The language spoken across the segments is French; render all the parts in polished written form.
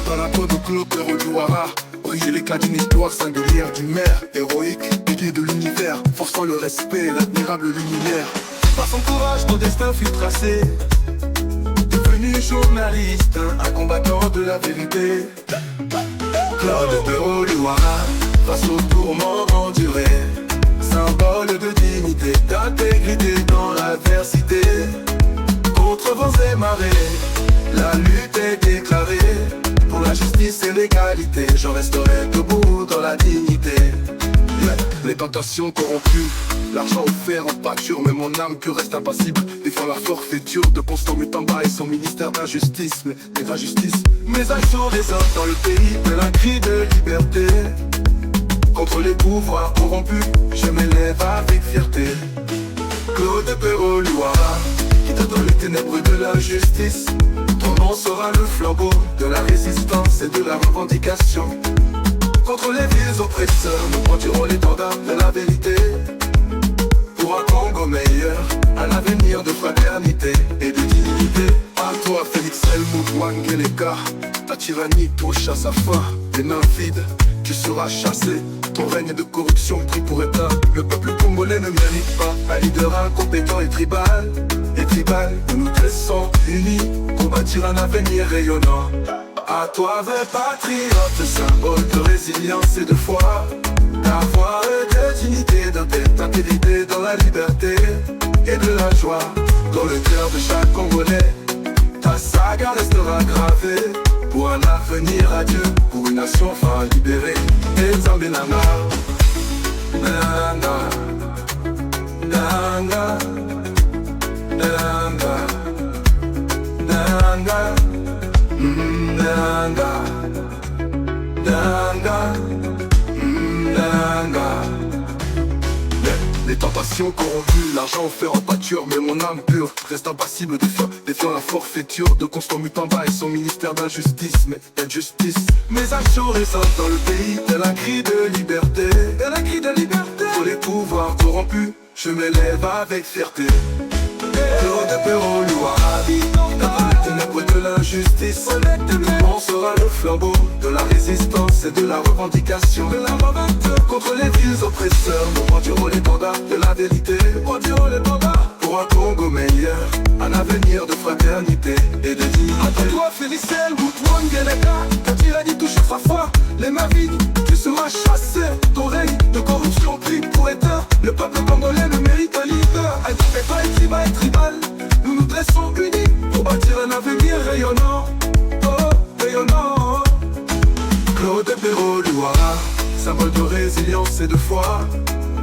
Dans la peau de Claude Perrault-Douara, briller l'éclat d'une histoire singulière du maire héroïque, aiguille de l'univers, forçant le respect et l'admirable luminaire. Par son courage, ton destin fut tracé. Devenu journaliste, un combattant de la vérité. Claude Perrault-Douara, face aux tourments endurés, symbole de dignité, d'intégrité dans l'adversité. Contre vents et marées, la lutte est déclarée. Pour la justice et l'égalité, je resterai debout dans la dignité. Les tentations corrompues, l'argent offert en pâture, mais mon âme pure reste impassible. Défend la forfaiture de Constant Mutamba et son ministère d'injustice. Mais d'injustice, mes actions résonnent dans le pays, tel un cri de liberté. Contre les pouvoirs corrompus, je m'élève avec fierté. Claude Perrault-Douara, qui dans les ténèbres de la justice, ton nom sera le flambeau de la résistance et de la revendication. Contre les vieux oppresseurs, nous prendrons l'étendard de la vérité. Pour un Congo meilleur, un avenir de fraternité et de dignité. À toi, Félix Helmut Wangeleka, ta tyrannie touche à sa fin. Les mains vides, tu seras chassé. Ton règne de corruption pris pour état. Le peuple congolais ne mérite pas un leader incompétent et tribal. Et tribal, nous nous laissons unis pour bâtir un avenir rayonnant. À toi, vrai patriote, symbole de résilience et de foi. Ta voix est de dignité, d'intégrité dans la liberté et de la joie. Dans le cœur de chaque Congolais, ta saga restera gravée. Pour un avenir radieux, pour une nation enfin libérée. Et Nzambe nanga, nanga, nanga, nanga, nanga, nanga, nanga, nanga. Les tentations corrompues, l'argent offert en pâture, mais mon âme pure reste impassible défiant la forfaiture de Constant Mutamba et son ministère d'injustice. Mais d'injustice, mes actions résonnent dans le pays, tel un cri de liberté, tel un cri de liberté. Pour les pouvoirs corrompus, je m'élève avec fierté. Claude Perrault-Douara, dans les ténèbres de l'injustice, on sera le flambeau de la résistance et de la revendication. Contre les vieux oppresseurs, nous prendrons l'étendard de la vérité. Pour un Congo meilleur, un avenir de fraternité et de dignité. Attends-toi, Félix Helmut Wangeleka, ta tyrannie touche sa foi. Les mains vides, tu seras chassé. Ton règne de corruption pris pour éteint. Le peuple congolais le mérite un leader. Incompétent et tribal, nous nous dressons unis pour bâtir un avenir rayonnant. Oh, rayonnant. Claude Perrault-Douara, symbole de résilience et de foi.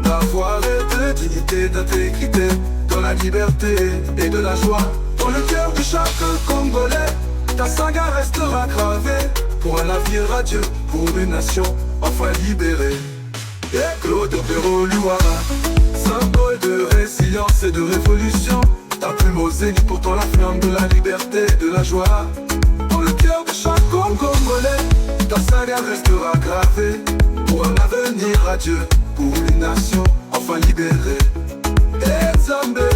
Ta voix est de dignité, d'intégrité, dans la liberté et de la joie. Dans le cœur de chaque Congolais, ta saga restera gravée. Pour un avenir radieux, pour une nation enfin libérée. Et Claude Perrault-Douara, symbole de résilience et de révolution. Ta plume au zénith, pourtant la flamme de la liberté et de la joie. Dans le cœur de chaque Congolais, ta saga restera gravée. Pour un avenir radieux, pour une nation enfin libérée. Et Nzambe,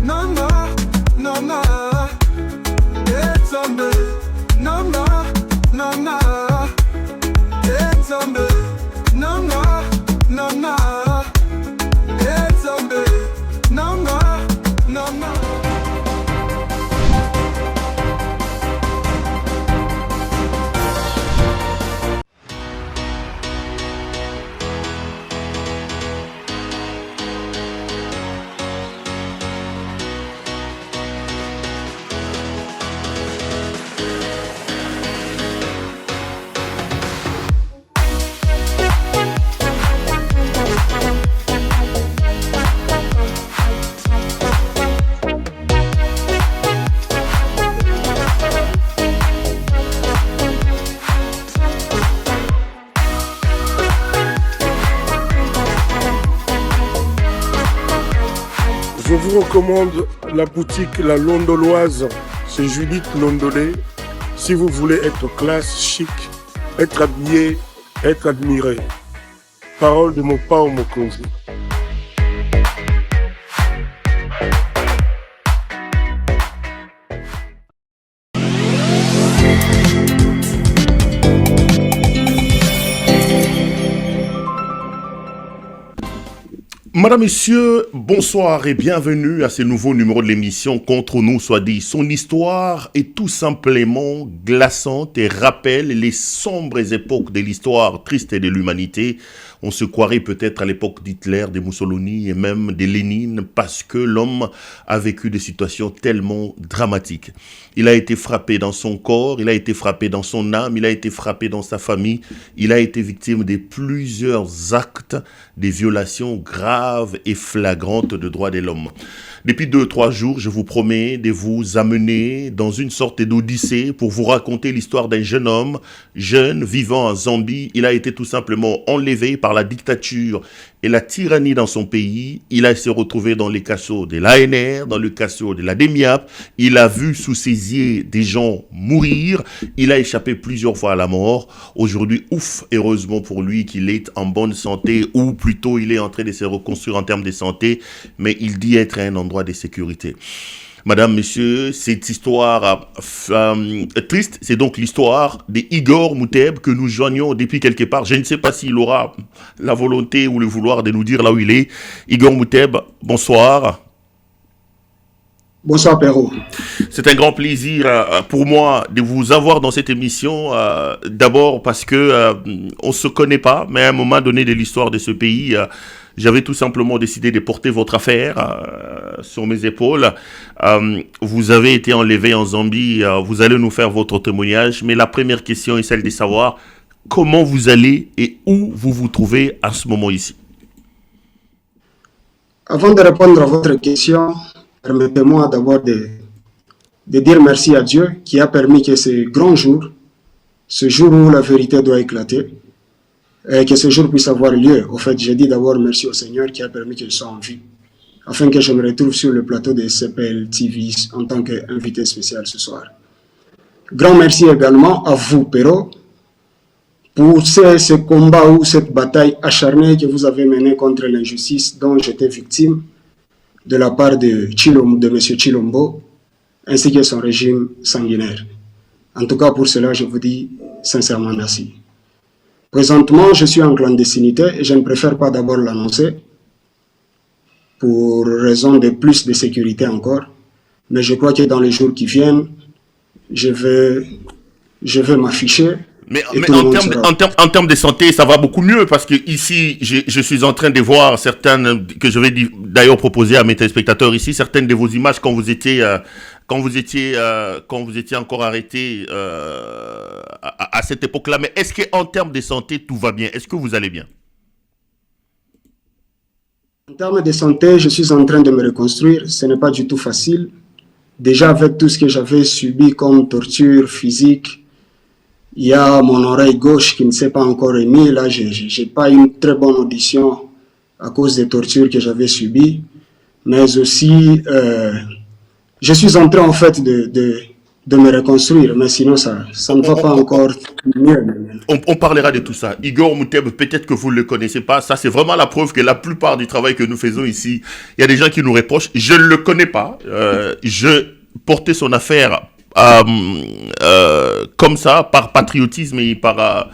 nanga, nanga. Et Nzambe, nanga, nanga. Et Nzambe, nanga, nanga. Et Nzambe, nanga, nanga. Je vous recommande la boutique La Londoloise, c'est Judith Londolé. Si vous voulez être classe, chic, être habillé, être admiré. Parole de mon Pao Mokonzi. Madame, Messieurs, bonsoir et bienvenue à ce nouveau numéro de l'émission Contre nous soit dit. Son histoire est tout simplement glaçante et rappelle les sombres époques de l'histoire triste de l'humanité. On se croirait peut-être à l'époque d'Hitler, de Mussolini et même de Lénine parce que l'homme a vécu des situations tellement dramatiques. Il a été frappé dans son corps, il a été frappé dans son âme, il a été frappé dans sa famille. Il a été victime de plusieurs actes, des violations graves et flagrantes de droits de l'homme. Depuis 2-3 jours, je vous promets de vous amener dans une sorte d'odyssée pour vous raconter l'histoire d'un jeune homme, jeune, vivant en Zambie. Il a été tout simplement enlevé par la dictature et la tyrannie dans son pays. Il a se retrouvé dans les casseaux de l'ANR, dans le cassot de la DEMIAP. Il a vu sous ses yeux des gens mourir. Il a échappé plusieurs fois à la mort. Aujourd'hui, ouf, heureusement pour lui qu'il est en bonne santé, ou plutôt il est en train de se reconstruire en termes de santé, mais il dit être un endroit de sécurité. Madame, Monsieur, cette histoire triste, c'est donc l'histoire d'Igor Mouteb que nous joignons depuis quelque part. Je ne sais pas s'il aura la volonté ou le vouloir de nous dire là où il est. Igor Mouteb, bonsoir. Bonsoir Perrault. C'est un grand plaisir pour moi de vous avoir dans cette émission. D'abord parce que on se connaît pas, mais à un moment donné de l'histoire de ce pays, j'avais tout simplement décidé de porter votre affaire sur mes épaules. Vous avez été enlevé en Zambie, vous allez nous faire votre témoignage, mais la première question est celle de savoir comment vous allez et où vous vous trouvez à ce moment ici. Avant de répondre à votre question, permettez-moi d'abord de dire merci à Dieu qui a permis que ce grand jour, ce jour où la vérité doit éclater, et que ce jour puisse avoir lieu. Au fait, j'ai dit d'abord merci au Seigneur qui a permis que je sois en vie, afin que je me retrouve sur le plateau de CPL TV en tant qu'invité spécial ce soir. Grand merci également à vous, Perrault, pour ce combat ou cette bataille acharnée que vous avez menée contre l'injustice dont j'étais victime de la part de M. Chilombo, ainsi que son régime sanguinaire. En tout cas, pour cela, je vous dis sincèrement merci. Présentement, je suis en clandestinité et je ne préfère pas d'abord l'annoncer pour raison de plus de sécurité encore. Mais je crois que dans les jours qui viennent, je vais m'afficher. Mais en termes de santé, ça va beaucoup mieux parce que ici, je suis en train de voir certaines, que je vais d'ailleurs proposer à mes téléspectateurs ici, certaines de vos images quand vous étiez encore arrêté à cette époque-là. Mais est-ce qu'en termes de santé, tout va bien? Est-ce que vous allez bien? En termes de santé, je suis en train de me reconstruire. Ce n'est pas du tout facile. Déjà avec tout ce que j'avais subi comme torture physique, il y a mon oreille gauche qui ne s'est pas encore remis. Là, je n'ai pas une très bonne audition à cause des tortures que j'avais subies. Mais aussi, je suis en train en fait de me reconstruire. Mais sinon, ça ne va pas encore mieux. On parlera de tout ça. Igor Mouteb, peut-être que vous ne le connaissez pas. Ça, c'est vraiment la preuve que la plupart du travail que nous faisons ici, il y a des gens qui nous reprochent. Je ne le connais pas. Je portais son affaire comme ça, par patriotisme et par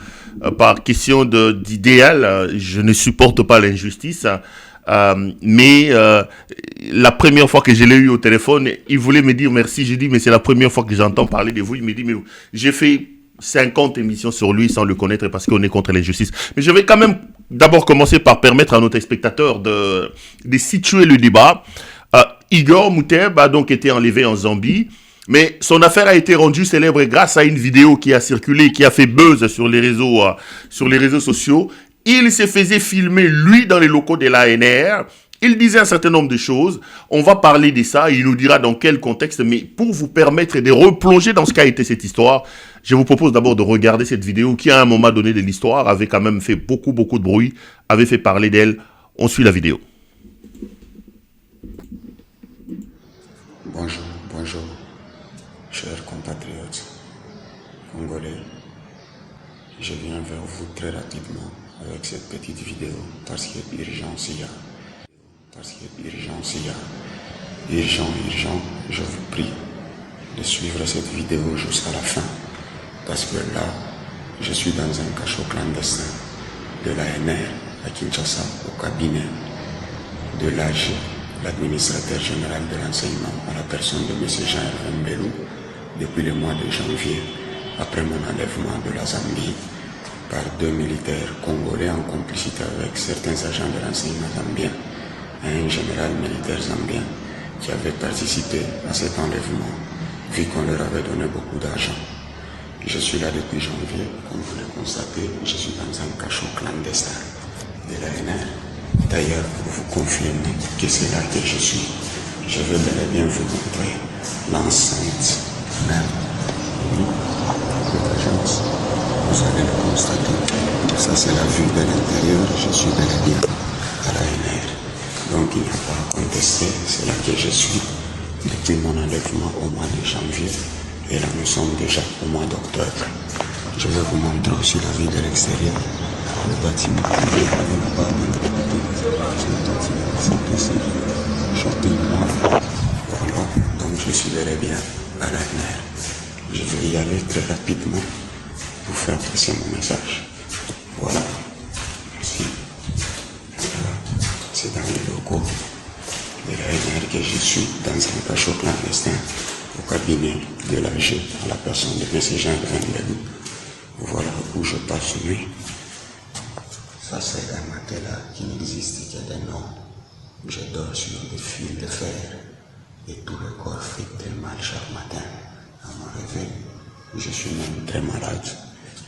question d'idéal. Je ne supporte pas l'injustice. Mais la première fois que je l'ai eu au téléphone, il voulait me dire merci. J'ai dit, mais c'est la première fois que j'entends parler de vous. Il me dit, mais j'ai fait 50 émissions sur lui sans le connaître parce qu'on est contre l'injustice. Mais je vais quand même d'abord commencer par permettre à nos téléspectateurs de situer le débat. Igor Mouteb a donc été enlevé en Zambie. Mais son affaire a été rendue célèbre grâce à une vidéo qui a circulé, qui a fait buzz sur les réseaux sociaux. Il se faisait filmer, lui, dans les locaux de l'ANR. Il disait un certain nombre de choses. On va parler de ça. Il nous dira dans quel contexte. Mais pour vous permettre de replonger dans ce qu'a été cette histoire, je vous propose d'abord de regarder cette vidéo qui, à un moment donné de l'histoire, avait quand même fait beaucoup de bruit, avait fait parler d'elle. On suit la vidéo. Bonjour, chers compatriotes congolais. Je viens vers vous très rapidement avec cette petite vidéo parce qu'il y a urgence, urgent, je vous prie de suivre cette vidéo jusqu'à la fin parce que là, je suis dans un cachot clandestin de l'ANR à Kinshasa, au cabinet de l'AG, l'administrateur général de l'enseignement, à la personne de M. Jean-Hervé Mbelou, depuis le mois de janvier, après mon enlèvement de la Zambie par 2 militaires congolais en complicité avec certains agents de l'enseignement zambien et un général militaire zambien qui avait participé à cet enlèvement, vu qu'on leur avait donné beaucoup d'argent. Je suis là depuis janvier, comme vous le constatez, je suis dans un cachot clandestin de l'ANR. D'ailleurs, pour vous confirmer que c'est là que je suis, je vais bel et bien vous montrer l'enceinte même de l'agence. Vous allez le constater. Ça, c'est la vue de l'intérieur. Je suis bel et bien à l'ANR. Donc, il n'y a pas à contester. C'est là que je suis depuis mon enlèvement au mois de janvier. Et là, nous sommes déjà au mois d'octobre. Je vais vous montrer aussi la vue de l'extérieur. Le bâtiment, c'est le bâtiment, c'est ici. Shopping mall. Voilà, donc je suis bel et bien à l'ANR. Je vais y aller très rapidement pour faire passer mon message. Voilà. Ici. C'est dans les locaux de l'ANR que je suis, dans un cachot clandestin, au cabinet de l'AG, à la personne de M. Jean-Hervé Mbelou. Voilà où je passe nuit. Ça, c'est un matelas qui n'existe que d'un homme. Je dors sur des fils de fer et tout le corps fait très mal chaque matin. À mon réveil, je suis même très malade.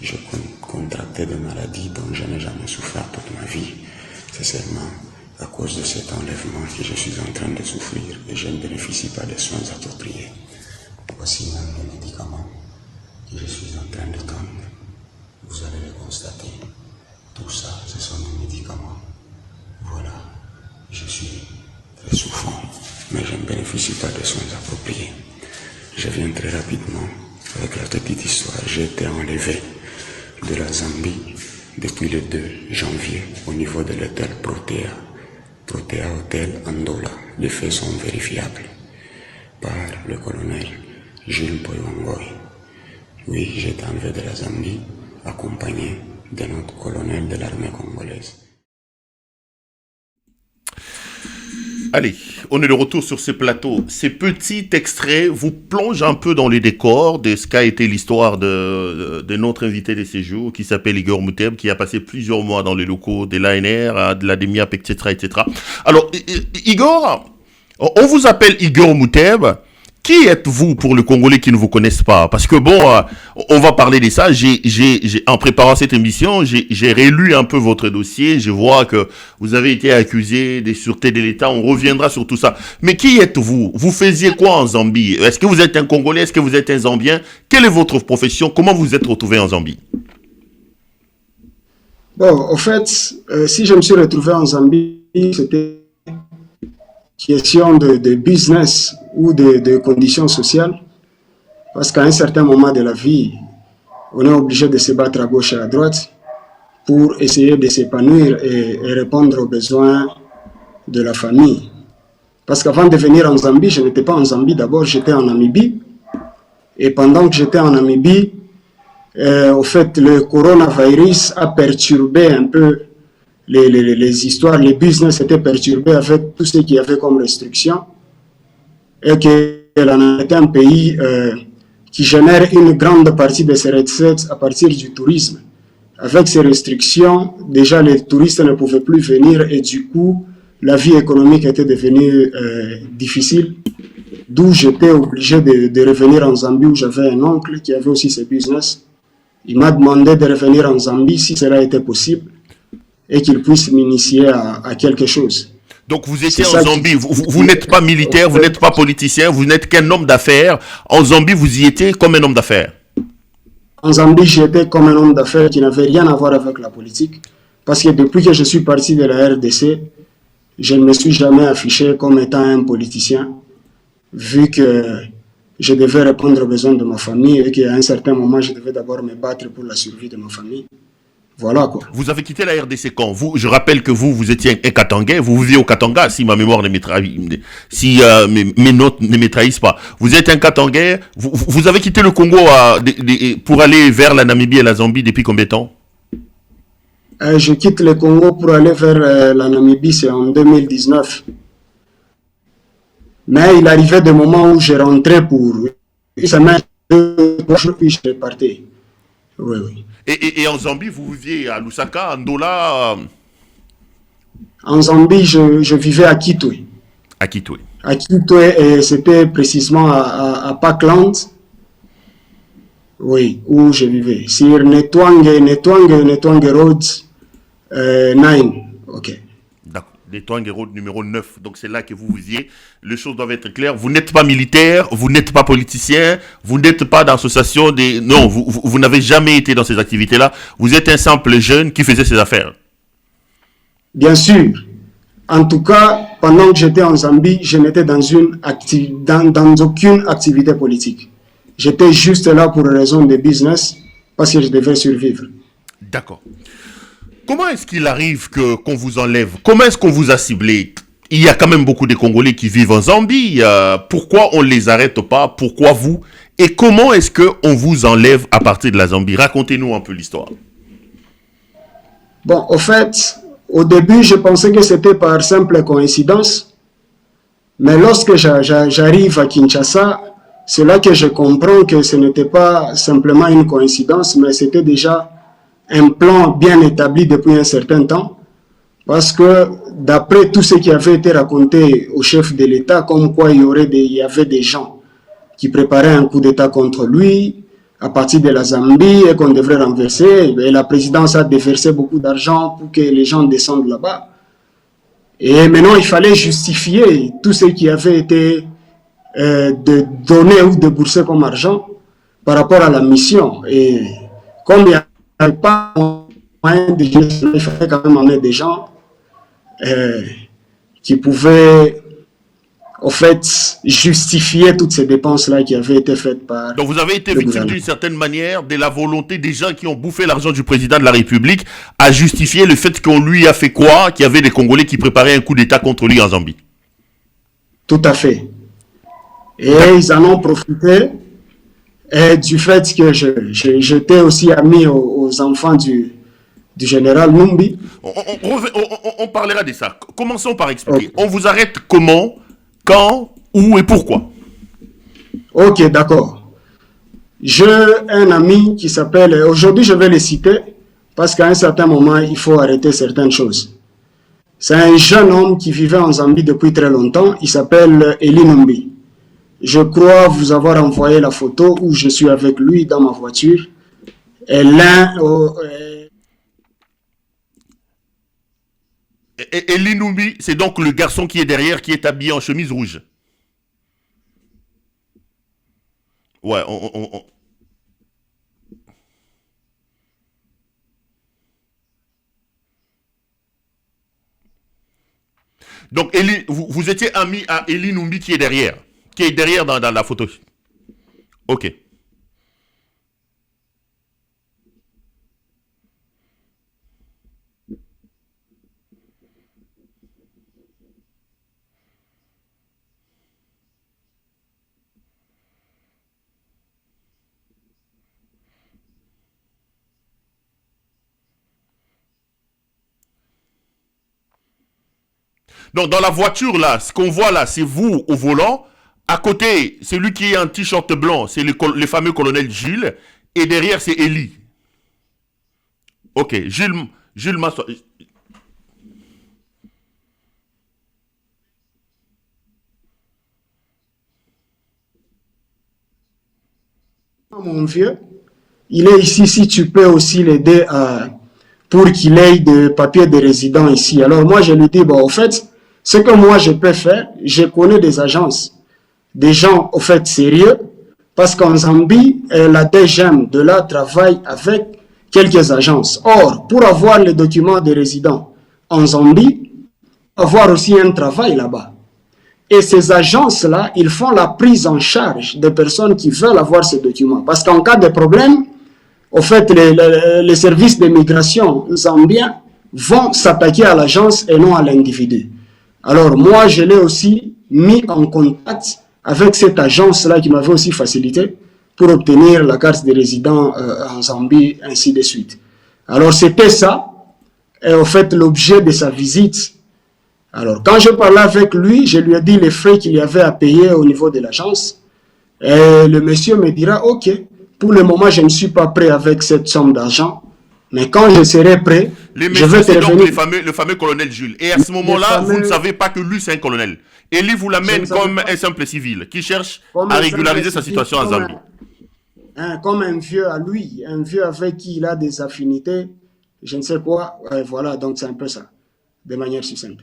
Je contractais des maladies dont je n'ai jamais souffert toute ma vie. C'est seulement à cause de cet enlèvement que je suis en train de souffrir et je ne bénéficie pas des soins appropriés. Voici même les médicaments que je suis en train de prendre. Vous allez le constater. Tout ça, ce sont des médicaments. Voilà. Je suis très souffrant, mais je ne bénéficie pas des soins appropriés. Je viens très rapidement avec la petite histoire. J'ai été enlevé de la Zambie depuis le 2 janvier au niveau de l'hôtel Protea. Protea Hotel Andola. Les faits sont vérifiables par le colonel Jules Poyongoy. Oui, j'ai été enlevé de la Zambie accompagné de notre colonel de l'armée congolaise. Allez, on est de retour sur ce plateau. Ces petits extraits vous plongent un peu dans les décors de ce qu'a été l'histoire de notre invité de séjour qui s'appelle Igor Mouteb, qui a passé plusieurs mois dans les locaux de l'ANR, de la DEMIAP, etc., etc. Alors, Igor, on vous appelle Igor Mouteb. Qui êtes-vous pour les Congolais qui ne vous connaissent pas? Parce que bon, on va parler de ça. En préparant cette émission, j'ai rélu un peu votre dossier. Je vois que vous avez été accusé des sûretés de l'État. On reviendra sur tout ça. Mais qui êtes-vous? Vous faisiez quoi en Zambie? Est-ce que vous êtes un Congolais? Est-ce que vous êtes un Zambien? Quelle est votre profession? Comment vous êtes retrouvé en Zambie? Bon, en fait, si je me suis retrouvé en Zambie, c'était question de business ou de conditions sociales, parce qu'à un certain moment de la vie, on est obligé de se battre à gauche et à droite pour essayer de s'épanouir et répondre aux besoins de la famille. Parce qu'avant de venir en Zambie, je n'étais pas en Zambie, d'abord j'étais en Namibie, et pendant que j'étais en Namibie, au fait, le coronavirus a perturbé un peu les histoires, les business étaient perturbés avec tout ce qu'il y avait comme restriction, et qu'elle en était un pays qui génère une grande partie de ses recettes à partir du tourisme. Avec ces restrictions, déjà les touristes ne pouvaient plus venir et du coup, la vie économique était devenue difficile, d'où j'étais obligé de revenir en Zambie où j'avais un oncle qui avait aussi ses business. Il m'a demandé de revenir en Zambie si cela était possible et qu'il puisse m'initier à quelque chose. Donc vous étiez en Zambie, vous n'êtes pas militaire, vous n'êtes pas politicien, vous n'êtes qu'un homme d'affaires. En Zambie, vous y étiez comme un homme d'affaires. En Zambie, j'étais comme un homme d'affaires qui n'avait rien à voir avec la politique. Parce que depuis que je suis parti de la RDC, je ne me suis jamais affiché comme étant un politicien, vu que je devais répondre aux besoins de ma famille et qu'à un certain moment, je devais d'abord me battre pour la survie de ma famille. Voilà quoi. Vous avez quitté la RDC quand? Je rappelle que vous étiez un Katangais, vous viviez au Katanga, si ma mémoire ne me trahit, si mes notes ne me trahissent pas. Vous êtes un Katangais, vous avez quitté le Congo pour aller vers la Namibie et la Zambie depuis combien de temps? Je quitte le Congo pour aller vers la Namibie, c'est en 2019. Mais il arrivait des moments où je rentrais pour une semaine, 2 jours, puis je repartais. Oui, oui. Et en Zambie, vous viviez à Lusaka, Ndola, En Zambie, je vivais à Kitwe. à Kitwe. À Kitwe, et c'était précisément à Parkland, oui, où je vivais. Sur Netwange Road 9. Ok. D'accord. Les Twang Road numéro 9. Donc c'est là que vous viviez. Les choses doivent être claires. Vous n'êtes pas militaire, vous n'êtes pas politicien, vous n'êtes pas d'association des... Non, vous n'avez jamais été dans ces activités-là. Vous êtes un simple jeune qui faisait ses affaires. Bien sûr. En tout cas, pendant que j'étais en Zambie, je n'étais dans aucune activité politique. J'étais juste là pour raison de business, parce que je devais survivre. D'accord. Comment est-ce qu'il arrive qu'on vous enlève? Comment est-ce qu'on vous a ciblé? Il y a quand même beaucoup de Congolais qui vivent en Zambie. Pourquoi on ne les arrête pas? Pourquoi vous? Et comment est-ce qu'on vous enlève à partir de la Zambie? Racontez-nous un peu l'histoire. Bon, au fait, au début, je pensais que c'était par simple coïncidence. Mais lorsque j'arrive à Kinshasa, c'est là que je comprends que ce n'était pas simplement une coïncidence, mais c'était déjà un plan bien établi depuis un certain temps. Parce que d'après tout ce qui avait été raconté au chef de l'État, comme quoi il y avait des gens qui préparaient un coup d'État contre lui, à partir de la Zambie, et qu'on devrait renverser, et la présidence a déversé beaucoup d'argent pour que les gens descendent là-bas. Et maintenant, il fallait justifier tout ce qui avait été de donner ou débourser comme argent par rapport à la mission. Et comme il n'y avait pas moyen de gestion, il fallait quand même emmener des gens qui pouvaient, en fait, justifier toutes ces dépenses-là qui avaient été faites par... Donc vous avez été victime d'une certaine manière de la volonté des gens qui ont bouffé l'argent du président de la République à justifier le fait qu'on lui a fait croire qu'il y avait des Congolais qui préparaient un coup d'État contre lui en Zambie. Tout à fait. Et ils en ont profité du fait que j'étais aussi ami aux enfants du général Numbi. On parlera de ça. Commençons par expliquer. Okay. On vous arrête comment, quand, où et pourquoi? Ok, d'accord. J'ai un ami qui s'appelle... Aujourd'hui, je vais le citer parce qu'à un certain moment, il faut arrêter certaines choses. C'est un jeune homme qui vivait en Zambie depuis très longtemps. Il s'appelle Eli Numbi. Je crois vous avoir envoyé la photo où je suis avec lui dans ma voiture. Et l'un... Eli Numbi, c'est donc le garçon qui est derrière, qui est habillé en chemise rouge. Ouais, Donc, vous étiez ami à Eli Numbi qui est derrière dans la photo. Ok. Donc, dans la voiture, là, ce qu'on voit là, c'est vous au volant. À côté, c'est lui qui est en t-shirt blanc, c'est le fameux colonel Jules. Et derrière, c'est Eli. Ok, Jules Massois. Mon vieux, il est ici, si tu peux aussi l'aider pour qu'il ait des papiers de résident ici. Alors moi, je lui dis, bon, au fait, ce que moi je peux faire, je connais des agences, des gens, au fait, sérieux, parce qu'en Zambie, la DGM de là travaille avec quelques agences. Or, pour avoir les documents de résident en Zambie, avoir aussi un travail là-bas. Et ces agences-là, ils font la prise en charge des personnes qui veulent avoir ces documents. Parce qu'en cas de problème, au fait, les services d'immigration zambiens vont s'attaquer à l'agence et non à l'individu. Alors moi, je l'ai aussi mis en contact avec cette agence-là qui m'avait aussi facilité pour obtenir la carte de résident en Zambie, ainsi de suite. Alors c'était ça. est en fait l'objet de sa visite. Alors, quand je parlais avec lui, je lui ai dit les frais qu'il y avait à payer au niveau de l'agence. Et le monsieur me dira, OK, pour le moment, je ne suis pas prêt avec cette somme d'argent. Mais quand je serai prêt, je vais te revenir. Le fameux colonel Jules. Et à ce moment-là, vous ne savez pas que lui, c'est un colonel. Et lui vous l'amène comme un simple civil qui cherche à régulariser sa situation en Zambie. Comme un vieux à lui, un vieux avec qui il a des affinités, je ne sais quoi. Voilà, donc c'est un peu ça, de manière succincte.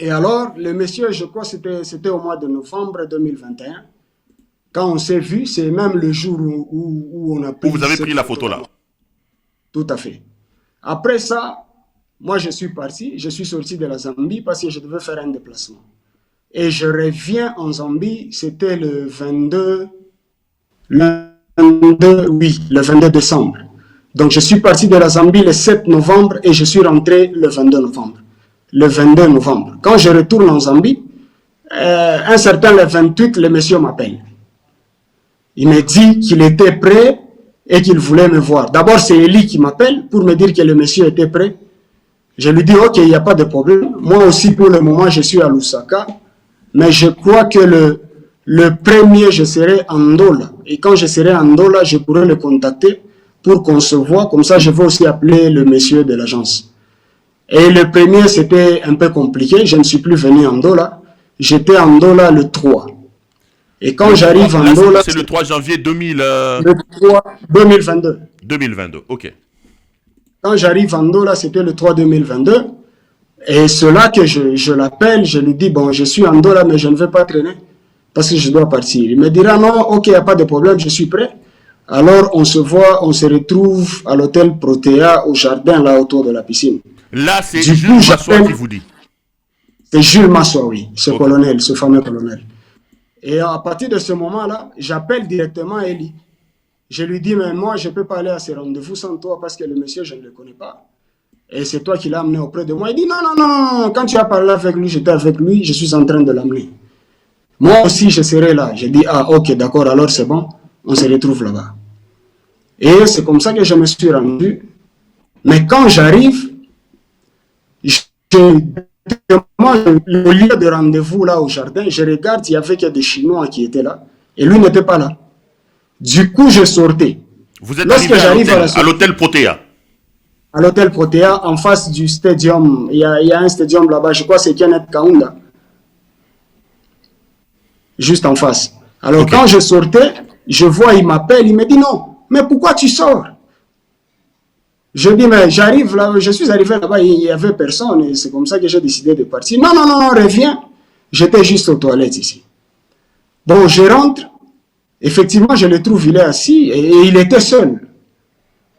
Et alors, le monsieur, je crois que c'était au mois de novembre 2021. Quand on s'est vu, c'est même le jour où on a pris... Où vous avez pris la photo là. Tout à fait. Après ça, moi je suis parti, je suis sorti de la Zambie parce que je devais faire un déplacement. Et je reviens en Zambie, c'était le 22 décembre. Donc je suis parti de la Zambie le 7 novembre et je suis rentré le 22 novembre. Le 22 novembre. Quand je retourne en Zambie, un certain le 28, le monsieur m'appelle. Il me dit qu'il était prêt et qu'il voulait me voir. D'abord, c'est Eli qui m'appelle pour me dire que le monsieur était prêt. Je lui dis, OK, il n'y a pas de problème. Moi aussi, pour le moment, je suis à Lusaka. Mais je crois que le premier, je serai à Ndola. Et quand je serai à Ndola, je pourrai le contacter pour qu'on se voit. Comme ça, je vais aussi appeler le monsieur de l'agence. Et le premier, c'était un peu compliqué. Je ne suis plus venu à Ndola. J'étais à Ndola le 3. Et quand j'arrive à Ndola... C'est le 3 janvier 2022. 2022, OK. Quand j'arrive à Ndola, c'était le 3 2022. Et c'est là que je l'appelle, je lui dis, bon, je suis à Ndola, mais je ne vais pas traîner parce que je dois partir. Il me dira, non, OK, il n'y a pas de problème, je suis prêt. Alors, on se voit, on se retrouve à l'hôtel Protea, au jardin, là, autour de la piscine. Là, c'est Jules Massoua qui vous dit. C'est Jules Massoua, oui, ce colonel, ce fameux colonel. Et à partir de ce moment-là, j'appelle directement Eli. Je lui dis, mais moi, je ne peux pas aller à ces rendez-vous sans toi parce que le monsieur, je ne le connais pas. Et c'est toi qui l'as amené auprès de moi. Il dit, non, non, non, quand tu as parlé avec lui, j'étais avec lui, je suis en train de l'amener. Moi aussi, je serai là. Je dis, ah, OK, d'accord, alors c'est bon, on se retrouve là-bas. Et c'est comme ça que je me suis rendu. Mais quand j'arrive, au lieu de rendez-vous là au jardin, je regarde, il y avait que des Chinois qui étaient là. Et lui n'était pas là. Du coup, je sortais. Vous êtes arrivé à l'hôtel Protea. À l'hôtel Protea, en face du stadium. Il y a un stadium là-bas, je crois que c'est Kenneth Kaunda. Juste en face. Alors, okay. Quand je sortais, je vois, il m'appelle, il me dit non, mais pourquoi tu sors? Je dis, mais j'arrive là, je suis arrivé là-bas, il n'y avait personne, et c'est comme ça que j'ai décidé de partir. Non, non, non, reviens. J'étais juste aux toilettes ici. Bon, je rentre. Effectivement, je le trouve, il est assis, et il était seul.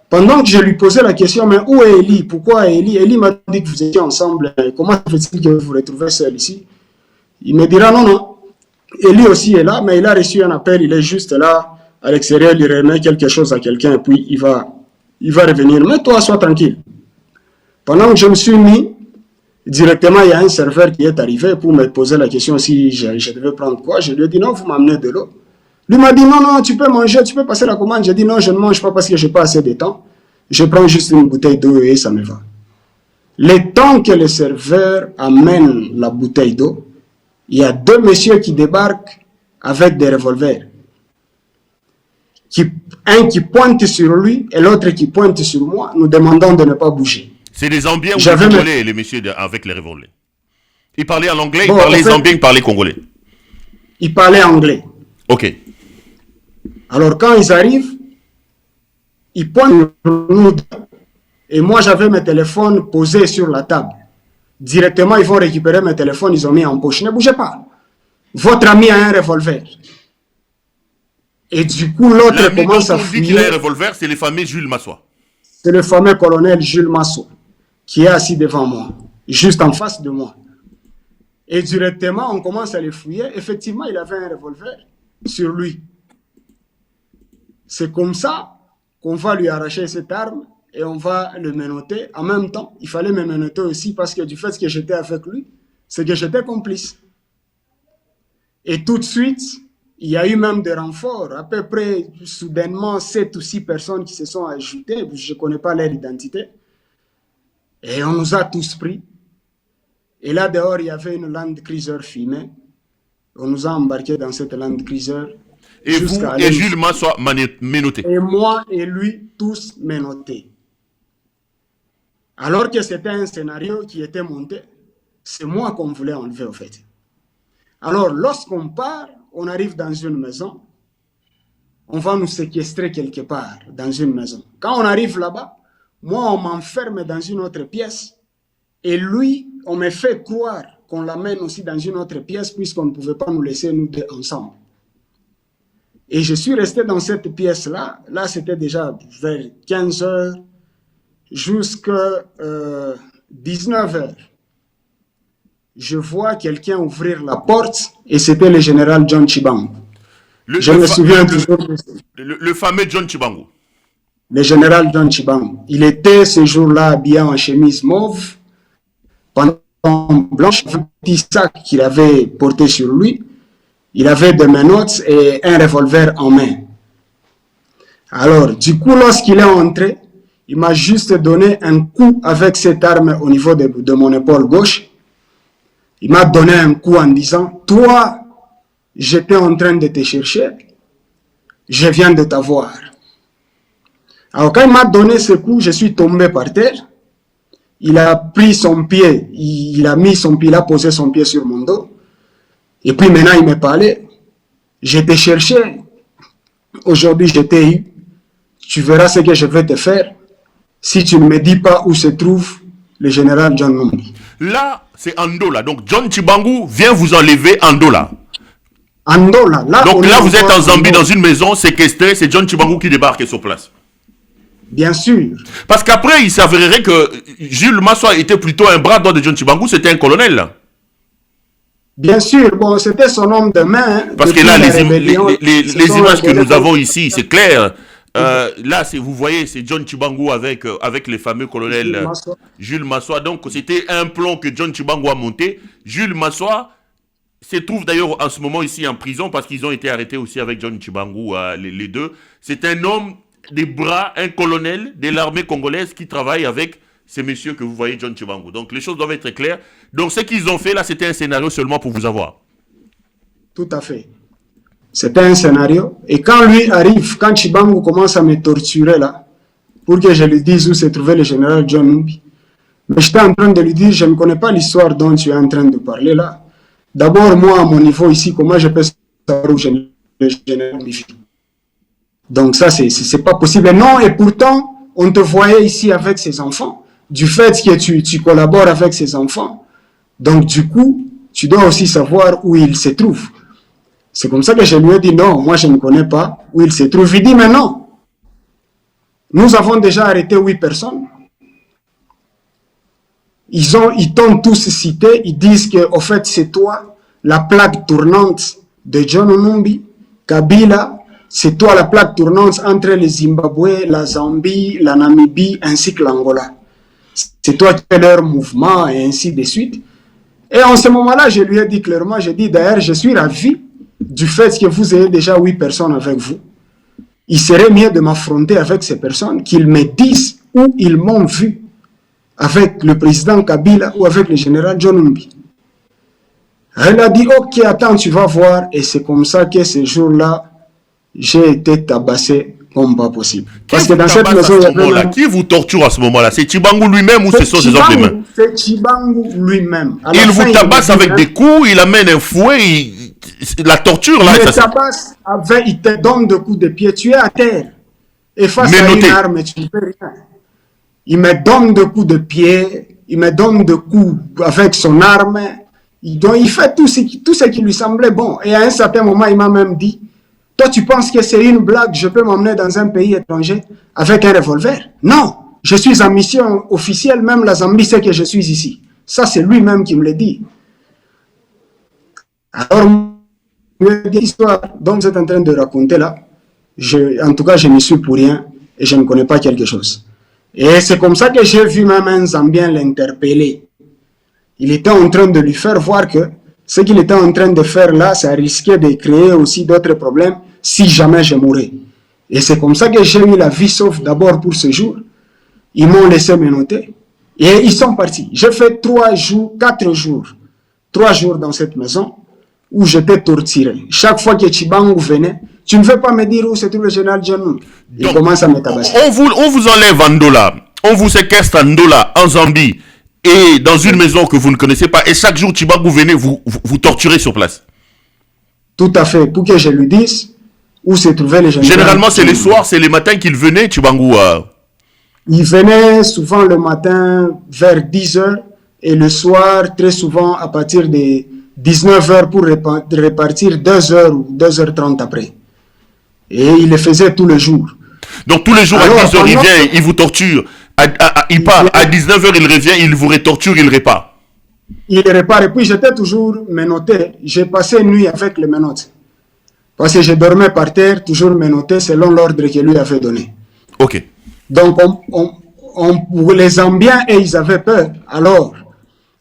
Pendant que je lui posais la question, mais où est Eli? Pourquoi Eli? Eli m'a dit que vous étiez ensemble. Comment fait-il que vous vous retrouvez seul ici? Il me dira, non, non. Eli aussi est là, mais il a reçu un appel, il est juste là, à l'extérieur, il remet quelque chose à quelqu'un, et puis il va revenir. Mais toi, sois tranquille. Pendant que je me suis mis, directement, il y a un serveur qui est arrivé pour me poser la question si je devais prendre quoi. Je lui ai dit, non, vous m'amenez de l'eau. Lui m'a dit, non, non, tu peux manger, tu peux passer la commande. J'ai dit, non, je ne mange pas parce que je n'ai pas assez de temps. Je prends juste une bouteille d'eau et ça me va. Le temps que le serveur amène la bouteille d'eau, il y a deux messieurs qui débarquent avec des revolvers. Un qui pointe sur lui et l'autre qui pointe sur moi, nous demandant de ne pas bouger. C'est des Zambiens ou des Congolais, les messieurs avec les revolvers? Ils parlaient en anglais, ils parlaient Zambien, ils parlaient congolais. Ils parlaient anglais. OK. Alors quand ils arrivent, ils pointent sur nous et moi j'avais mes téléphones posés sur la table. Directement, ils vont récupérer mes téléphones, ils ont mis en poche. Ne bougez pas. Votre ami a un revolver. Et du coup, l'autre commence à fouiller. L'ami qu'il a un revolver, c'est le fameux Jules Massoua. C'est le fameux colonel Jules Massoua qui est assis devant moi, juste en face de moi. Et directement, on commence à les fouiller. Effectivement, il avait un revolver sur lui. C'est comme ça qu'on va lui arracher cette arme et on va le menotter. En même temps, il fallait me menotter aussi parce que du fait que j'étais avec lui, c'est que j'étais complice. Et tout de suite, il y a eu même des renforts. À peu près, soudainement, 7 ou 6 personnes qui se sont ajoutées. Je ne connais pas leur identité. Et on nous a tous pris. Et là dehors, il y avait une Land Cruiser fumée. On nous a embarqués dans cette Land Cruiser. Et vous et Jules Massois menottés. Et moi et lui, tous menottés. Alors que c'était un scénario qui était monté, c'est moi qu'on voulait enlever au fait. Alors lorsqu'on part, on arrive dans une maison, on va nous séquestrer quelque part dans une maison. Quand on arrive là-bas, moi on m'enferme dans une autre pièce et lui, on me fait croire qu'on l'amène aussi dans une autre pièce puisqu'on ne pouvait pas nous laisser nous deux ensemble. Et je suis resté dans cette pièce-là, là c'était déjà vers 15 heures, jusqu'à 19 heures. Je vois quelqu'un ouvrir la porte et c'était le général John Tshibangou. Je me souviens toujours de le fameux John Tshibangou. Le général John Tshibangou. Il était ce jour-là habillé en chemise mauve, pantalon blanche, un petit sac qu'il avait porté sur lui. Il avait des menottes et un revolver en main. Alors, du coup, lorsqu'il est entré, il m'a juste donné un coup avec cette arme au niveau de mon épaule gauche. Il m'a donné un coup en disant, toi, j'étais en train de te chercher, je viens de t'avoir. Alors quand il m'a donné ce coup, je suis tombé par terre. Il a pris son pied, il a mis son pied, il a posé son pied sur mon dos. Et puis maintenant il me parlait. Je te cherchais, aujourd'hui je t'ai eu. Tu verras ce que je vais te faire si tu ne me dis pas où se trouve le général John Numbi. Là, c'est Andola. Donc John Tshibangou vient vous enlever Andola. Andola. Là, donc là, vous êtes en Zambie dans une maison séquestrée. C'est John Tshibangou qui débarque sur place. Bien sûr. Parce qu'après, il s'avérerait que Jules Massois était plutôt un bras droit de John Tshibangou. C'était un colonel. Bien sûr. Bon, c'était son homme de main. Parce que là, les images que nous avons ici, c'est clair. Là, vous voyez, c'est John Tshibangou avec les fameux colonels Jules Massois. Donc, c'était un plan que John Tshibangou a monté. Jules Massois se trouve d'ailleurs en ce moment ici en prison parce qu'ils ont été arrêtés aussi avec John Tshibangou, les deux. C'est un homme des bras, un colonel de l'armée congolaise qui travaille avec ces messieurs que vous voyez, John Tshibangou. Donc, les choses doivent être claires. Donc, ce qu'ils ont fait là, c'était un scénario seulement pour vous avoir. Tout à fait. C'était un scénario. Et quand lui arrive, quand Tshibangou commence à me torturer là, pour que je lui dise où se trouvait le général John Numbi, mais j'étais en train de lui dire, je ne connais pas l'histoire dont tu es en train de parler là. D'abord, moi, à mon niveau ici, comment je peux savoir où le général Numbi? Donc ça, c'est pas possible. Non, et pourtant, on te voyait ici avec ses enfants. Du fait que tu collabores avec ses enfants, donc du coup, tu dois aussi savoir où il se trouve. C'est comme ça que je lui ai dit non, moi je ne connais pas où il se trouve. Il dit mais non, nous avons déjà arrêté 8 personnes. Ils t'ont tous cité, ils disent que au fait c'est toi la plaque tournante de John Numbi, Kabila, c'est toi la plaque tournante entre le Zimbabwe, la Zambie, la Namibie ainsi que l'Angola. C'est toi qui fais leur mouvement et ainsi de suite. Et en ce moment-là, je lui ai dit clairement, j'ai dit d'ailleurs je suis ravi du fait que vous ayez déjà 8 personnes avec vous. Il serait mieux de m'affronter avec ces personnes, qu'ils me disent où ils m'ont vu, avec le président Kabila ou avec le général John Numbi. Elle a dit, ok, attends, tu vas voir. Et c'est comme ça que ce jour-là, j'ai été tabassé comme pas possible. Parce que dans cette maison, qui vous torture à ce moment-là? C'est Tshibangou lui-même ou ce sont ses hommes de main? C'est Tshibangou lui-même. Il vous tabasse avec des coups, il amène un fouet, la torture là. Il te tabasse, il te donne des coups de pied, tu es à terre. Et face à une arme, tu ne fais rien. Il me donne des coups de pied, il me donne des coups avec son arme. Il fait tout ce qui lui semblait bon. Et à un certain moment, il m'a même dit, toi tu penses que c'est une blague, je peux m'emmener dans un pays étranger avec un revolver? Non, je suis en mission officielle, même la Zambie sait que je suis ici. Ça c'est lui-même qui me l'a dit. Alors, l'histoire dont vous êtes en train de raconter là, en tout cas je n'y suis pour rien et je ne connais pas quelque chose. Et c'est comme ça que j'ai vu même un Zambien l'interpeller. Il était en train de lui faire voir que ce qu'il était en train de faire là, ça risquait de créer aussi d'autres problèmes si jamais je mourais. Et c'est comme ça que j'ai eu la vie sauve d'abord pour ce jour. Ils m'ont laissé me noter. Et ils sont partis. J'ai fait 3 jours, 4 jours, 3 jours dans cette maison où j'étais torturé. Chaque fois que Tchibangu venait, tu ne veux pas me dire où se trouve le général John. Il commence à me tabasser. On vous enlève en Ndola, on vous séquestre en Ndola, en Zambie, et dans une maison que vous ne connaissez pas, et chaque jour Tchibangu venait vous torturez sur place. Tout à fait. Pour que je lui dise où se trouvait le général. Généralement, c'est les soirs, c'est les matins qu'il venait, Tchibangu. Il venait souvent le matin vers 10h et le soir, très souvent, à partir de 19h pour repartir 2h ou 2h30 après. Et il le faisait tous les jours. Donc tous les jours à 10h, il vient, il vous torture. Il part, à 19h, il revient, il vous retorture, il répare. Il répare. Et puis j'étais toujours menotté. J'ai passé une nuit avec les menottes. Parce que je dormais par terre, toujours menotté selon l'ordre que lui avait donné. Ok. Donc les Zambiens, et ils avaient peur. Alors,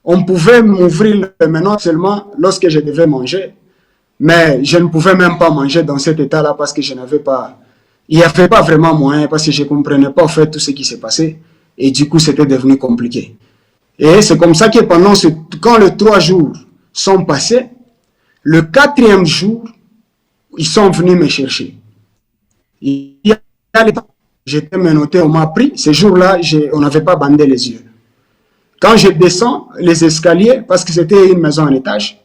on pouvait m'ouvrir les menottes seulement lorsque je devais manger. Mais je ne pouvais même pas manger dans cet état-là parce que je n'avais pas... Il n'y avait pas vraiment moyen parce que je ne comprenais pas en fait tout ce qui s'est passé. Et du coup, c'était devenu compliqué. Et c'est comme ça que quand les 3 jours sont passés, le 4e jour, ils sont venus me chercher. J'étais menotté, on m'a pris. Ce jour-là, on n'avait pas bandé les yeux. Quand je descends les escaliers, parce que c'était une maison en étage,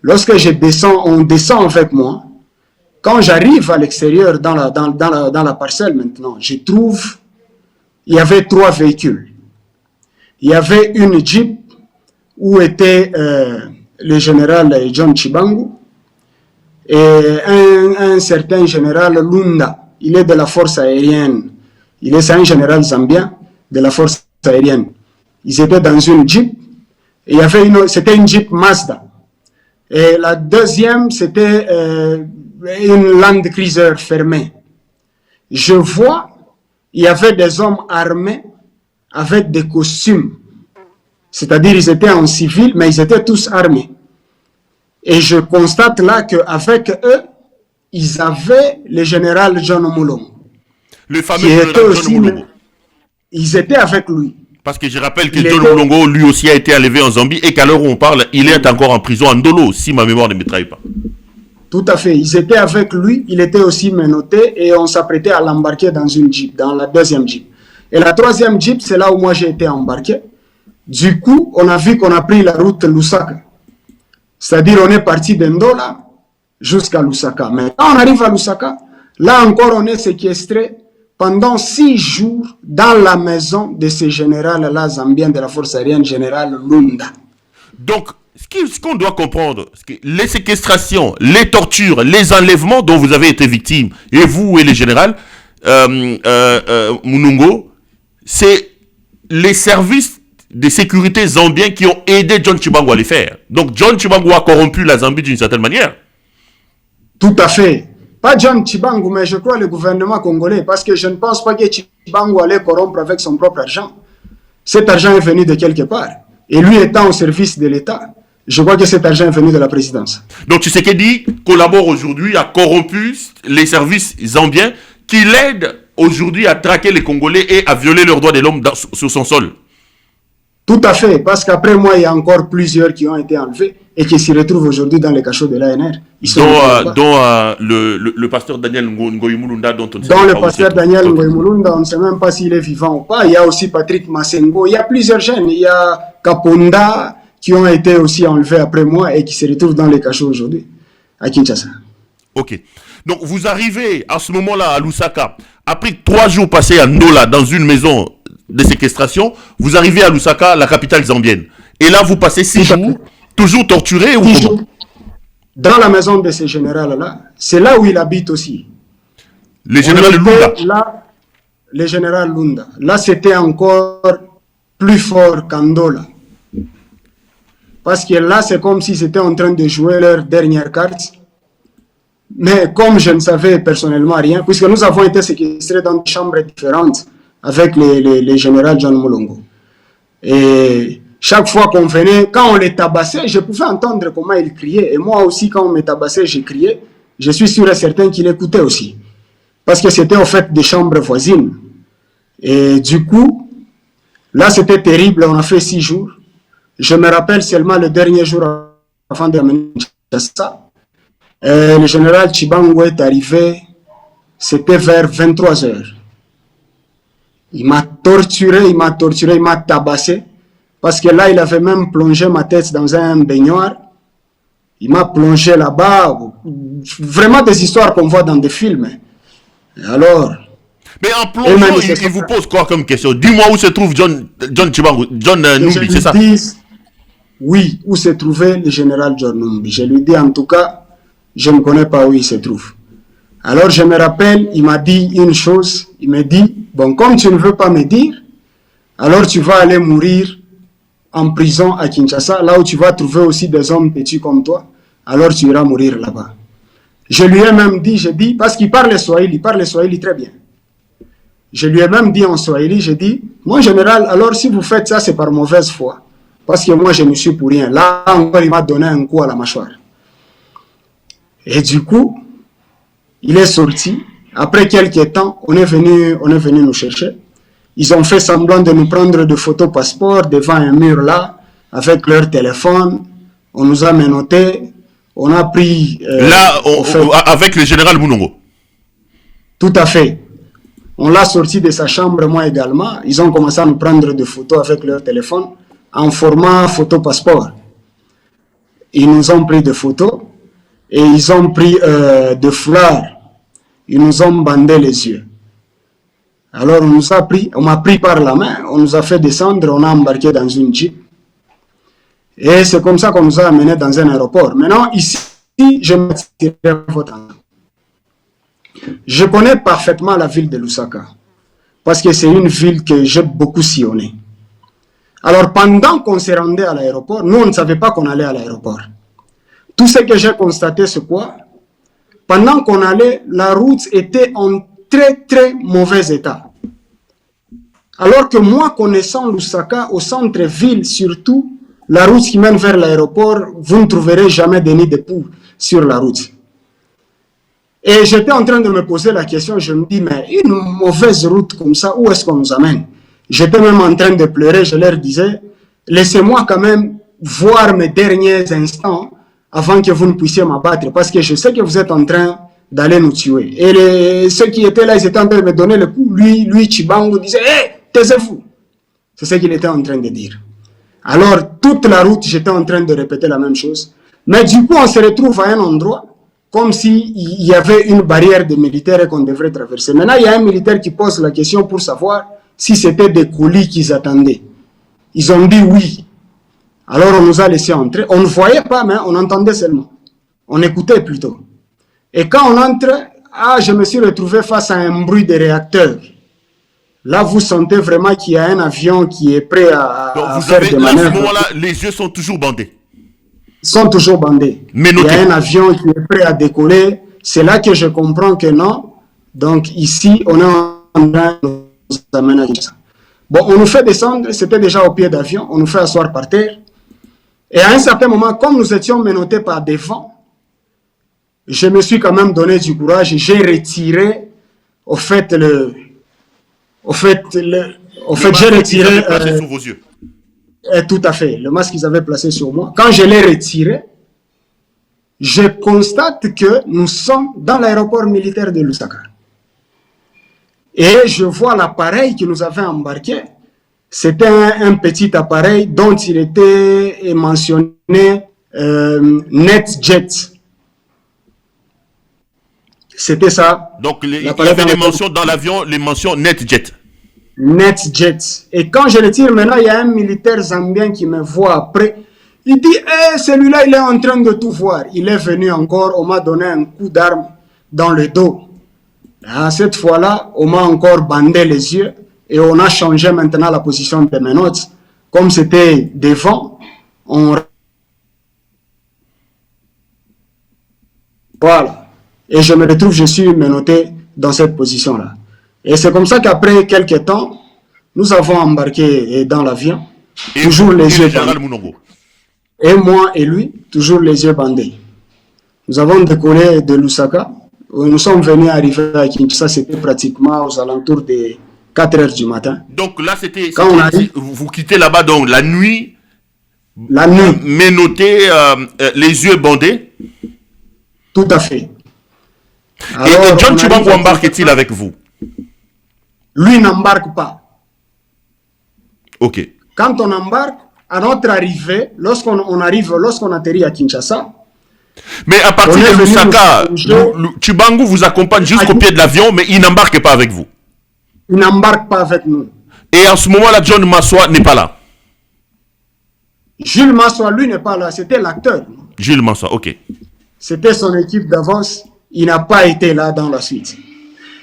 lorsque je descends, on descend avec moi. Quand j'arrive à l'extérieur, dans la parcelle maintenant, je trouve, il y avait 3 véhicules. Il y avait une Jeep où était le général John Tchibangu et un certain général Lunda. Il est de la force aérienne. C'est un général zambien de la force aérienne. Ils étaient dans une Jeep. Et c'était une Jeep Mazda. Et la deuxième, c'était une Land Cruiser fermée. Je vois, il y avait des hommes armés avec des costumes. C'est-à-dire, ils étaient en civil, mais ils étaient tous armés. Et je constate là qu'avec eux, ils avaient le général John Mulongo. Le fameux général John Mulongo. Ils étaient avec lui. Parce que je rappelle que John Mulongo, lui aussi, a été enlevé en Zambie et qu'à l'heure où on parle, il est encore en prison en Ndolo, si ma mémoire ne me trahit pas. Tout à fait. Ils étaient avec lui, il était aussi menotté et on s'apprêtait à l'embarquer dans une Jeep, dans la deuxième Jeep. Et la troisième Jeep, c'est là où moi j'ai été embarqué. Du coup, on a vu qu'on a pris la route Lusaka. C'est-à-dire, on est parti d'Ndola jusqu'à Lusaka. Mais quand on arrive à Lusaka, là encore, on est séquestré pendant 6 jours dans la maison de ce général-là, zambien de la force aérienne, général Lunda. Donc, ce qu'on doit comprendre, c'est que les séquestrations, les tortures, les enlèvements dont vous avez été victime, et vous et les généraux, Mulongo, c'est les services de sécurité zambiens qui ont aidé John Tchibangu à les faire. Donc, John Tchibangu a corrompu la Zambie d'une certaine manière. Tout à fait. Pas John Tchibangu, mais je crois le gouvernement congolais, parce que je ne pense pas que Tchibangu allait corrompre avec son propre argent. Cet argent est venu de quelque part. Et lui étant au service de l'État, je crois que cet argent est venu de la présidence. Donc Tshisekedi collabore aujourd'hui, a corrompu les services zambiens qui l'aident aujourd'hui à traquer les Congolais et à violer leurs droits de l'homme sur son sol. Tout à fait, parce qu'après moi, il y a encore plusieurs qui ont été enlevés et qui s'y retrouvent aujourd'hui dans les cachots de l'ANR. Dont le pasteur Daniel Ngoyi Mulunda, dont on ne sait pas. Dont le pas pasteur Daniel Ngoyi Mulunda, on ne sait même pas s'il est vivant ou pas. Il y a aussi Patrick Massengo. Il y a plusieurs jeunes. Il y a Kaponda qui ont été aussi enlevés après moi et qui se retrouvent dans les cachots aujourd'hui à Kinshasa. Ok. Donc vous arrivez à ce moment-là à Lusaka, après 3 jours passés à Ndola dans une maison de séquestration, vous arrivez à Lusaka, la capitale zambienne. Et là, vous passez 6 jours, toujours torturé ou comment? Dans la maison de ce général-là, c'est là où il habite aussi. Le général Lunda. Là, le général Lunda. Là, c'était encore plus fort qu'Andola. Parce que là, c'est comme s'ils étaient en train de jouer leur dernière carte. Mais comme je ne savais personnellement rien, puisque nous avons été séquestrés dans des chambres différentes, avec les généraux John Mulongo. Et chaque fois qu'on venait, quand on les tabassait, je pouvais entendre comment ils criaient. Et moi aussi, quand on me tabassait, je criais. Je suis sûr et certain qu'il écoutait aussi. Parce que c'était en fait des chambres voisines. Et du coup, Là, c'était terrible, on a fait 6 jours. Je me rappelle seulement le dernier jour avant d'amener Kinshasa. Le général Tchibango est arrivé, c'était vers 23 heures. Il m'a torturé, il m'a tabassé. Parce que là, il avait même plongé ma tête dans un baignoire. Il m'a plongé là-bas. Vraiment des histoires qu'on voit dans des films. Alors... Mais en plongeant, il vous pose quoi comme question? Dis-moi où se trouve John Tchibango, John Numbi, c'est ça? Oui, où se trouvait le général John Numbi. Je lui dis en tout cas, je ne connais pas où il se trouve. Alors je me rappelle, il m'a dit une chose. Il me dit, bon, comme tu ne veux pas me dire, alors tu vas aller mourir en prison à Kinshasa, là où tu vas trouver aussi des hommes petits comme toi. Alors tu iras mourir là-bas. Je lui ai même dit, parce qu'il parle Swahili très bien. Je lui ai même dit en Swahili, j'ai dit, mon général, alors si vous faites ça, c'est par mauvaise foi. Parce que moi, je ne suis pour rien. Là encore, il m'a donné un coup à la mâchoire. Et du coup, il est sorti. Après quelques temps, on est venu nous chercher. Ils ont fait semblant de nous prendre de photos passeport devant un mur là, avec leur téléphone. On nous a menottés. On a pris... avec le général Mounongo. Tout à fait. On l'a sorti de sa chambre, moi également. Ils ont commencé à nous prendre des photos avec leur téléphone en format photo passeport. Ils nous ont pris des photos et ils ont pris des fleurs. Ils nous ont bandé les yeux. Alors on m'a pris par la main, on nous a fait descendre, on a embarqué dans une jeep. Et c'est comme ça qu'on nous a amenés dans un aéroport. Maintenant, ici, je m'attire votre attention. Je connais parfaitement la ville de Lusaka, parce que c'est une ville que j'ai beaucoup sillonnée. Alors, pendant qu'on s'est rendu à l'aéroport, nous, on ne savait pas qu'on allait à l'aéroport. Tout ce que j'ai constaté, c'est quoi? Pendant qu'on allait, la route était en très, très mauvais état. Alors que moi, connaissant Lusaka, au centre-ville surtout, la route qui mène vers l'aéroport, vous ne trouverez jamais de nid de poule sur la route. Et j'étais en train de me poser la question, je me dis, mais une mauvaise route comme ça, où est-ce qu'on nous amène? J'étais même en train de pleurer, je leur disais, laissez-moi quand même voir mes derniers instants avant que vous ne puissiez m'abattre, parce que je sais que vous êtes en train d'aller nous tuer. Et ceux qui étaient là, ils étaient en train de me donner le coup. Lui Tchibango disait, hé, taisez-vous. C'est ce qu'il était en train de dire. Alors, toute la route, j'étais en train de répéter la même chose. Mais du coup, on se retrouve à un endroit comme s'il y avait une barrière de militaires qu'on devrait traverser. Maintenant, il y a un militaire qui pose la question pour savoir si c'était des colis qu'ils attendaient. Ils ont dit oui. Alors, on nous a laissé entrer. On ne voyait pas, mais on entendait seulement. On écoutait plutôt. Et quand on entre, je me suis retrouvé face à un bruit de réacteur. Là, vous sentez vraiment qu'il y a un avion qui est prêt à faire des manœuvres. À ce moment-là, les yeux sont toujours bandés. Sont toujours bandés. Il y a un avion qui est prêt à décoller. C'est là que je comprends que non. Donc ici, on est en train de nous amener à ça. Bon, on nous fait descendre, c'était déjà au pied d'avion, on nous fait asseoir par terre. Et à un certain moment, comme nous étions menottés par des vents, je me suis quand même donné du courage et j'ai retiré, j'ai retiré... sur vos yeux. Tout à fait, le masque qu'ils avaient placé sur moi. Quand je l'ai retiré, je constate que nous sommes dans l'aéroport militaire de Lusaka. Et je vois l'appareil qui nous avait embarqué. C'était un petit appareil dont il était mentionné NetJet. C'était ça. Donc, il y avait des mentions dans l'avion, les mentions NetJet. NetJet. Et quand je le tire maintenant, il y a un militaire zambien qui me voit après. Il dit, celui-là, il est en train de tout voir. Il est venu encore, on m'a donné un coup d'arme dans le dos. À cette fois-là, on m'a encore bandé les yeux et on a changé maintenant la position de mes notes. Comme c'était devant, voilà. Et je me retrouve, je suis menotté dans cette position-là. Et c'est comme ça qu'après quelques temps, nous avons embarqué dans l'avion, toujours les yeux bandés. Et moi et lui, toujours les yeux bandés. Nous avons décollé de Lusaka. Nous sommes venus arriver à Kinshasa, c'était pratiquement aux alentours de 4 heures du matin. Donc là, Quand on arrive, vous quittez là-bas donc la nuit, menotté, les yeux bandés. Tout à fait. Et John Tshibangou embarque-t-il avec vous? Lui n'embarque pas. Ok. Quand on embarque, à notre arrivée, lorsqu'on atterrit à Kinshasa, mais à partir de Lusaka, Tshibangou vous accompagne jusqu'au pied de l'avion, mais il n'embarque pas avec vous. Il n'embarque pas avec nous. Et en ce moment-là, John Massoua n'est pas là. Jules Massoua, lui, n'est pas là. C'était l'acteur. Jules Massoua, ok. C'était son équipe d'avance. Il n'a pas été là dans la suite.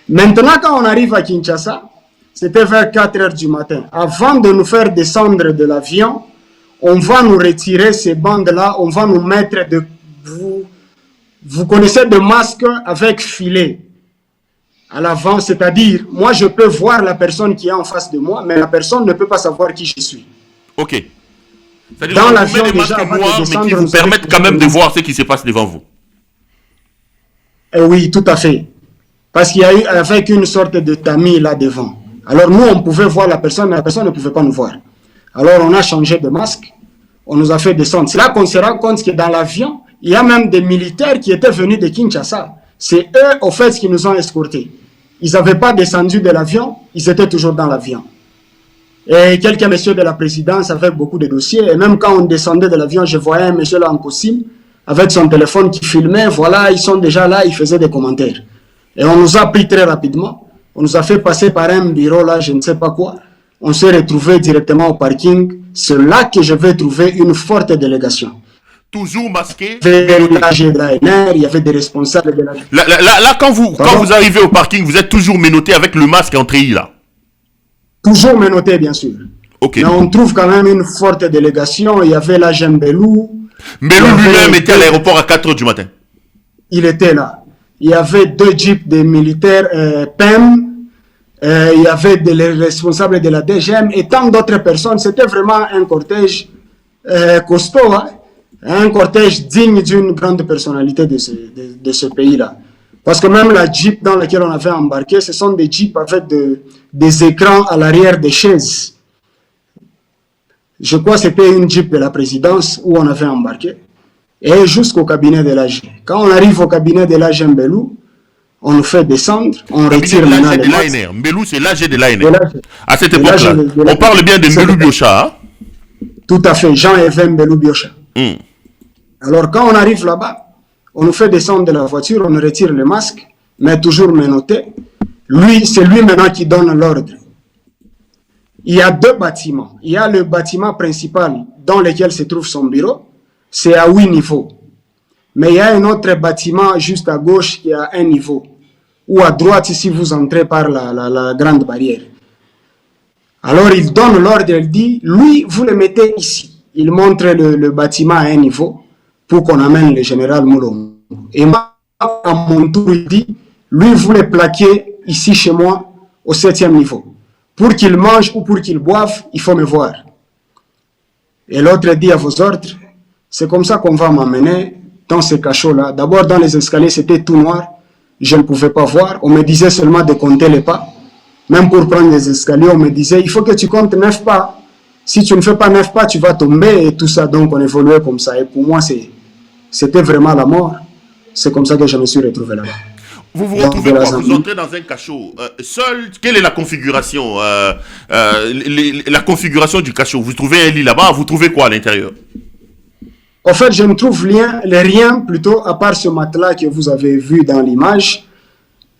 Maintenant, quand on arrive à Kinshasa, c'était vers 4 heures du matin. Avant de nous faire descendre de l'avion, on va nous retirer ces bandes-là. On va nous mettre de... Vous connaissez de masques avec filet à l'avant, c'est-à-dire, moi je peux voir la personne qui est en face de moi, mais la personne ne peut pas savoir qui je suis. Ok. C'est-à-dire dans que l'avion, des masques déjà, noirs, mais qui vous permettent quand même de voir ce qui se passe devant vous. Oui, tout à fait. Parce qu'il y a eu avec une sorte de tamis là devant. Alors nous, on pouvait voir la personne, mais la personne ne pouvait pas nous voir. Alors on a changé de masque, on nous a fait descendre. C'est là qu'on se rend compte que dans l'avion, il y a même des militaires qui étaient venus de Kinshasa. C'est eux, au fait, qui nous ont escortés. Ils n'avaient pas descendu de l'avion, ils étaient toujours dans l'avion. Et quelques messieurs de la présidence avec beaucoup de dossiers. Et même quand on descendait de l'avion, je voyais un monsieur là en costume, avec son téléphone qui filmait. Voilà, ils sont déjà là, ils faisaient des commentaires. Et on nous a pris très rapidement. On nous a fait passer par un bureau là, je ne sais pas quoi. On s'est retrouvés directement au parking. C'est là que je vais trouver une forte délégation. Toujours masqué. Il y avait l'AG de l'ANR, il y avait des responsables de la... Là, quand vous arrivez au parking, vous êtes toujours menotté avec le masque en treillis là. Toujours menotté, bien sûr. Okay. Mais on trouve quand même une forte délégation. Il y avait l'agent Mbelou. Mbelou lui-même était à l'aéroport à 4 h du matin. Il était là. Il y avait 2 jeeps des militaires PEM. Il y avait les responsables de la DGM et tant d'autres personnes. C'était vraiment un cortège costaud. Hein? Un cortège digne d'une grande personnalité de ce pays-là. Parce que même la Jeep dans laquelle on avait embarqué, ce sont des Jeeps avec des écrans à l'arrière des chaises. Je crois que c'était une Jeep de la présidence où on avait embarqué. Et jusqu'au cabinet de l'AG. Quand on arrive au cabinet de l'AG Mbelou, on nous fait descendre, on retire maintenant les masques. Mbelou, c'est l'AG de l'ANR. À cette époque-là, on parle bien de Mbelou Biocha. Hein? Tout à fait, Jean-Yves Mbelou Biocha. Alors quand on arrive là-bas, on nous fait descendre de la voiture, on nous retire le masque, mais toujours menotté. Lui, c'est lui maintenant qui donne l'ordre. Il y a 2 bâtiments. Il y a le bâtiment principal dans lequel se trouve son bureau. C'est à 8 niveaux. Mais il y a un autre bâtiment juste à gauche qui est à 1 niveau. Ou à droite si vous entrez par la grande barrière. Alors il donne l'ordre, il dit, lui, vous le mettez ici. Il montre le bâtiment à 1 niveau. Pour qu'on amène le général Moulombo. Et moi, à mon tour, il dit, lui, vous le plaquez ici chez moi, au 7e niveau. Pour qu'il mange ou pour qu'il boive, il faut me voir. Et l'autre dit à vos ordres, c'est comme ça qu'on va m'amener dans ce cachot-là. D'abord, dans les escaliers, c'était tout noir. Je ne pouvais pas voir. On me disait seulement de compter les pas. Même pour prendre les escaliers, on me disait, il faut que tu comptes 9 pas. Si tu ne fais pas 9 pas, tu vas tomber et tout ça. Donc, on évoluait comme ça. Et pour moi, c'était vraiment la mort. C'est comme ça que je me suis retrouvé là-bas. Vous vous retrouvez quoi? Vous entrez dans un cachot. Seul, quelle est la configuration la configuration du cachot? Vous trouvez un lit là-bas, vous trouvez quoi à l'intérieur? En fait, je ne trouve rien plutôt, à part ce matelas que vous avez vu dans l'image.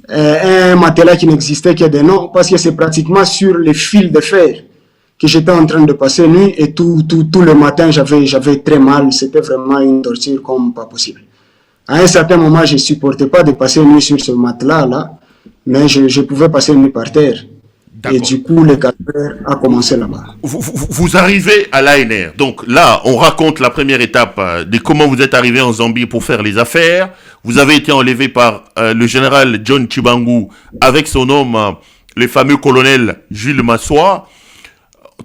Un matelas qui n'existait que de nom, parce que c'est pratiquement sur les fils de fer que j'étais en train de passer nuit et tout le matin j'avais très mal, c'était vraiment une torture comme pas possible. À un certain moment, je ne supportais pas de passer nuit sur ce matelas là, mais je pouvais passer nuit par terre. Et du coup, le calvaire a commencé là-bas. Vous arrivez à l'ANR. Donc là, on raconte la première étape de comment vous êtes arrivé en Zambie pour faire les affaires. Vous avez été enlevé par le général John Tshibangou avec son homme, le fameux colonel Jules Massoua.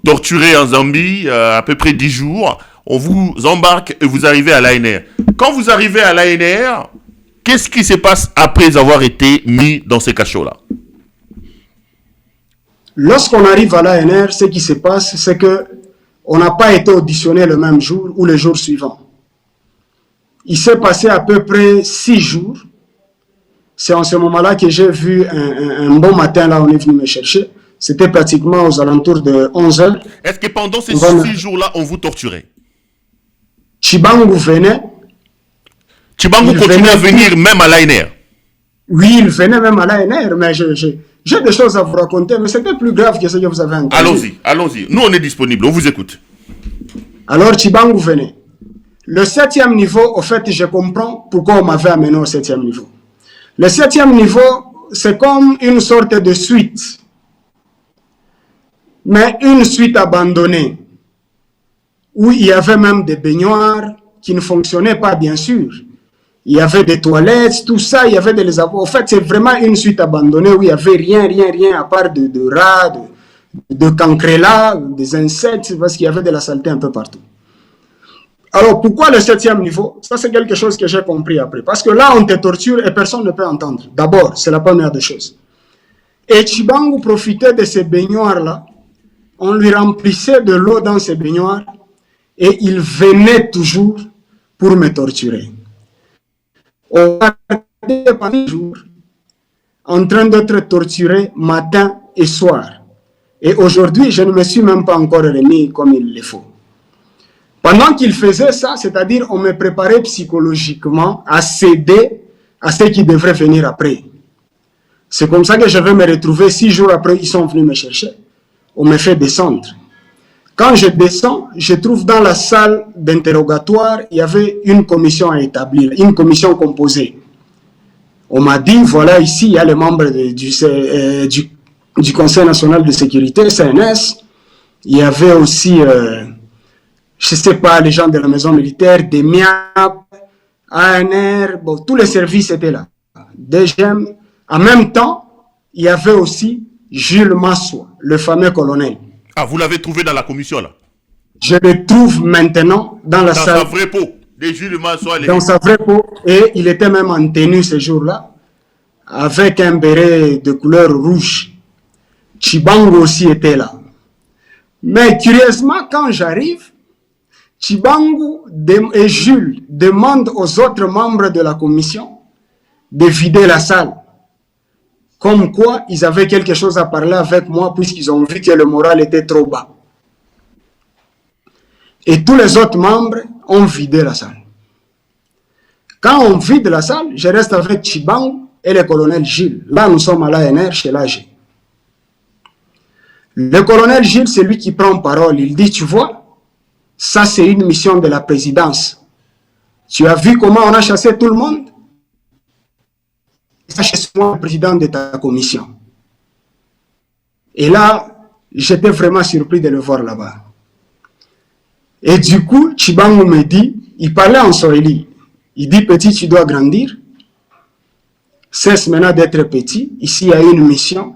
Torturé en Zambie à peu près 10 jours, on vous embarque et vous arrivez à l'ANR. Quand vous arrivez à l'ANR, qu'est-ce qui se passe après avoir été mis dans ces cachots-là? Lorsqu'on arrive à l'ANR, ce qui se passe, c'est que on n'a pas été auditionné le même jour ou le jour suivant. Il s'est passé à peu près 6 jours. C'est en ce moment-là que j'ai vu un bon matin, là, on est venu me chercher. C'était pratiquement aux alentours de 11 heures. Est-ce que pendant ces 6 jours-là, on vous torturait? Chibangu venait. Chibangu continue à venir même à l'ANR? Oui, il venait même à l'ANR, mais j'ai des choses à vous raconter, mais c'était plus grave que ce que vous avez entendu. Allons-y, allons-y. Nous, on est disponible, on vous écoute. Alors, Chibangu venait. Le 7e niveau, au fait, je comprends pourquoi on m'avait amené au 7e niveau. Le 7e niveau, c'est comme une sorte de suite. Mais une suite abandonnée. Où il y avait même des baignoires qui ne fonctionnaient pas, bien sûr. Il y avait des toilettes, tout ça, il y avait des lavabos. En fait, c'est vraiment une suite abandonnée où il n'y avait rien à part de rats, de cancrelats, des insectes, parce qu'il y avait de la saleté un peu partout. Alors, pourquoi le 7e niveau? Ça, c'est quelque chose que j'ai compris après. Parce que là, on te torture et personne ne peut entendre. D'abord, c'est la première des choses. Et Chibangu profitait de ces baignoires-là. On lui remplissait de l'eau dans ces baignoires et il venait toujours pour me torturer. On était pendant jours en train d'être torturé matin et soir. Et aujourd'hui, je ne me suis même pas encore remis comme il le faut. Pendant qu'il faisait ça, c'est-à-dire on me préparait psychologiquement à céder à ce qui devrait venir après. C'est comme ça que je vais me retrouver 6 jours après, ils sont venus me chercher. On me fait descendre. Quand je descends, je trouve dans la salle d'interrogatoire, il y avait une commission à établir, une commission composée. On m'a dit, voilà, ici, il y a les membres du Conseil national de sécurité, CNS. Il y avait aussi, je ne sais pas, les gens de la maison militaire, des MIAP, ANR, bon, tous les services étaient là. DGM. En même temps, il y avait aussi Jules Massoua, le fameux colonel. Ah, vous l'avez trouvé dans la commission, là? Je le trouve maintenant dans la salle. Dans sa vraie peau. Des Jules Massoua. Dans sa vraie peau. Et il était même en tenue ce jour-là, avec un béret de couleur rouge. Chibangu aussi était là. Mais curieusement, quand j'arrive, Chibangu et Jules demandent aux autres membres de la commission de vider la salle. Comme quoi, ils avaient quelque chose à parler avec moi puisqu'ils ont vu que le moral était trop bas. Et tous les autres membres ont vidé la salle. Quand on vide la salle, je reste avec Chibangu et le colonel Gilles. Là, nous sommes à l'ANR chez l'AG. Le colonel Gilles, c'est lui qui prend parole. Il dit, tu vois, ça c'est une mission de la présidence. Tu as vu comment on a chassé tout le monde? Moi, le président de ta commission. Et là, j'étais vraiment surpris de le voir là-bas. Et du coup, Chibangu me dit, il parlait en Swahili. Il dit, petit, tu dois grandir. Cesse maintenant d'être petit. Ici, il y a une mission.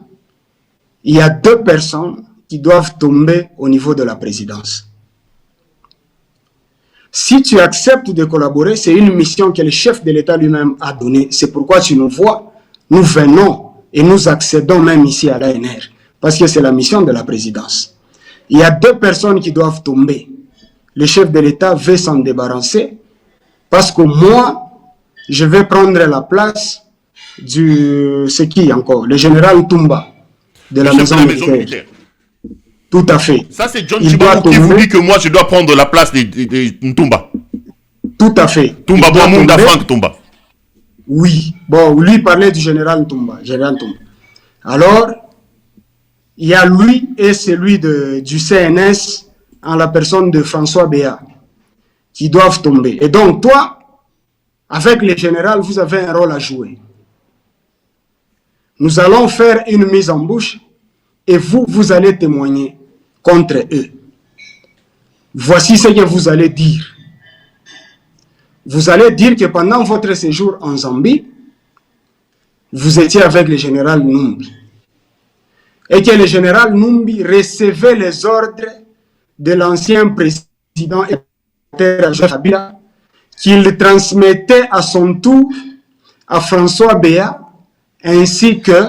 Il y a 2 personnes qui doivent tomber au niveau de la présidence. Si tu acceptes de collaborer, c'est une mission que le chef de l'État lui-même a donnée. C'est pourquoi tu nous vois, nous venons et nous accédons même ici à l'ANR. Parce que c'est la mission de la présidence. Il y a 2 personnes qui doivent tomber. Le chef de l'État veut s'en débarrasser parce que moi, je vais prendre la place du... C'est qui encore? Le général Toumba de la maison militaire. Tout à fait. Ça, c'est John Chibangu qui vous dit que moi, je dois prendre la place de Ntoumba. Tout à fait. Toumba, Boamunda Frank Toumba. Oui. Bon, lui parlait du général Toumba. Alors, il y a lui et celui du CNS en la personne de François Béat qui doivent tomber. Et donc, toi, avec le général, vous avez un rôle à jouer. Nous allons faire une mise en bouche et vous allez témoigner contre eux. Voici ce que vous allez dire. Vous allez dire que pendant votre séjour en Zambie, vous étiez avec le général Numbi. Et que le général Numbi recevait les ordres de l'ancien président Kabila, qu'il transmettait à son tour à François Béat, ainsi que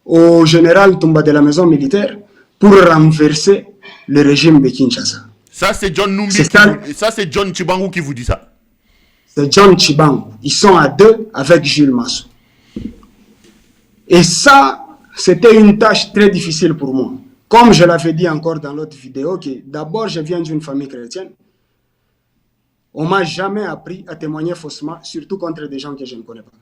au général Toumba de la maison militaire, pour renverser le régime de Kinshasa. Ça, c'est John Numbi. Ça, c'est John Tchibangu qui vous dit ça. C'est John Tchibangu. Ils sont à deux avec Jules Massou. Et ça, c'était une tâche très difficile pour moi. Comme je l'avais dit encore dans l'autre vidéo, que d'abord, je viens d'une famille chrétienne. On ne m'a jamais appris à témoigner faussement, surtout contre des gens que je ne connais pas.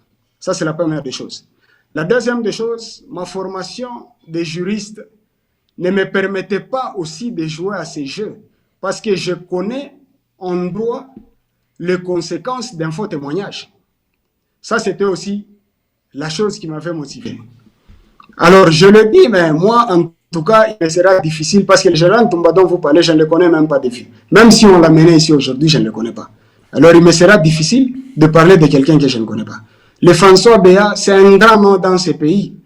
Ça, c'est la première des choses. La deuxième des choses, ma formation de juriste ne me permettait pas aussi de jouer à ces jeux, parce que je connais en droit les conséquences d'un faux témoignage. Ça, c'était aussi la chose qui m'avait motivé. Alors, je le dis, mais moi, en tout cas, il me sera difficile, parce que le général Ntumba dont vous parlez, je ne le connais même pas de vue. Même si on l'a mené ici aujourd'hui, je ne le connais pas. Alors, il me sera difficile de parler de quelqu'un que je ne connais pas. Le François Béat, c'est un grand nom dans ce pays.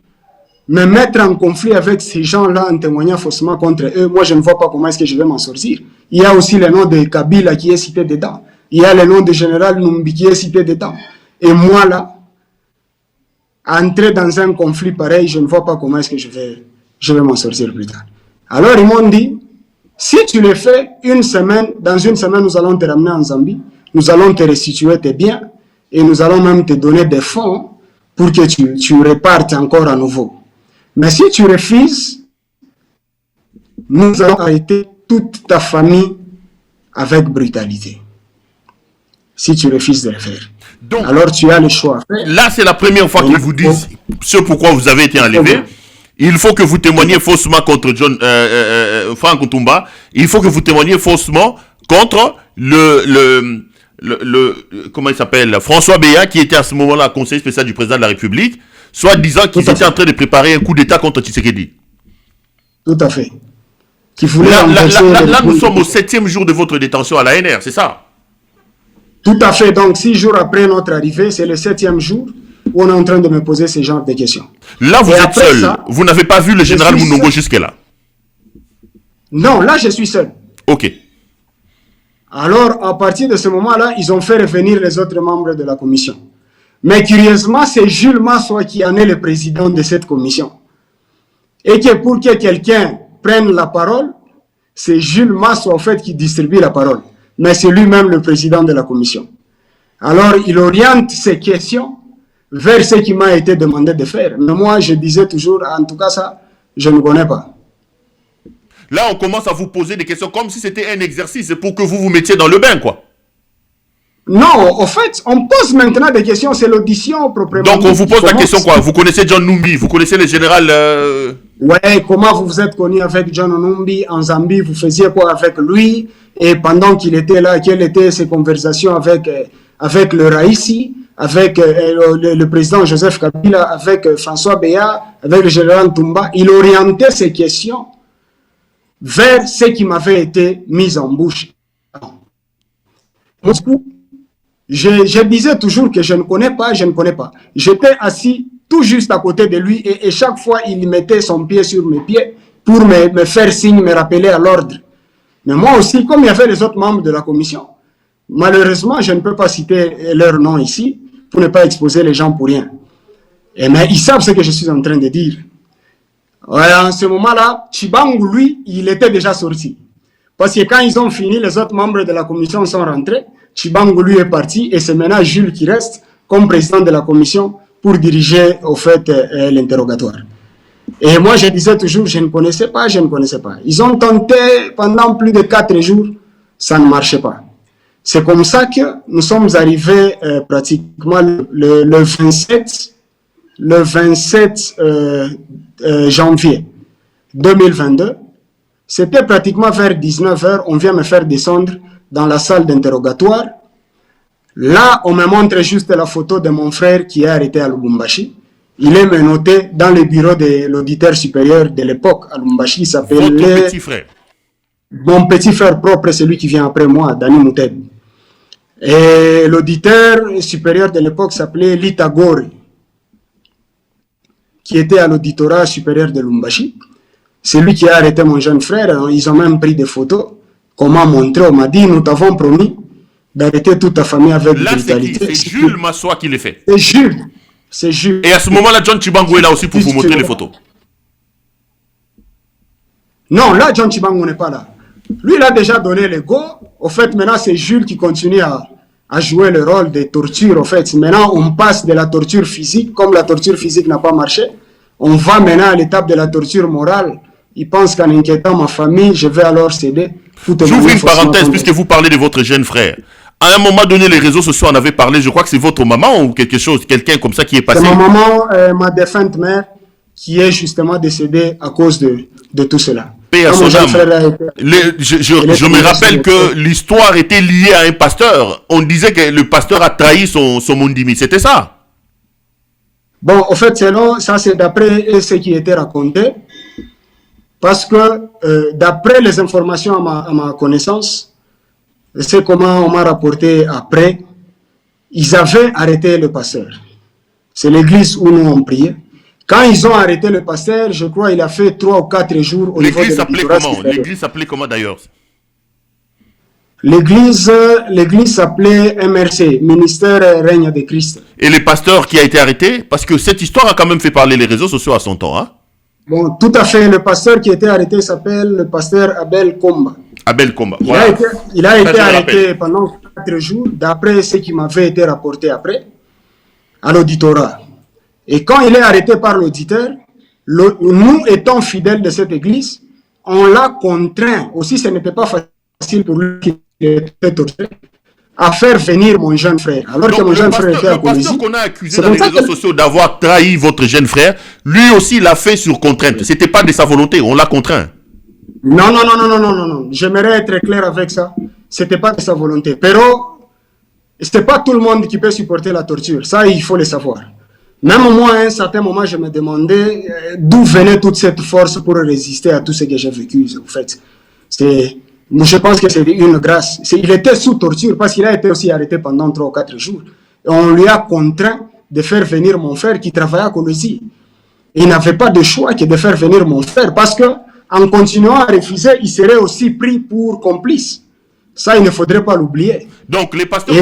Me mettre en conflit avec ces gens-là en témoignant faussement contre eux, moi, je ne vois pas comment est-ce que je vais m'en sortir. Il y a aussi le nom de Kabila qui est cité dedans. Il y a le nom de général Numbi qui est cité dedans. Et moi, là, entrer dans un conflit pareil, je ne vois pas comment est-ce que je vais m'en sortir plus tard. Alors, ils m'ont dit, si tu le fais une semaine, dans une semaine, nous allons te ramener en Zambie, nous allons te restituer tes biens, et nous allons même te donner des fonds pour que tu repartes encore à nouveau. Mais si tu refuses, nous allons arrêter toute ta famille avec brutalité. Si tu refuses de le faire. Donc, alors tu as le choix. Là, c'est la première fois qu'ils vous disent ce pourquoi vous avez été enlevé. Il faut que vous témoigniez faussement contre Franck Ntumba. Il faut que vous témoigniez faussement contre comment il s'appelle, François Béat, qui était à ce moment-là conseiller spécial du président de la République, soit disant qu'ils étaient en train de préparer un coup d'État contre Tshisekedi. Tout à fait. Là, nous sommes au 7e jour de votre détention à l'ANR, c'est ça? Tout à fait. Donc, 6 jours après notre arrivée, c'est le 7e jour où on est en train de me poser ce genre de questions. Là, vous êtes seul. Vous n'avez pas vu le général Mounongo jusque-là? Non, là, je suis seul. Ok. Alors, à partir de ce moment-là, ils ont fait revenir les autres membres de la commission. Mais curieusement, c'est Jules Massoua qui en est le président de cette commission. Et que pour que quelqu'un prenne la parole, c'est Jules Massoua, en fait, qui distribue la parole. Mais c'est lui-même le président de la commission. Alors, il oriente ses questions vers ce qui m'a été demandé de faire. Mais moi, je disais toujours, en tout cas, ça, je ne connais pas. Là, on commence à vous poser des questions comme si c'était un exercice pour que vous vous mettiez dans le bain, quoi. Non, en fait, on pose maintenant des questions, c'est l'audition proprement. Donc, on vous pose la question, quoi. Vous connaissez John Numbi, vous connaissez le général... Ouais, comment vous vous êtes connu avec John Numbi en Zambie, vous faisiez quoi avec lui? Et pendant qu'il était là, quelles étaient ses conversations avec le Raïssi, avec le président Joseph Kabila, avec François Béat, avec le général Ntumba? Il orientait ces questions vers ce qui m'avait été mis en bouche. Je disais toujours que je ne connais pas. J'étais assis tout juste à côté de lui et chaque fois il mettait son pied sur mes pieds pour me faire signe, me rappeler à l'ordre. Mais moi aussi, comme il y avait les autres membres de la commission, malheureusement, je ne peux pas citer leur nom ici pour ne pas exposer les gens pour rien. Mais ils savent ce que je suis en train de dire. En ce moment-là, Tchibangu, lui, il était déjà sorti. Parce que quand ils ont fini, les autres membres de la commission sont rentrés. Tchibangu, lui, est parti. Et c'est maintenant Jules qui reste comme président de la commission pour diriger, au fait, l'interrogatoire. Et moi, je disais toujours, je ne connaissais pas. Ils ont tenté pendant plus de 4 jours. Ça ne marchait pas. C'est comme ça que nous sommes arrivés pratiquement le 27 janvier 2022, c'était pratiquement vers 19h, on vient me faire descendre dans la salle d'interrogatoire. Là, on me montre juste la photo de mon frère qui est arrêté à Lubumbashi. Il est menotté dans le bureau de l'auditeur supérieur de l'époque à Lubumbashi. Il s'appelle petit frère. Mon petit frère propre, c'est lui qui vient après moi, Dani Mouteb. Et l'auditeur supérieur de l'époque s'appelait Lita Gore, qui était à l'auditorat supérieur de Lubumbashi. C'est lui qui a arrêté mon jeune frère. Ils ont même pris des photos. Comment montrer? On m'a dit, nous t'avons promis d'arrêter toute ta famille avec brutalité. C'est Jules Massoua qui l'a fait. C'est Jules. Et à ce moment-là, John Tchibangu est là aussi pour vous montrer les photos. Non, là, John Chibango n'est pas là. Lui, il a déjà donné le go. Au fait, maintenant, c'est Jules qui continue à jouer le rôle de torture. Au fait, maintenant, on passe de la torture physique. Comme la torture physique n'a pas marché, on va maintenant à l'étape de la torture morale. Il pense qu'en inquiétant ma famille, je vais alors céder. J'ouvre une parenthèse, puisque vous parlez de votre jeune frère. À un moment donné, les réseaux sociaux en avaient parlé. Je crois que c'est votre maman ou quelque chose, quelqu'un comme ça qui est passé. C'est ma maman, ma défunte mère, qui est justement décédée à cause de tout cela. Paix à son âme. Je me rappelle que l'histoire était liée à un pasteur. On disait que le pasteur a trahi son mondimi. C'était ça? Bon, en fait, ça c'est d'après ce qui était raconté. Parce que d'après les informations à ma connaissance, c'est comment on m'a rapporté après, ils avaient arrêté le pasteur. C'est l'église où nous on priait. Quand ils ont arrêté le pasteur, je crois qu'il a fait 3 ou 4 jours au niveau de l'église. L'église s'appelait comment d'ailleurs? L'église s'appelait MRC, Ministère Règne de Christ. Et le pasteur qui a été arrêté? Parce que cette histoire a quand même fait parler les réseaux sociaux à son temps, hein? Bon, tout à fait. Le pasteur qui a été arrêté s'appelle le pasteur Abel Komba. Abel Komba, voilà. Il a été arrêté pendant 4 jours, d'après ce qui m'avait été rapporté après, à l'auditorat. Et quand il est arrêté par l'auditeur, nous étant fidèles de cette église, on l'a contraint. Aussi, ce n'était pas facile pour lui qui était torturé, à faire venir mon jeune frère. Alors que mon jeune frère était à Colosie. Le pasteur qu'on a accusé dans les réseaux sociaux d'avoir trahi votre jeune frère, lui aussi l'a fait sur contrainte. Ce n'était pas de sa volonté, on l'a contraint. Non. J'aimerais être clair avec ça. Ce n'était pas de sa volonté. Pero, ce n'est pas tout le monde qui peut supporter la torture. Ça, il faut le savoir. Même moi, à un certain moment, je me demandais d'où venait toute cette force pour résister à tout ce que j'ai vécu. En fait, je pense que c'est une grâce. Il était sous torture parce qu'il a été aussi arrêté pendant 3 ou 4 jours. Et on lui a contraint de faire venir mon frère qui travaillait à Colosie. Il n'avait pas de choix que de faire venir mon frère parce que en continuant à refuser, il serait aussi pris pour complice. Ça, il ne faudrait pas l'oublier. Donc, les pasteurs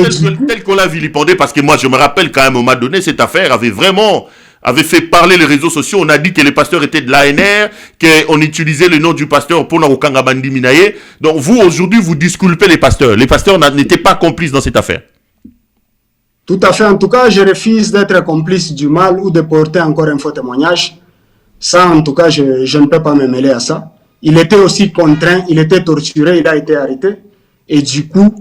tels qu'on l'a vilipendé, parce que moi, je me rappelle qu'à un moment donné, cette affaire avait fait parler les réseaux sociaux. On a dit que les pasteurs étaient de l'ANR, qu'on utilisait le nom du pasteur pour Narokanga Bandi Minaye. Donc, vous, aujourd'hui, vous disculpez les pasteurs. Les pasteurs n'étaient pas complices dans cette affaire. Tout à fait. En tout cas, je refuse d'être complice du mal ou de porter encore un faux témoignage. Ça, en tout cas, je ne peux pas me mêler à ça. Il était aussi contraint, il était torturé, il a été arrêté. Et du coup,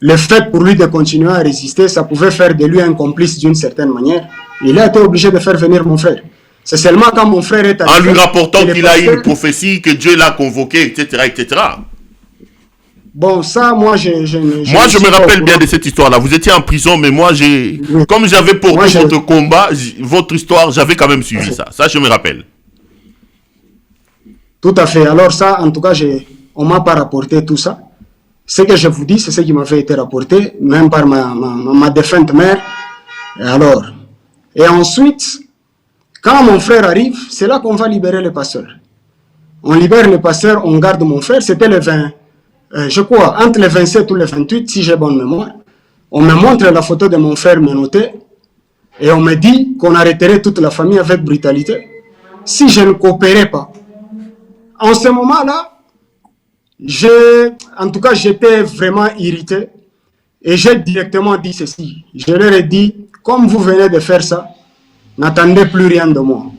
le fait pour lui de continuer à résister, ça pouvait faire de lui un complice d'une certaine manière. Il a été obligé de faire venir mon frère. C'est seulement quand mon frère est arrivé... En lui rapportant qu'il a eu une prophétie, que Dieu l'a convoqué, etc., etc. Bon, ça, moi, je me rappelle bien de cette histoire-là. Vous étiez en prison, mais moi, comme j'avais porté votre combat, votre histoire, j'avais quand même suivi ça. Ça, je me rappelle. Tout à fait. Alors ça, en tout cas, on ne m'a pas rapporté tout ça. Ce que je vous dis, c'est ce qui m'avait été rapporté, même par ma défunte mère. Et ensuite, quand mon frère arrive, c'est là qu'on va libérer le pasteur. On libère le pasteur, on garde mon frère. C'était le 20, je crois, entre le 27 ou le 28, si j'ai bonne mémoire. On me montre la photo de mon frère menotté et on me dit qu'on arrêterait toute la famille avec brutalité si je ne coopérais pas. En ce moment-là, en tout cas, j'étais vraiment irrité et j'ai directement dit ceci. Je leur ai dit, comme vous venez de faire ça, n'attendez plus rien de moi.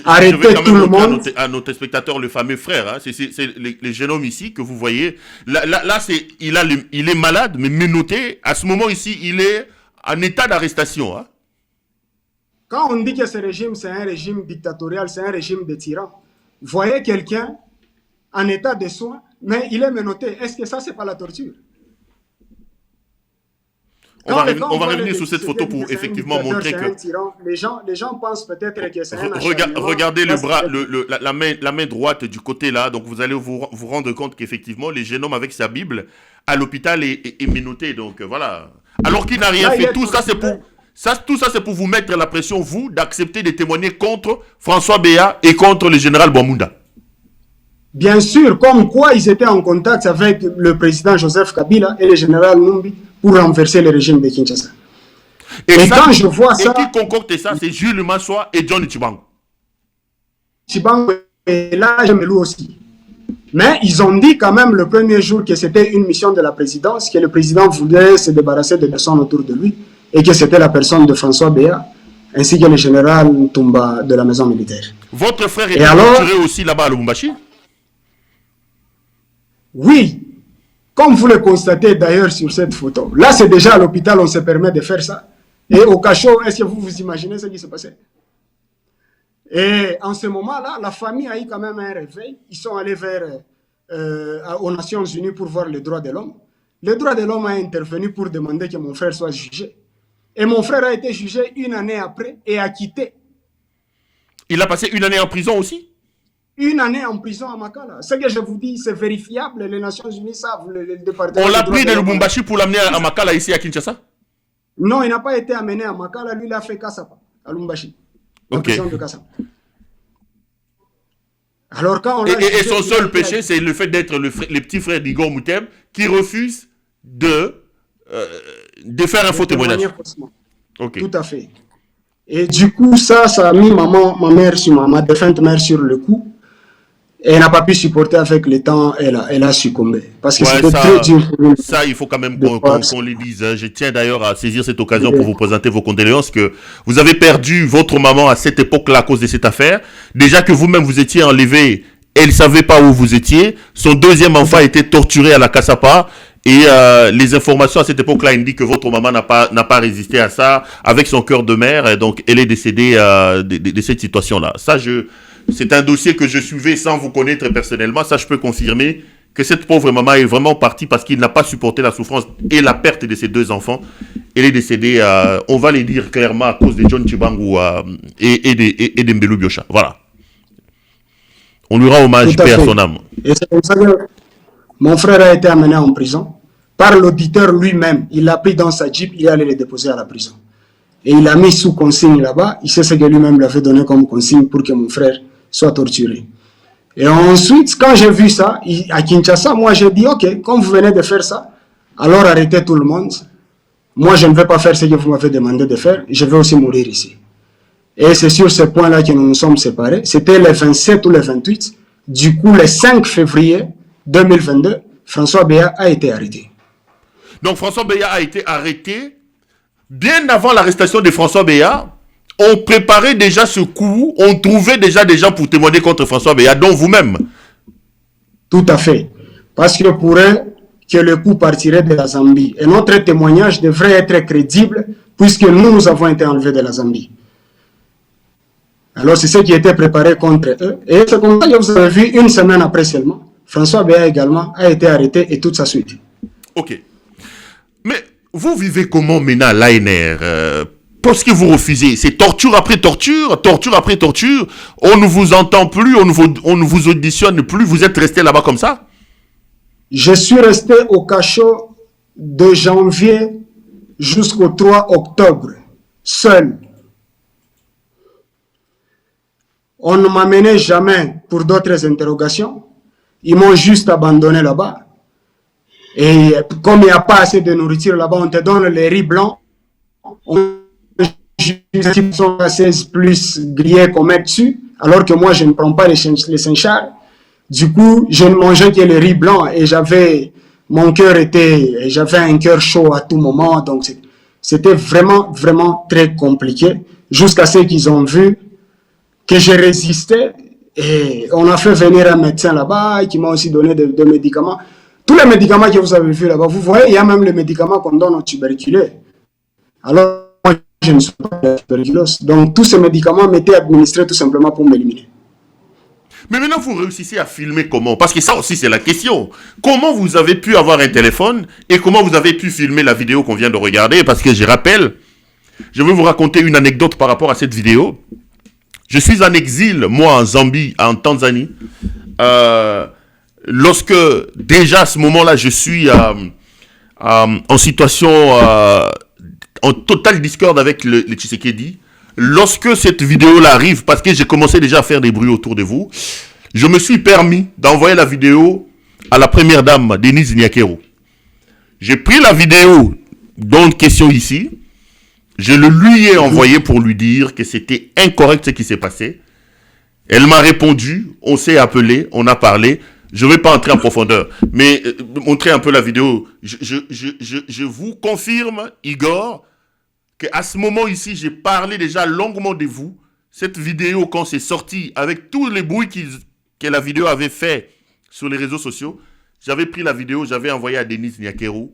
Arrêtez tout le monde. À nos spectateurs, le fameux frère, hein, c'est les jeunes hommes ici que vous voyez. Là il est malade, mais menotté. À ce moment ici, il est en état d'arrestation. Hein. Quand on dit que ce régime, c'est un régime dictatorial, c'est un régime de tyran, vous voyez quelqu'un en état de soins, mais il est menotté. Est-ce que ça, c'est pas la torture? On va revenir sur cette photo pour effectivement montrer que... Les gens pensent peut-être que c'est un Regardez le bras, la main droite du côté là, donc vous allez vous rendre compte qu'effectivement, le jeune homme avec sa Bible à l'hôpital est menotté, donc voilà. Alors qu'il n'a rien fait, tout ça c'est pour vous mettre la pression, vous, d'accepter de témoigner contre François Béa et contre le général Bouamounda. Bien sûr, comme quoi ils étaient en contact avec le président Joseph Kabila et le général Numbi pour renverser le régime de Kinshasa. Et ça, quand je vois ça... Et qui concocte ça, c'est Jules Massoua et John Chibango. Chibango est là, je me loue aussi. Mais ils ont dit quand même le premier jour que c'était une mission de la présidence, que le président voulait se débarrasser des personnes autour de lui et que c'était la personne de François Béat ainsi que le général Toumba de la maison militaire. Votre frère est torturé aussi là-bas à Lubumbashi? Oui, comme vous le constatez d'ailleurs sur cette photo. Là, c'est déjà à l'hôpital, on se permet de faire ça. Et au cachot, est-ce que vous vous imaginez ce qui se passait? Et en ce moment-là, la famille a eu quand même un réveil. Ils sont allés aux Nations Unies pour voir les droits de l'homme. Le droit de l'homme a intervenu pour demander que mon frère soit jugé. Et mon frère a été jugé 1 année après et acquitté. Il a passé 1 année en prison aussi? 1 année en prison à Makala. Ce que je vous dis, c'est vérifiable. Les Nations Unies savent. Le département On l'a pris de Lubumbashi pour l'amener à Makala ici à Kinshasa? Non, il n'a pas été amené à Makala. Lui, il a fait Kassapa, à Lubumbashi. La prison de Kassapa. Alors, quand on et son seul péché, c'est le fait d'être le petit frère d'Igor Moutem qui refuse de faire un faux témoignage. Okay. Tout à fait. Et du coup, ça a mis ma défunte mère sur le coup. Et elle n'a pas pu supporter avec le temps, elle a succombé. Parce que c'était très dur pour nous. Ça, il faut quand même qu'on le dise. Je tiens d'ailleurs à saisir cette occasion pour vous présenter vos condoléances, que vous avez perdu votre maman à cette époque-là à cause de cette affaire. Déjà que vous-même vous étiez enlevé, elle ne savait pas où vous étiez. Son deuxième enfant a été torturé à la Kassapa. Et les informations à cette époque-là indiquent que votre maman n'a pas résisté à ça avec son cœur de mère. Et donc, elle est décédée de cette situation-là. Ça, c'est un dossier que je suivais sans vous connaître personnellement. Ça, je peux confirmer que cette pauvre maman est vraiment partie parce qu'il n'a pas supporté la souffrance et la perte de ses 2 enfants. Elle est décédée, on va les dire clairement, à cause de John Chibangu et de Mbelu Biocha. Voilà. On lui rend hommage, paix à son âme. Et c'est comme ça que mon frère a été amené en prison par l'auditeur lui-même. Il l'a pris dans sa jeep, il est allé le déposer à la prison. Et il l'a mis sous consigne là-bas. Il sait ce que lui-même lui avait donné comme consigne pour que mon frère soit torturé. Et ensuite, quand j'ai vu ça, à Kinshasa, moi j'ai dit, ok, comme vous venez de faire ça, alors arrêtez tout le monde. Moi, je ne vais pas faire ce que vous m'avez demandé de faire. Je vais aussi mourir ici. Et c'est sur ce point-là que nous nous sommes séparés. C'était le 27 ou le 28. Du coup, le 5 février 2022, François Béat a été arrêté. Donc, François Béat a été arrêté. Bien avant l'arrestation de François Béat, on préparait déjà ce coup, on trouvait déjà des gens pour témoigner contre François Béat, dont vous-même. Tout à fait. Parce que pour eux, que le coup partirait de la Zambie. Et notre témoignage devrait être crédible, puisque nous avons été enlevés de la Zambie. Alors c'est ce qui était préparé contre eux. Et c'est comme ça que vous avez vu, 1 semaine après seulement, François Béat également a été arrêté et toute sa suite. Ok. Mais vous vivez comment maintenant à l'ANR parce que vous refusez, c'est torture après torture, torture après torture. On ne vous entend plus, on ne vous auditionne plus. Vous êtes resté là-bas comme ça? Je suis resté au cachot de janvier jusqu'au 3 octobre, seul. On ne m'a mené jamais pour d'autres interrogations. Ils m'ont juste abandonné là-bas. Et comme il n'y a pas assez de nourriture là-bas, on te donne les riz blancs. Ils sont à 16 plus grillés qu'on met dessus, alors que moi je ne prends pas les Saint-Charles. Du coup, je ne mangeais que les riz blancs et j'avais un cœur chaud à tout moment. Donc c'était vraiment, vraiment très compliqué. Jusqu'à ce qu'ils ont vu que j'ai résisté. Et on a fait venir un médecin là-bas qui m'a aussi donné des médicaments. Tous les médicaments que vous avez vus là-bas, vous voyez, il y a même les médicaments qu'on donne aux tuberculeux. Alors, moi, je ne suis pas de tuberculose. Donc, tous ces médicaments m'étaient administrés tout simplement pour m'éliminer. Mais maintenant, vous réussissez à filmer comment? Parce que ça aussi, c'est la question. Comment vous avez pu avoir un téléphone et comment vous avez pu filmer la vidéo qu'on vient de regarder? Parce que je rappelle, je vais vous raconter une anecdote par rapport à cette vidéo. Je suis en exil, moi, en Zambie, en Tanzanie. Lorsque, déjà à ce moment-là, je suis en situation, en totale discorde avec le Tshisekedi, lorsque cette vidéo-là arrive, parce que j'ai commencé déjà à faire des bruits autour de vous, je me suis permis d'envoyer la vidéo à la première dame, Denise Nyakero. J'ai pris la vidéo dont question ici, je le lui ai envoyé pour lui dire que c'était incorrect ce qui s'est passé. Elle m'a répondu, on s'est appelé, on a parlé. Je ne vais pas entrer en profondeur, mais montrer un peu la vidéo. Je vous confirme, Igor, qu'à ce moment ici, j'ai parlé déjà longuement de vous. Cette vidéo, quand c'est sorti, avec tous les bruits que la vidéo avait fait sur les réseaux sociaux, j'avais pris la vidéo, j'avais envoyé à Denise Niakeru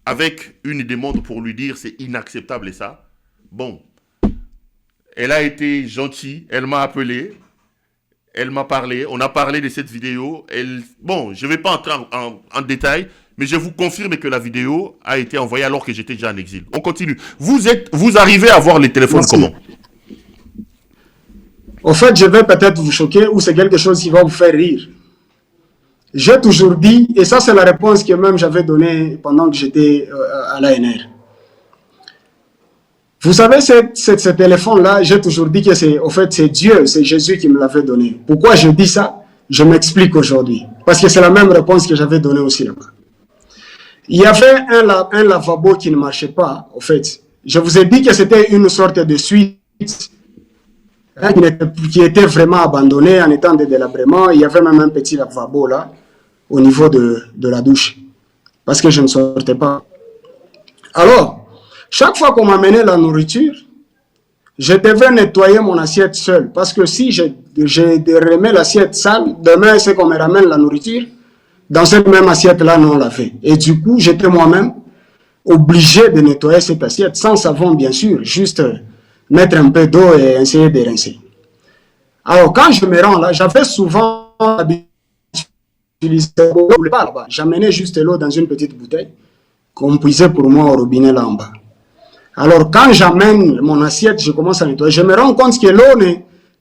avec une demande pour lui dire c'est inacceptable et ça. Bon, elle a été gentille, elle m'a appelé, elle m'a parlé, on a parlé de cette vidéo. Bon, je ne vais pas entrer en détail, mais je vous confirme que la vidéo a été envoyée alors que j'étais déjà en exil. On continue. Vous arrivez à voir les téléphones comment? Au fait, je vais peut-être vous choquer ou c'est quelque chose qui va vous faire rire. J'ai toujours dit, et ça c'est la réponse que même j'avais donnée pendant que j'étais à l'ANR. Vous savez, ce téléphone-là, j'ai toujours dit que c'est Dieu, c'est Jésus qui me l'avait donné. Pourquoi je dis ça? Je m'explique aujourd'hui. Parce que c'est la même réponse que j'avais donnée aussi là-bas. Il y avait un lavabo qui ne marchait pas, au fait. Je vous ai dit que c'était une sorte de suite qui était vraiment abandonné en étant de délabrement. Il y avait même un petit lavabo là, au niveau de la douche, parce que je ne sortais pas. Alors, chaque fois qu'on m'amenait la nourriture, je devais nettoyer mon assiette seul, parce que si je remets l'assiette sale, demain c'est qu'on me ramène la nourriture, dans cette même assiette-là, non lavée. Et du coup, j'étais moi-même obligé de nettoyer cette assiette, sans savon bien sûr, juste mettre un peu d'eau et essayer de rincer. Alors, quand je me rends là, j'avais souvent utilisé l'eau là-bas. J'amenais juste l'eau dans une petite bouteille qu'on puisait pour moi au robinet là en bas. Alors, quand j'amène mon assiette, je commence à nettoyer. Je me rends compte que l'eau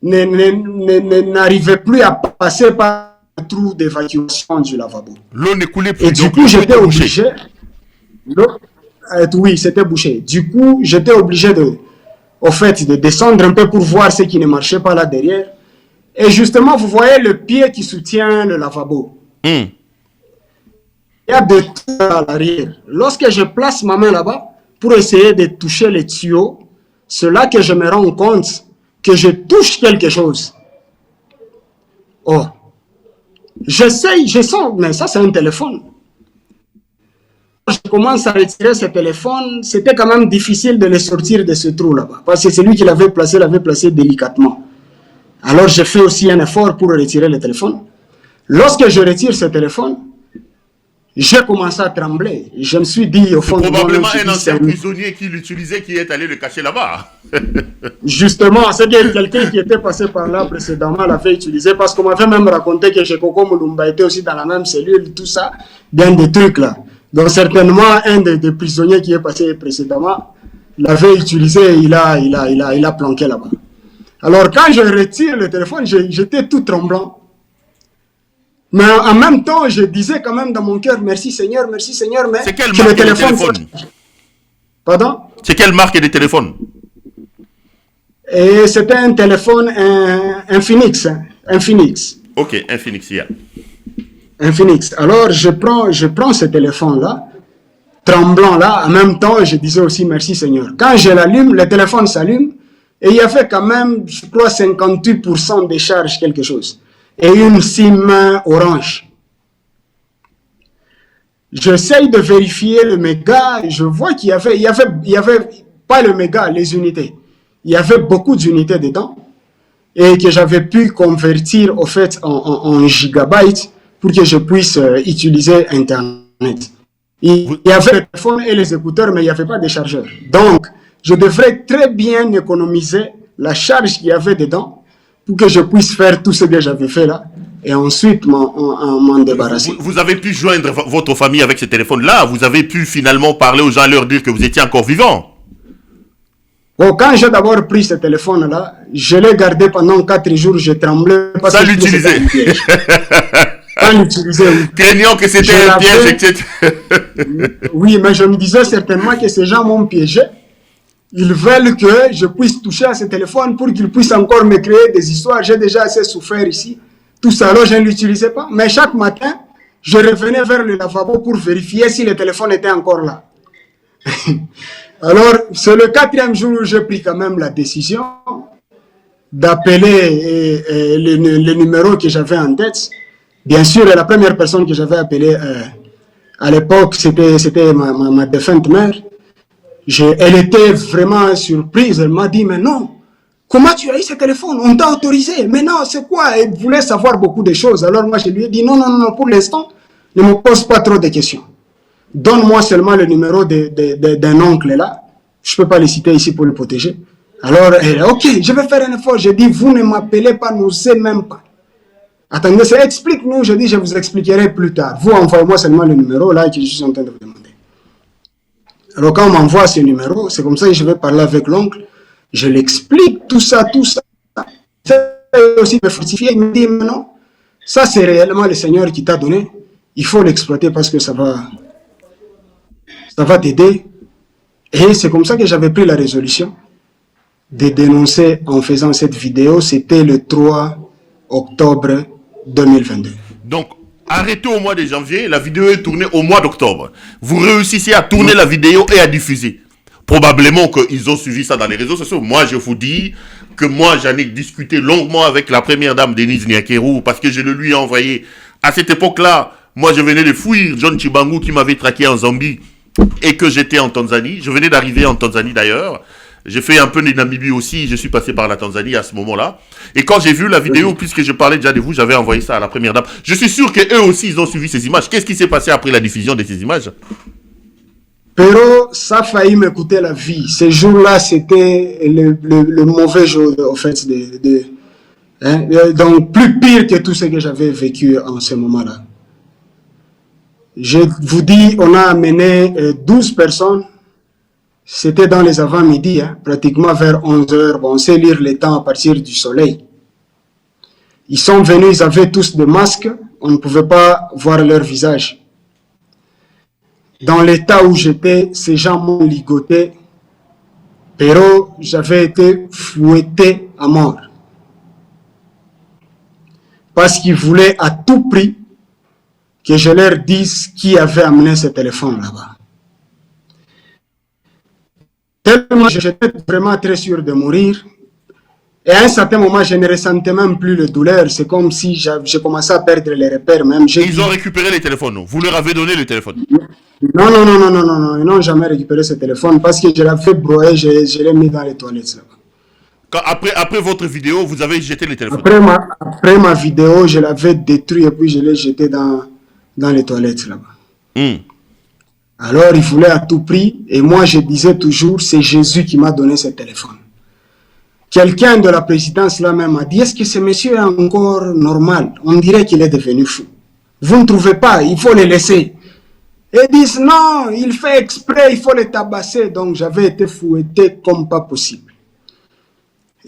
n'arrivait plus à passer par le trou d'évacuation du lavabo. L'eau ne coulait plus. Et du coup, j'étais obligé... Oui, c'était bouché. Du coup, j'étais obligé de descendre un peu pour voir ce qui ne marchait pas là derrière. Et justement, vous voyez le pied qui soutient le lavabo. Il y a de tout à l'arrière. Lorsque je place ma main là-bas pour essayer de toucher les tuyaux, c'est là que je me rends compte que je touche quelque chose. Oh, j'essaye, je sens, mais ça c'est un téléphone. Je commence à retirer ce téléphone, c'était quand même difficile de le sortir de ce trou là-bas, parce que celui qui l'avait placé délicatement. Alors j'ai fait aussi un effort pour retirer le téléphone. Lorsque je retire ce téléphone, j'ai commencé à trembler. Je me suis dit au fond de moi... Probablement un ancien prisonnier qui l'utilisait, qui est allé le cacher là-bas. Justement, c'est quelqu'un qui était passé par là précédemment l'avait utilisé, parce qu'on m'avait même raconté que Jekoko Mulumba était aussi dans la même cellule, tout ça, bien des trucs là. Donc certainement, un des prisonniers qui est passé précédemment l'avait utilisé et il a planqué là-bas. Alors quand je retire le téléphone, j'étais tout tremblant. Mais en même temps, je disais quand même dans mon cœur, merci Seigneur, mais c'est quelle que marque le téléphone... de téléphone? Pardon? C'est quelle marque de téléphone? Et c'était un téléphone, un Phoenix. Ok, un Phoenix, yeah. Un Phoenix. Alors, je prends ce téléphone-là, tremblant là, en même temps, je disais aussi merci Seigneur. Quand je l'allume, le téléphone s'allume, et il y avait quand même, je crois, 58% de charge, quelque chose. Et une SIM orange. J'essaye de vérifier le méga, je vois qu'il y avait pas le méga, les unités. Il y avait beaucoup d'unités dedans, et que j'avais pu convertir, au fait, en gigabytes, pour que je puisse utiliser Internet. Il y avait le téléphone et les écouteurs, mais il n'y avait pas de chargeur. Donc, je devrais très bien économiser la charge qu'il y avait dedans pour que je puisse faire tout ce que j'avais fait là et ensuite m'en débarrasser. Vous avez pu joindre votre famille avec ce téléphone-là? Vous avez pu finalement parler aux gens, leur dire que vous étiez encore vivant? Bon, quand j'ai d'abord pris ce téléphone-là, je l'ai gardé pendant 4 jours, je tremblais. Sans l'utiliser. Craignant que c'était un piège, etc. Oui, mais je me disais certainement que ces gens m'ont piégé. Ils veulent que je puisse toucher à ce téléphone pour qu'ils puissent encore me créer des histoires. J'ai déjà assez souffert ici. Tout ça, alors je ne l'utilisais pas. Mais chaque matin, je revenais vers le lavabo pour vérifier si le téléphone était encore là. Alors, c'est le 4e jour où j'ai pris quand même la décision d'appeler le numéro que j'avais en tête, Bien sûr, la première personne que j'avais appelée à l'époque, c'était ma défunte mère. Elle était vraiment surprise. Elle m'a dit, mais non, comment tu as eu ce téléphone? On t'a autorisé. Mais non, c'est quoi? Elle voulait savoir beaucoup de choses. Alors moi, je lui ai dit, non, non, non, pour l'instant, ne me pose pas trop de questions. Donne-moi seulement le numéro d'un oncle là. Je ne peux pas le citer ici pour le protéger. Alors, elle a dit, ok, je vais faire un effort. J'ai dit, vous ne m'appelez pas, n'osez même pas. Attendez, explique-nous. Je dis, je vous expliquerai plus tard. Vous envoyez-moi seulement le numéro là que je suis en train de vous demander. Alors quand on m'envoie ce numéro, c'est comme ça que je vais parler avec l'oncle. Je l'explique, tout ça, tout ça. Il fait aussi me fortifier. Il me dit, mais non, ça c'est réellement le Seigneur qui t'a donné. Il faut l'exploiter parce que ça va t'aider. Et c'est comme ça que j'avais pris la résolution de dénoncer en faisant cette vidéo. C'était le 3 octobre 2022. Donc, arrêtez au mois de janvier, la vidéo est tournée au mois d'octobre. Vous réussissez à tourner la vidéo et à diffuser. Probablement qu'ils ont suivi ça dans les réseaux sociaux. Moi, je vous dis que moi, j'en ai discuté longuement avec la première dame Denise Nyakeru parce que je le lui ai envoyé. À cette époque-là, moi, je venais de fuir John Chibangu qui m'avait traqué en Zambie et que j'étais en Tanzanie. Je venais d'arriver en Tanzanie d'ailleurs. J'ai fait un peu de Namibie aussi, je suis passé par la Tanzanie à ce moment-là. Et quand j'ai vu la vidéo, puisque je parlais déjà de vous, j'avais envoyé ça à la première dame. Je suis sûr qu'eux aussi, ils ont suivi ces images. Qu'est-ce qui s'est passé après la diffusion de ces images? Pero, ça a failli me coûter la vie. Ces jours-là, c'était le mauvais jour, en fait. Donc, plus pire que tout ce que j'avais vécu en ce moment-là. Je vous dis, on a amené 12 personnes. C'était dans les avant-midi, hein, pratiquement vers 11 heures. Bon, on sait lire les temps à partir du soleil. Ils sont venus, ils avaient tous des masques. On ne pouvait pas voir leur visage. Dans l'état où j'étais, ces gens m'ont ligoté. Pero j'avais été fouetté à mort. Parce qu'ils voulaient à tout prix que je leur dise qui avait amené ce téléphone là-bas. Tellement j'étais vraiment très sûr de mourir. Et à un certain moment, je ne ressentais même plus le douleur. C'est comme si je commençais à perdre les repères même. Ils ont récupéré les téléphones. Vous leur avez donné le téléphone? Non, non, non, non, non, non, non. Ils n'ont jamais récupéré ce téléphone parce que je l'ai fait broyer, je l'ai mis dans les toilettes là-bas. Après votre vidéo, vous avez jeté les téléphones? Après ma vidéo, je l'avais détruit et puis je l'ai jeté dans les toilettes là-bas. Alors, il voulait à tout prix, et moi je disais toujours, c'est Jésus qui m'a donné ce téléphone. Quelqu'un de la présidence là même a dit, est-ce que ce monsieur est encore normal? On dirait qu'il est devenu fou. Vous ne trouvez pas, il faut le laisser. Et ils disent, non, il fait exprès, il faut le tabasser. Donc j'avais été fouetté comme pas possible.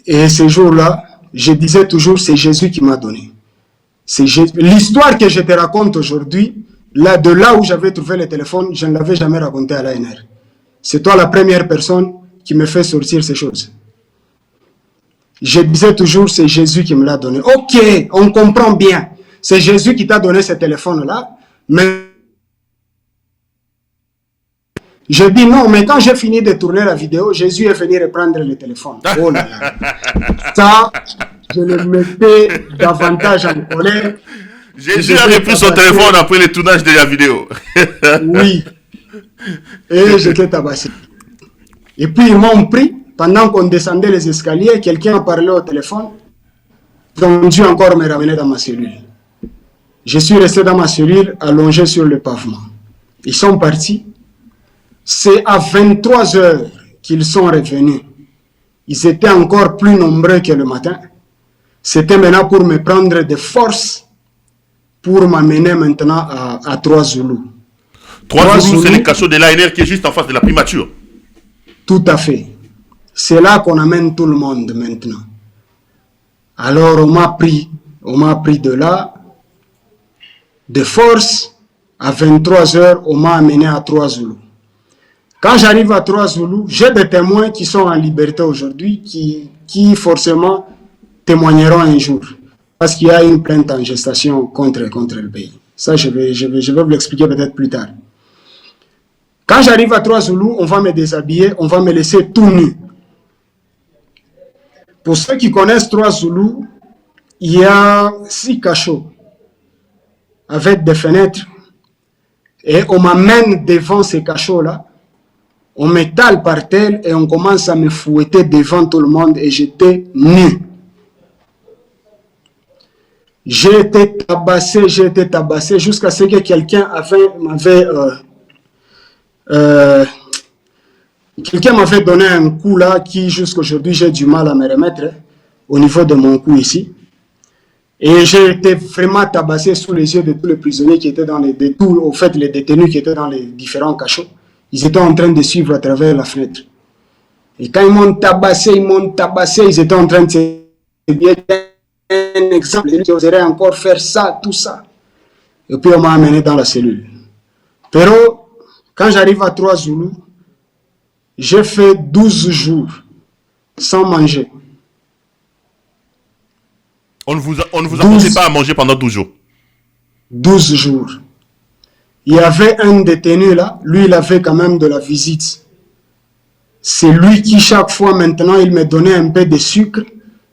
Et ce jour-là, je disais toujours, c'est Jésus qui m'a donné. L'histoire que je te raconte aujourd'hui, de là où j'avais trouvé le téléphone, je ne l'avais jamais raconté à l'ANR. C'est toi la première personne qui me fait sortir ces choses. Je disais toujours, c'est Jésus qui me l'a donné. Ok, on comprend bien. C'est Jésus qui t'a donné ce téléphone-là. Mais je dis non, mais quand j'ai fini de tourner la vidéo, Jésus est venu reprendre le téléphone. Oh là là. Ça, je le mettais davantage en colère. Jésus a repris son téléphone après le tournage de la vidéo. Oui. Et j'étais tabassé. Et puis ils m'ont pris, pendant qu'on descendait les escaliers, quelqu'un a parlé au téléphone. Ils ont dû encore me ramener dans ma cellule. Je suis resté dans ma cellule, allongé sur le pavement. Ils sont partis. C'est à 23 heures qu'ils sont revenus. Ils étaient encore plus nombreux que le matin. C'était maintenant pour me prendre de force pour m'amener maintenant à 3 Zoulous. 3 Zoulous, c'est le cachot de l'ANR qui est juste en face de la primature. Tout à fait. C'est là qu'on amène tout le monde maintenant. Alors on m'a pris de là, de force, à 23 heures, on m'a amené à 3 Zoulous. Quand j'arrive à 3 Zoulous, j'ai des témoins qui sont en liberté aujourd'hui, qui forcément témoigneront un jour. Parce qu'il y a une plainte en gestation contre le pays. Ça, je vais vous l'expliquer peut-être plus tard. Quand j'arrive à 3 Zoulous, on va me déshabiller, on va me laisser tout nu. Pour ceux qui connaissent 3 Zoulous, il y a 6 cachots. avec des fenêtres et on m'amène devant ces cachots-là. On m'étale par terre et on commence à me fouetter devant tout le monde et j'étais nu. J'ai été tabassé jusqu'à ce que quelqu'un m'avait donné un coup là qui jusqu'à aujourd'hui j'ai du mal à me remettre au niveau de mon cou ici. Et j'ai été vraiment tabassé sous les yeux de tous les prisonniers qui étaient les détenus qui étaient dans les différents cachots. Ils étaient en train de suivre à travers la fenêtre. Et quand ils m'ont tabassé, ils étaient en train de se dire un exemple, ils oseraient encore faire ça, tout ça. Et puis on m'a amené dans la cellule. Pero, quand j'arrive à 3 Zoulous, j'ai fait 12 jours sans manger. On ne vous apportait pas à manger pendant 12 jours. 12 jours. Il y avait un détenu là, lui il avait quand même de la visite. C'est lui qui chaque fois maintenant il me donnait un peu de sucre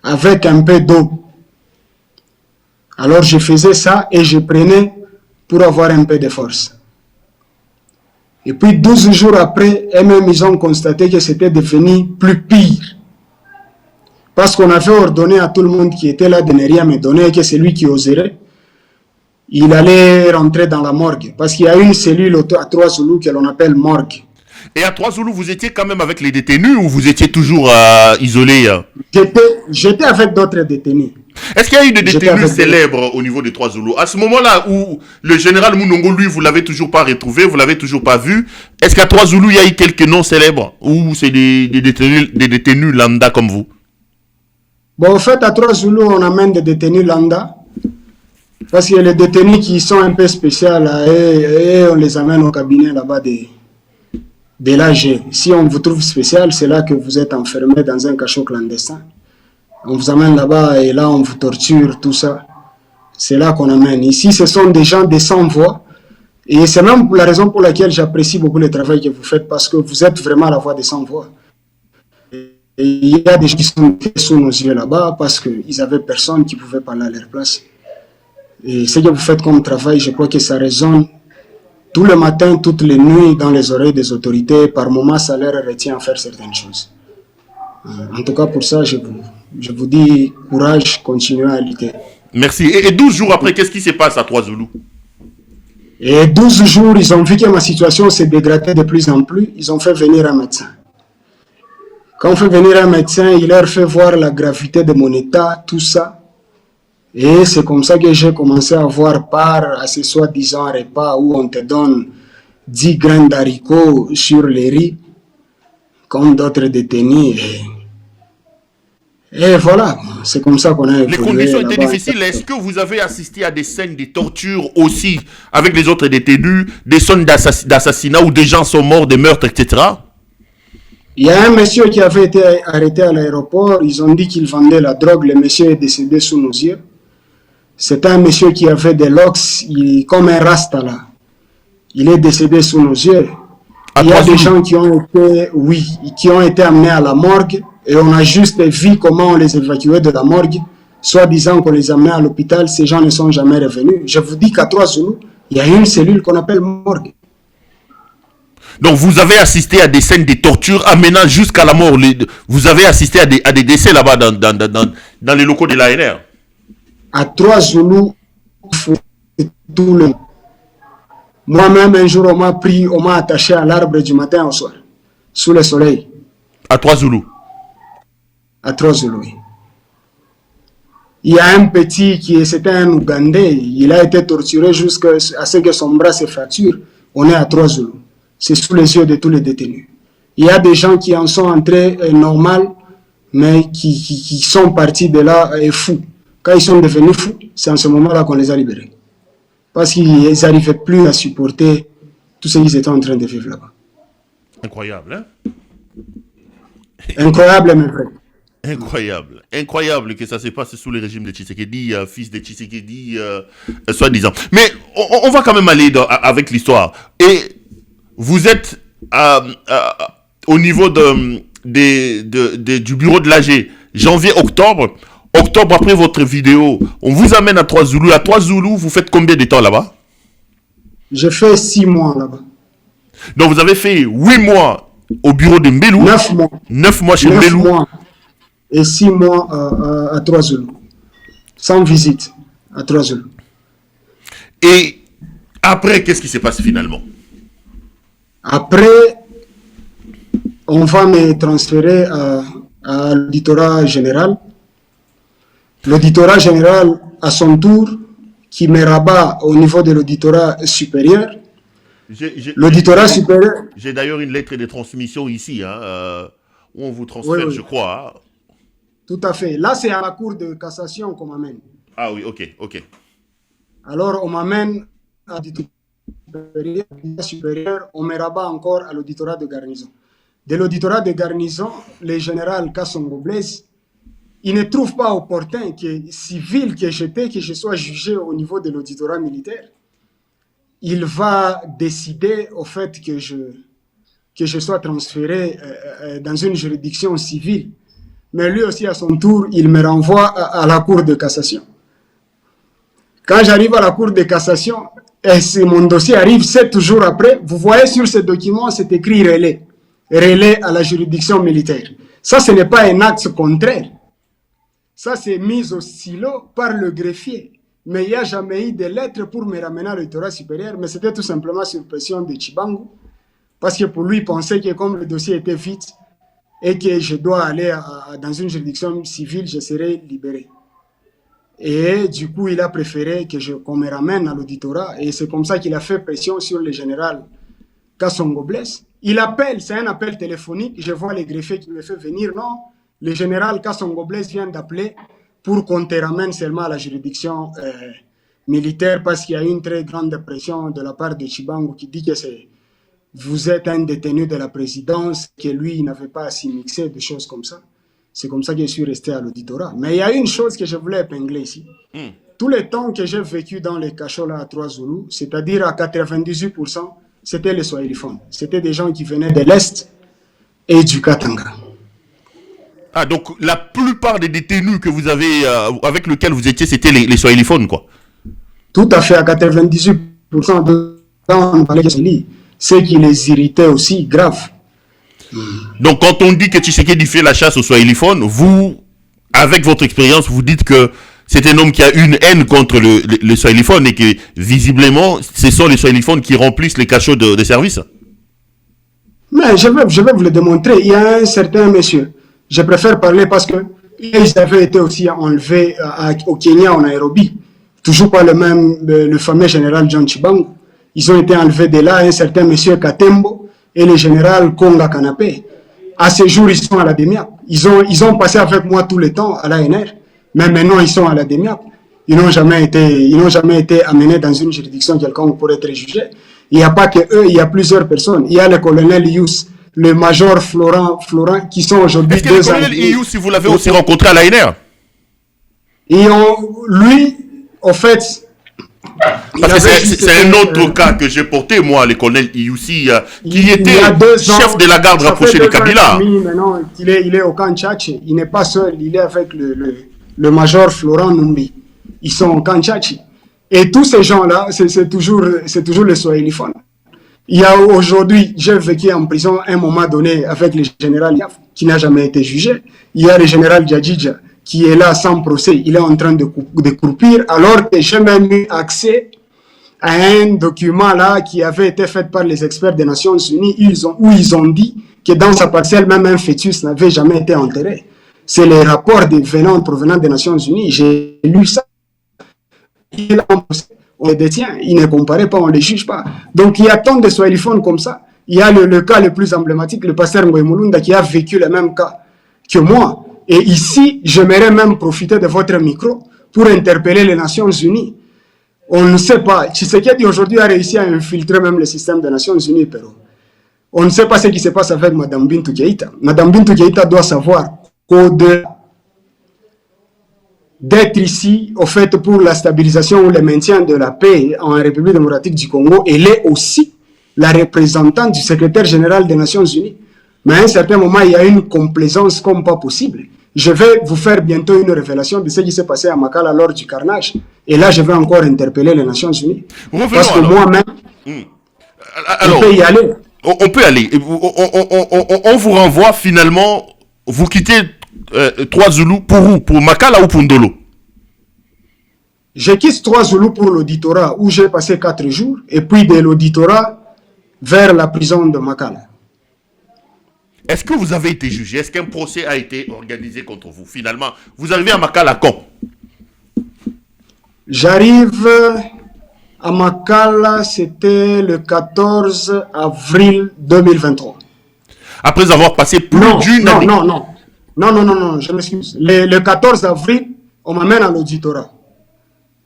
avec un peu d'eau. Alors je faisais ça et je prenais pour avoir un peu de force. Et puis 12 jours après, eux-mêmes ils ont constaté que c'était devenu plus pire. Parce qu'on avait ordonné à tout le monde qui était là de ne rien me donner, que celui qui oserait, il allait rentrer dans la morgue. Parce qu'il y a une cellule à 3 Zoulous que l'on appelle morgue. Et à 3 Zoulous, vous étiez quand même avec les détenus ou vous étiez toujours isolé? J'étais avec d'autres détenus. Est-ce qu'il y a eu des détenus célèbres au niveau des 3 Zoulous? À ce moment-là où le général Mounongo, lui, vous l'avez toujours pas retrouvé, vous l'avez toujours pas vu, est-ce qu'à 3 Zoulous, il y a eu quelques noms célèbres? Ou c'est des détenus lambda comme vous? Bon, en fait, à 3 Zoulous, on amène des détenus lambda. Parce qu'il y a les détenus qui sont un peu spéciaux et on les amène au cabinet là-bas de l'AG. Si on vous trouve spécial, c'est là que vous êtes enfermé dans un cachot clandestin. On vous amène là-bas et là on vous torture, tout ça. C'est là qu'on amène. Ici, ce sont des gens de sans voix. Et c'est même la raison pour laquelle j'apprécie beaucoup le travail que vous faites parce que vous êtes vraiment la voix des sans voix. Et il y a des gens qui sont sous nos yeux là-bas parce qu'ils n'avaient personne qui pouvait parler à leur place. Et ce que vous faites comme travail, je crois que ça résonne tout le matin, toutes les nuits dans les oreilles des autorités. Par moments, ça leur retient à faire certaines choses. En tout cas, pour ça, je vous dis courage, continuez à lutter. Merci. Et 12 jours après, qu'est-ce qui se passe à 3 Zoulous? Et 12 jours, ils ont vu que ma situation s'est dégradée de plus en plus. Ils ont fait venir un médecin. Quand on fait venir un médecin, il leur fait voir la gravité de mon état, tout ça. Et c'est comme ça que j'ai commencé à avoir part à ce soi-disant repas où on te donne 10 grains d'haricots sur les riz, comme d'autres détenus. Et voilà, c'est comme ça qu'on a évolué. Les conditions étaient difficiles. Est-ce que vous avez assisté à des scènes de torture aussi avec les autres détenus, des scènes d'assassinat où des gens sont morts, des meurtres, etc.? Il y a un monsieur qui avait été arrêté à l'aéroport. Ils ont dit qu'il vendait la drogue. Le monsieur est décédé sous nos yeux. C'est un monsieur qui avait des locks, comme un rasta là. Il est décédé sous nos yeux. Il y a des gens qui ont été amenés à la morgue et on a juste vu comment on les évacuait de la morgue, soit disant qu'on les amenait à l'hôpital. Ces gens ne sont jamais revenus. Je vous dis qu'à 3 Zoulous, il y a une cellule qu'on appelle morgue. Donc vous avez assisté à des scènes de torture amenant jusqu'à la mort. Vous avez assisté à des décès là-bas dans les locaux de l'ANR. À 3 Zoulous, tout le monde. Moi-même, un jour, on m'a attaché à l'arbre du matin au soir, sous le soleil. À 3 Zoulous? À 3 Zoulous, oui. Il y a un petit c'était un Ougandais, il a été torturé jusqu'à ce que son bras se fracture. On est à 3 Zoulous. C'est sous les yeux de tous les détenus. Il y a des gens qui en sont entrés normal, mais qui sont partis de là fous. Quand ils sont devenus fous, c'est en ce moment-là qu'on les a libérés. Parce qu'ils n'arrivaient plus à supporter tout ce qu'ils étaient en train de vivre là-bas. Incroyable, hein? Incroyable, mais vrai. Incroyable. Incroyable que ça se passe sous le régime de Tshisekedi, fils de Tshisekedi, soi-disant. Mais on va quand même aller avec l'histoire. Et vous êtes au niveau du bureau de l'AG, janvier-octobre. octobre, après votre vidéo, on vous amène à Trois-Zoulous. À Trois-Zoulous, vous faites combien de temps là-bas? Je fais 6 mois là-bas. Donc vous avez fait 8 mois au bureau de Mbelou. 9 mois. 9 mois chez 9 Mbelou. mois et 6 mois à Trois-Zoulous. Sans visite à Trois-Zoulous. Et après, qu'est-ce qui s'est passé finalement? Après, on va me transférer à l'auditorat général. L'auditorat général, à son tour, qui me rabat au niveau de l'auditorat supérieur. L'auditorat supérieur. J'ai d'ailleurs une lettre de transmission ici, hein, où on vous transfère, Oui. je crois. Hein. Tout à fait. Là, c'est à la cour de cassation qu'on m'amène. Ah oui, ok. Alors, on m'amène à l'auditorat supérieur, on me rabat encore à l'auditorat de garnison. De l'auditorat de garnison, le général Kassongo Blaise, il ne trouve pas opportun que civil que j'étais, que je sois jugé au niveau de l'auditorat militaire. Il va décider au fait que je sois transféré dans une juridiction civile. Mais lui aussi, à son tour, il me renvoie à la cour de cassation. Quand j'arrive à la cour de cassation, et si mon dossier arrive 7 jours après, vous voyez sur ce document, c'est écrit relais. Relais à la juridiction militaire. Ça, ce n'est pas un acte contraire. Ça, c'est mis au silo par le greffier. Mais il n'y a jamais eu de lettre pour me ramener à l'auditorat supérieur, mais c'était tout simplement sur pression de Chibangu. Parce que pour lui, il pensait que comme le dossier était vite et que je dois aller dans une juridiction civile, je serai libéré. Et du coup, il a préféré qu'on me ramène à l'auditorat. Et c'est comme ça qu'il a fait pression sur le général Kassongo Blaise. Il appelle, c'est un appel téléphonique. Je vois le greffier qui me fait venir. Non, le général Kassongo Blaise vient d'appeler pour qu'on te ramène seulement à la juridiction militaire parce qu'il y a eu une très grande pression de la part de Chibangu qui dit que vous êtes un détenu de la présidence, que lui, il n'avait pas à s'y mixer, des choses comme ça. C'est comme ça que je suis resté à l'auditorat. Mais il y a une chose que je voulais épingler ici. Tout le temps que j'ai vécu dans les cachots là à Trois-Zoulous, c'est-à-dire à 98%, c'était les Swahiliphones. C'était des gens qui venaient de l'Est et du Katanga. Ah, donc la plupart des détenus que vous avez, avec lesquels vous étiez, c'était les Swahiliphones, quoi. Tout à fait, à 98% de temps, on parlait de ce qui les irritait aussi, grave. Donc quand on dit que Tshisekedi fait la chasse aux Swahiliphones, vous, avec votre expérience, vous dites que c'est un homme qui a une haine contre le Swahiliphone et que visiblement, ce sont les Swahiliphones qui remplissent les cachots de service. Mais je vais vous le démontrer. Il y a un certain monsieur. Je préfère parler parce que ils avaient été aussi enlevés au Kenya, en Nairobi. Toujours pas le fameux général John Chibangu. Ils ont été enlevés de là, un certain monsieur Katembo et le général Konga Kanapé. À ce jour, ils sont à la DEMIAP. Ils ont passé avec moi tout le temps à l'ANR, mais maintenant ils sont à la DEMIAP. Ils n'ont jamais été amenés dans une juridiction quelconque pour être jugés. Il n'y a pas que eux, il y a plusieurs personnes. Il y a le colonel Yous, le major Florent, qui sont aujourd'hui Est-ce que le colonel Yous, si vous l'avez aussi rencontré à l'ANR? Lui, au fait... Parce que c'est un autre cas que j'ai porté, moi, le colonel Iyoussi, qui était chef de la garde rapprochée de Kabila. Maintenant, il est au camp Tchatchi. Il n'est pas seul, il est avec le major Florent Numbi. Ils sont au camp Tchatchi. Et tous ces gens-là, c'est toujours les Swahiliphones. Il y a aujourd'hui, j'ai vécu en prison un moment donné avec le général Yaf, qui n'a jamais été jugé. Il y a le général Djadjidja, qui est là sans procès, il est en train de croupir, alors que j'ai même eu accès à un document là qui avait été fait par les experts des Nations Unies, où ils ont dit que dans sa parcelle, même un fœtus n'avait jamais été enterré. C'est les rapports provenant des Nations Unies, j'ai lu ça. Il est en procès, on les détient, il ne comparait pas, on ne les juge pas. Donc il y a tant de Swahiliphones comme ça. Il y a le cas le plus emblématique, le pasteur Ngoy Mulunda, qui a vécu le même cas que moi. Et ici, j'aimerais même profiter de votre micro pour interpeller les Nations Unies. On ne sait pas. Tshisekedi aujourd'hui a réussi à infiltrer même le système des Nations Unies, Pérou. On ne sait pas ce qui se passe avec Mme Bintou Keïta. Mme Bintou Keïta doit savoir qu'au-delà d'être ici, au fait, pour la stabilisation ou le maintien de la paix en République démocratique du Congo, elle est aussi la représentante du secrétaire général des Nations Unies. Mais à un certain moment, il y a une complaisance comme pas possible. Je vais vous faire bientôt une révélation de ce qui s'est passé à Makala lors du carnage. Et là, je vais encore interpeller les Nations Unies. Revenons parce que alors. moi-même, Alors, je peux y aller. on peut aller. On vous renvoie finalement, vous quittez 3 Zoulous pour où? Pour Makala ou pour Ndolo? Je quitte 3 Zoulous pour l'auditorat où j'ai passé 4 jours. Et puis de l'auditorat vers la prison de Makala. Est-ce que vous avez été jugé? Est-ce qu'un procès a été organisé contre vous? Finalement, vous arrivez à Makala quand? J'arrive à Makala, c'était le 14 avril 2023. Après avoir passé plus d'une année. Non, je m'excuse. Le 14 avril, on m'amène à l'auditorat.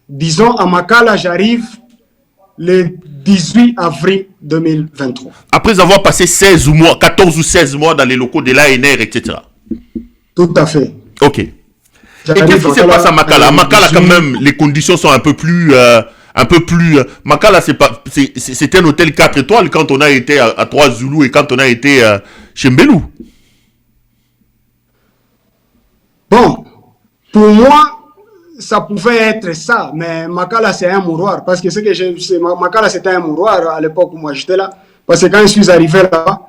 Disons, à Makala, j'arrive le 18 avril 2023. Après avoir passé 16 mois, 14 ou 16 mois dans les locaux de l'ANR, etc. Tout à fait. Ok. Et qu'est-ce qui se passe à Makala? À Makala, quand même, les conditions sont un peu plus... Makala, c'était un hôtel 4 étoiles quand on a été à 3 Zoulous et quand on a été chez Mbelou. Bon, pour moi, ça pouvait être ça, mais Makala, c'est un mouroir. Parce que ce que Makala, c'était un mouroir à l'époque où moi j'étais là. Parce que quand je suis arrivé là,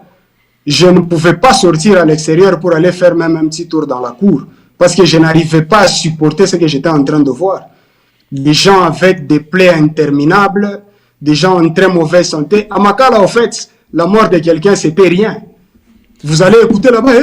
je ne pouvais pas sortir à l'extérieur pour aller faire même un petit tour dans la cour. Parce que je n'arrivais pas à supporter ce que j'étais en train de voir. Des gens avec des plaies interminables, des gens en très mauvaise santé. À Makala, en fait, la mort de quelqu'un, c'était rien. Vous allez écouter là-bas,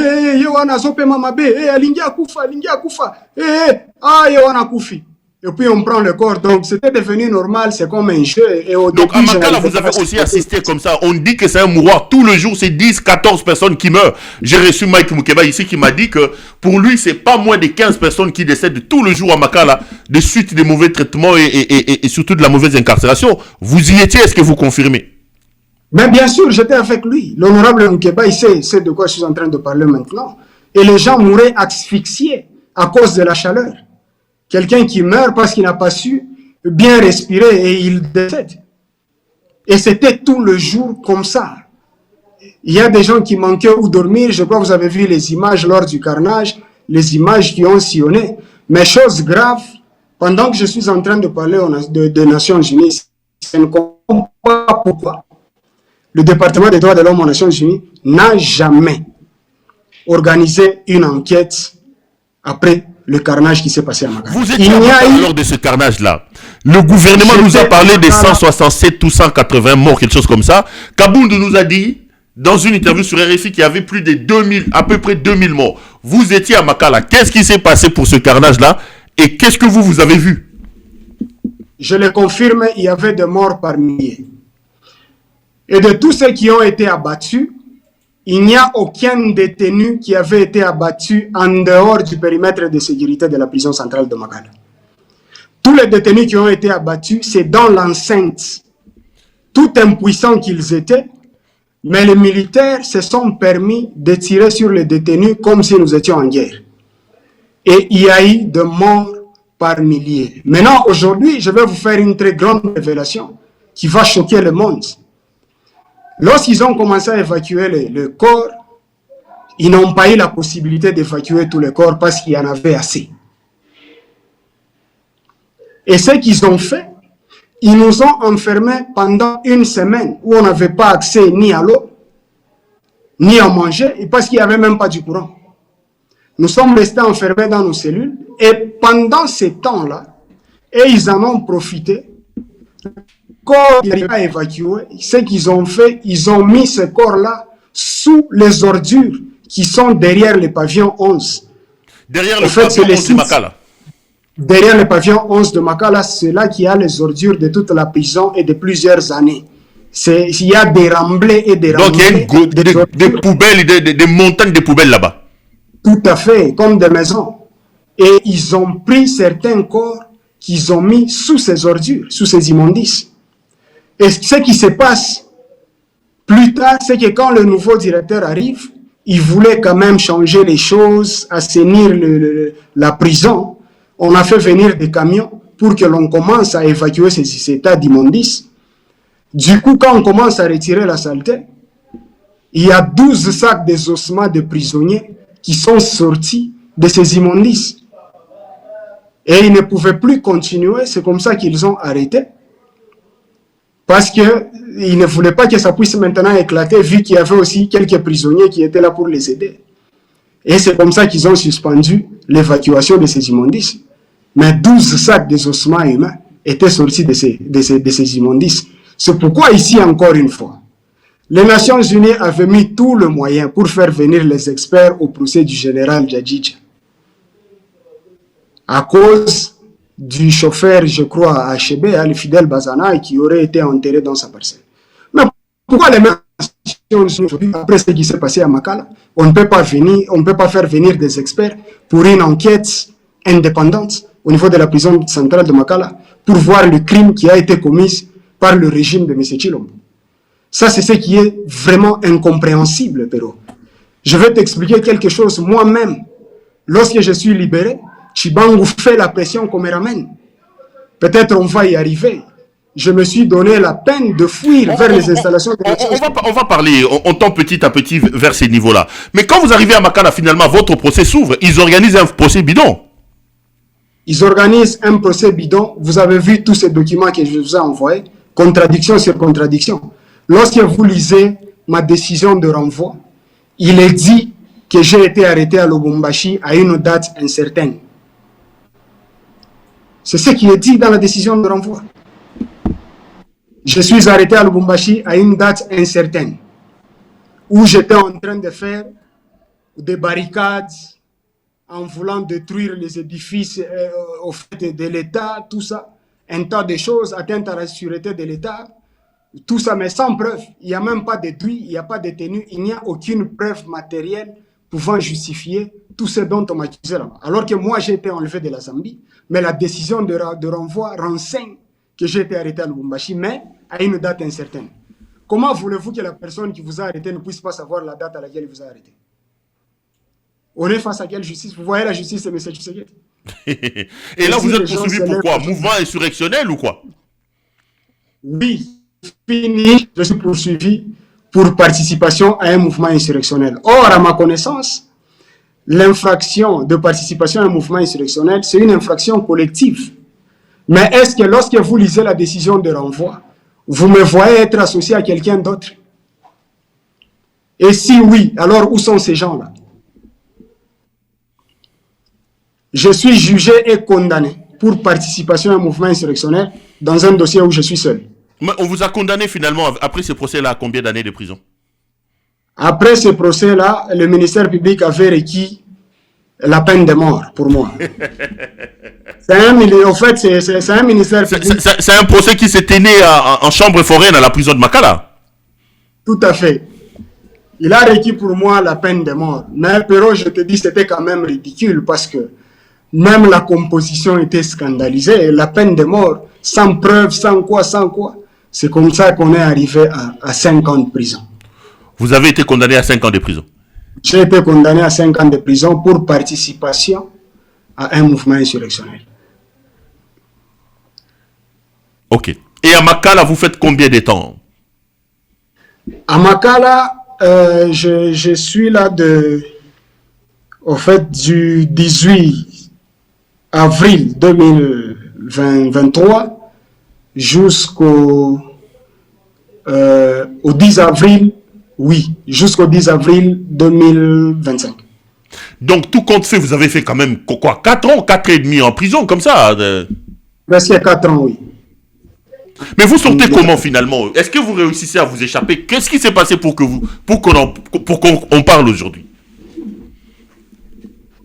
et puis on prend le corps. Donc c'était devenu normal, c'est comme un jeu. Et au Donc début, à Makala, vous avez aussi assisté comme ça. On dit que c'est un mouroir. Tout le jour, c'est 10, 14 personnes qui meurent. J'ai reçu Mike Moukeba ici qui m'a dit que pour lui, c'est pas moins de 15 personnes qui décèdent tout le jour à Makala de suite des mauvais traitements et surtout de la mauvaise incarcération. Vous y étiez, est-ce que vous confirmez? Mais bien sûr, j'étais avec lui. L'honorable Moukeba, il sait de quoi je suis en train de parler maintenant. Et les gens mouraient asphyxiés à cause de la chaleur. Quelqu'un qui meurt parce qu'il n'a pas su bien respirer et il décède. Et c'était tout le jour comme ça. Il y a des gens qui manquaient où dormir. Je crois que vous avez vu les images lors du carnage, les images qui ont sillonné. Mais chose grave, pendant que je suis en train de parler des Nations Unies, je ne comprends pas pourquoi le département des droits de l'homme aux Nations Unies n'a jamais organisé une enquête après le carnage qui s'est passé à Makala. Vous étiez lors de ce carnage-là. Le gouvernement nous a parlé des 167 ou 180 morts, quelque chose comme ça. Kabound nous a dit, dans une interview sur RFI, qu'il y avait plus de 2000, à peu près 2000 morts. Vous étiez à Makala. Qu'est-ce qui s'est passé pour ce carnage-là? Et qu'est-ce que vous avez vu? Je le confirme, il y avait des morts par milliers. Et de tous ceux qui ont été abattus, il n'y a aucun détenu qui avait été abattu en dehors du périmètre de sécurité de la prison centrale de Makala. Tous les détenus qui ont été abattus, c'est dans l'enceinte. Tout impuissants qu'ils étaient, mais les militaires se sont permis de tirer sur les détenus comme si nous étions en guerre. Et il y a eu de morts par milliers. Maintenant, aujourd'hui, je vais vous faire une très grande révélation qui va choquer le monde. Lorsqu'ils ont commencé à évacuer le corps, ils n'ont pas eu la possibilité d'évacuer tous les corps parce qu'il y en avait assez. Et ce qu'ils ont fait, ils nous ont enfermés pendant une semaine où on n'avait pas accès ni à l'eau, ni à manger, et parce qu'il n'y avait même pas du courant. Nous sommes restés enfermés dans nos cellules, et pendant ce temps-là, ils en ont profité. Corps qui n'arrivaient à évacuer, ce qu'ils ont fait, ils ont mis ce corps-là sous les ordures qui sont derrière le pavillon 11. Derrière le pavillon 11 de Makala. Derrière le pavillon 11 de Makala, c'est là qu'il y a les ordures de toute la prison et de plusieurs années. Il y a des remblais et des remblais. Donc il y a des poubelles, des montagnes de poubelles là-bas. Tout à fait, comme des maisons. Et ils ont pris certains corps qu'ils ont mis sous ces ordures, sous ces immondices. Et ce qui se passe plus tard, c'est que quand le nouveau directeur arrive, il voulait quand même changer les choses, assainir la prison. On a fait venir des camions pour que l'on commence à évacuer ces états d'immondices. Du coup, quand on commence à retirer la saleté, il y a 12 sacs des ossements de prisonniers qui sont sortis de ces immondices. Et ils ne pouvaient plus continuer, c'est comme ça qu'ils ont arrêté. Parce qu'ils ne voulaient pas que ça puisse maintenant éclater, vu qu'il y avait aussi quelques prisonniers qui étaient là pour les aider. Et c'est comme ça qu'ils ont suspendu l'évacuation de ces immondices. Mais 12 sacs des ossements humains étaient sortis de ces immondices. C'est pourquoi ici, encore une fois, les Nations Unies avaient mis tout le moyen pour faire venir les experts au procès du général Djadidja. À cause du chauffeur, je crois, à Chébé, le fidèle Bazana, qui aurait été enterré dans sa parcelle. Mais pourquoi les Nations Unies, après ce qui s'est passé à Makala, on ne peut pas faire venir des experts pour une enquête indépendante au niveau de la prison centrale de Makala pour voir le crime qui a été commis par le régime de M. Chilombo. Ça, c'est ce qui est vraiment incompréhensible, Péro. Je vais t'expliquer quelque chose. Moi-même, lorsque je suis libéré, Chibangu fait la pression qu'on me ramène. Peut-être on va y arriver. Je me suis donné la peine de fuir vers les installations de on va parler, on tend petit à petit vers ces niveaux-là. Mais quand vous arrivez à Makala, finalement, votre procès s'ouvre. Ils organisent un procès bidon. Ils organisent un procès bidon. Vous avez vu tous ces documents que je vous ai envoyés. Contradiction sur contradiction. Lorsque vous lisez ma décision de renvoi, il est dit que j'ai été arrêté à Lubumbashi à une date incertaine. C'est ce qui est dit dans la décision de renvoi. Je suis arrêté à Lubumbashi à une date incertaine, où j'étais en train de faire des barricades en voulant détruire les édifices au fait de l'État, tout ça, un tas de choses, atteinte à la sûreté de l'État, tout ça, mais sans preuve. Il n'y a même pas de déduit, il n'y a pas de détenu, il n'y a aucune preuve matérielle pouvant justifier tout ce dont on m'accusait là. Alors que moi, j'ai été enlevé de la Zambie, mais la décision de renvoi renseigne que j'ai été arrêté à Lubumbashi, mais à une date incertaine. Comment voulez-vous que la personne qui vous a arrêté ne puisse pas savoir la date à laquelle il vous a arrêté? On est face à quelle justice? Vous voyez la justice de M. Tshisekedi. Et là, vous êtes poursuivi pour quoi? Mouvement insurrectionnel ou quoi? Oui, fini, je suis poursuivi pour participation à un mouvement insurrectionnel. Or, à ma connaissance, l'infraction de participation à un mouvement insurrectionnel, c'est une infraction collective. Mais est-ce que lorsque vous lisez la décision de renvoi, vous me voyez être associé à quelqu'un d'autre? Et si oui, alors où sont ces gens-là? Je suis jugé et condamné pour participation à un mouvement insurrectionnel dans un dossier où je suis seul. Mais on vous a condamné finalement, après ce procès-là, à combien d'années de prison? Après ce procès-là, le ministère public avait requis la peine de mort pour moi. C'est un ministère public. C'est un procès qui s'est tenu en chambre foraine à la prison de Makala. Tout à fait. Il a requis pour moi la peine de mort. Mais Péro, je te dis, c'était quand même ridicule parce que même la composition était scandalisée. La peine de mort, sans preuve, sans quoi. C'est comme ça qu'on est arrivé à 5 ans de prison. Vous avez été condamné à 5 ans de prison? J'ai été condamné à 5 ans de prison pour participation à un mouvement insurrectionnel. Ok. Et à Makala, vous faites combien de temps? À Makala, je suis là au fait du 18 avril 2023 jusqu'au 10 avril, jusqu'au 10 avril 2025. Donc, tout compte fait, vous avez fait quand même, quoi, 4 ans, 4 et demi en prison, comme ça? Presque 4 ans, oui. Mais vous sortez comment finalement? Est-ce que vous réussissez à vous échapper? Qu'est-ce qui s'est passé pour qu'on parle aujourd'hui?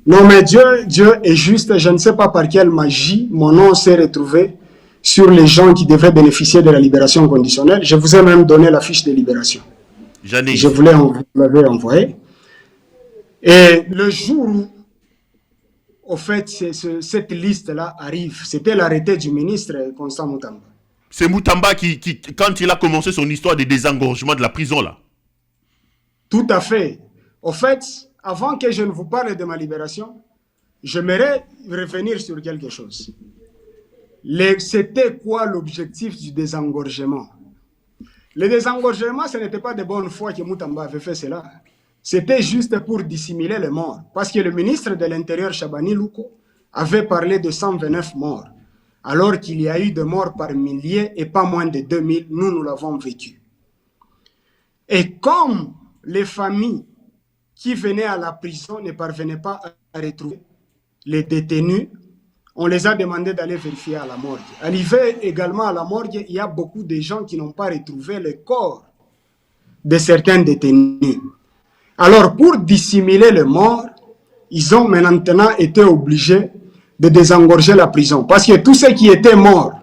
Non, mais Dieu est juste. Je ne sais pas par quelle magie mon nom s'est retrouvé sur les gens qui devraient bénéficier de la libération conditionnelle. Je vous ai même donné la fiche de libération. Je voulais vous l'avais envoyé. Et le jour où, au fait, cette liste-là arrive, c'était l'arrêté du ministre Constant Moutamba. C'est Moutamba qui, quand il a commencé son histoire de désengorgement de la prison, là. Tout à fait. Au fait, avant que je ne vous parle de ma libération, j'aimerais revenir sur quelque chose. C'était quoi l'objectif du désengorgement? Le désengorgement, ce n'était pas de bonne foi que Moutamba avait fait cela. c'était juste pour dissimuler les morts. Parce que le ministre de l'Intérieur, Chabani Louko, avait parlé de 129 morts, alors qu'il y a eu des morts par milliers et pas moins de 2000, nous l'avons vécu. Et comme les familles qui venaient à la prison ne parvenaient pas à retrouver les détenus, on les a demandé d'aller vérifier à la morgue. Arrivé également à la morgue, il y a beaucoup de gens qui n'ont pas retrouvé le corps de certains détenus. Alors, pour dissimuler les morts, ils ont maintenant été obligés de désengorger la prison. Parce que tous ceux qui étaient morts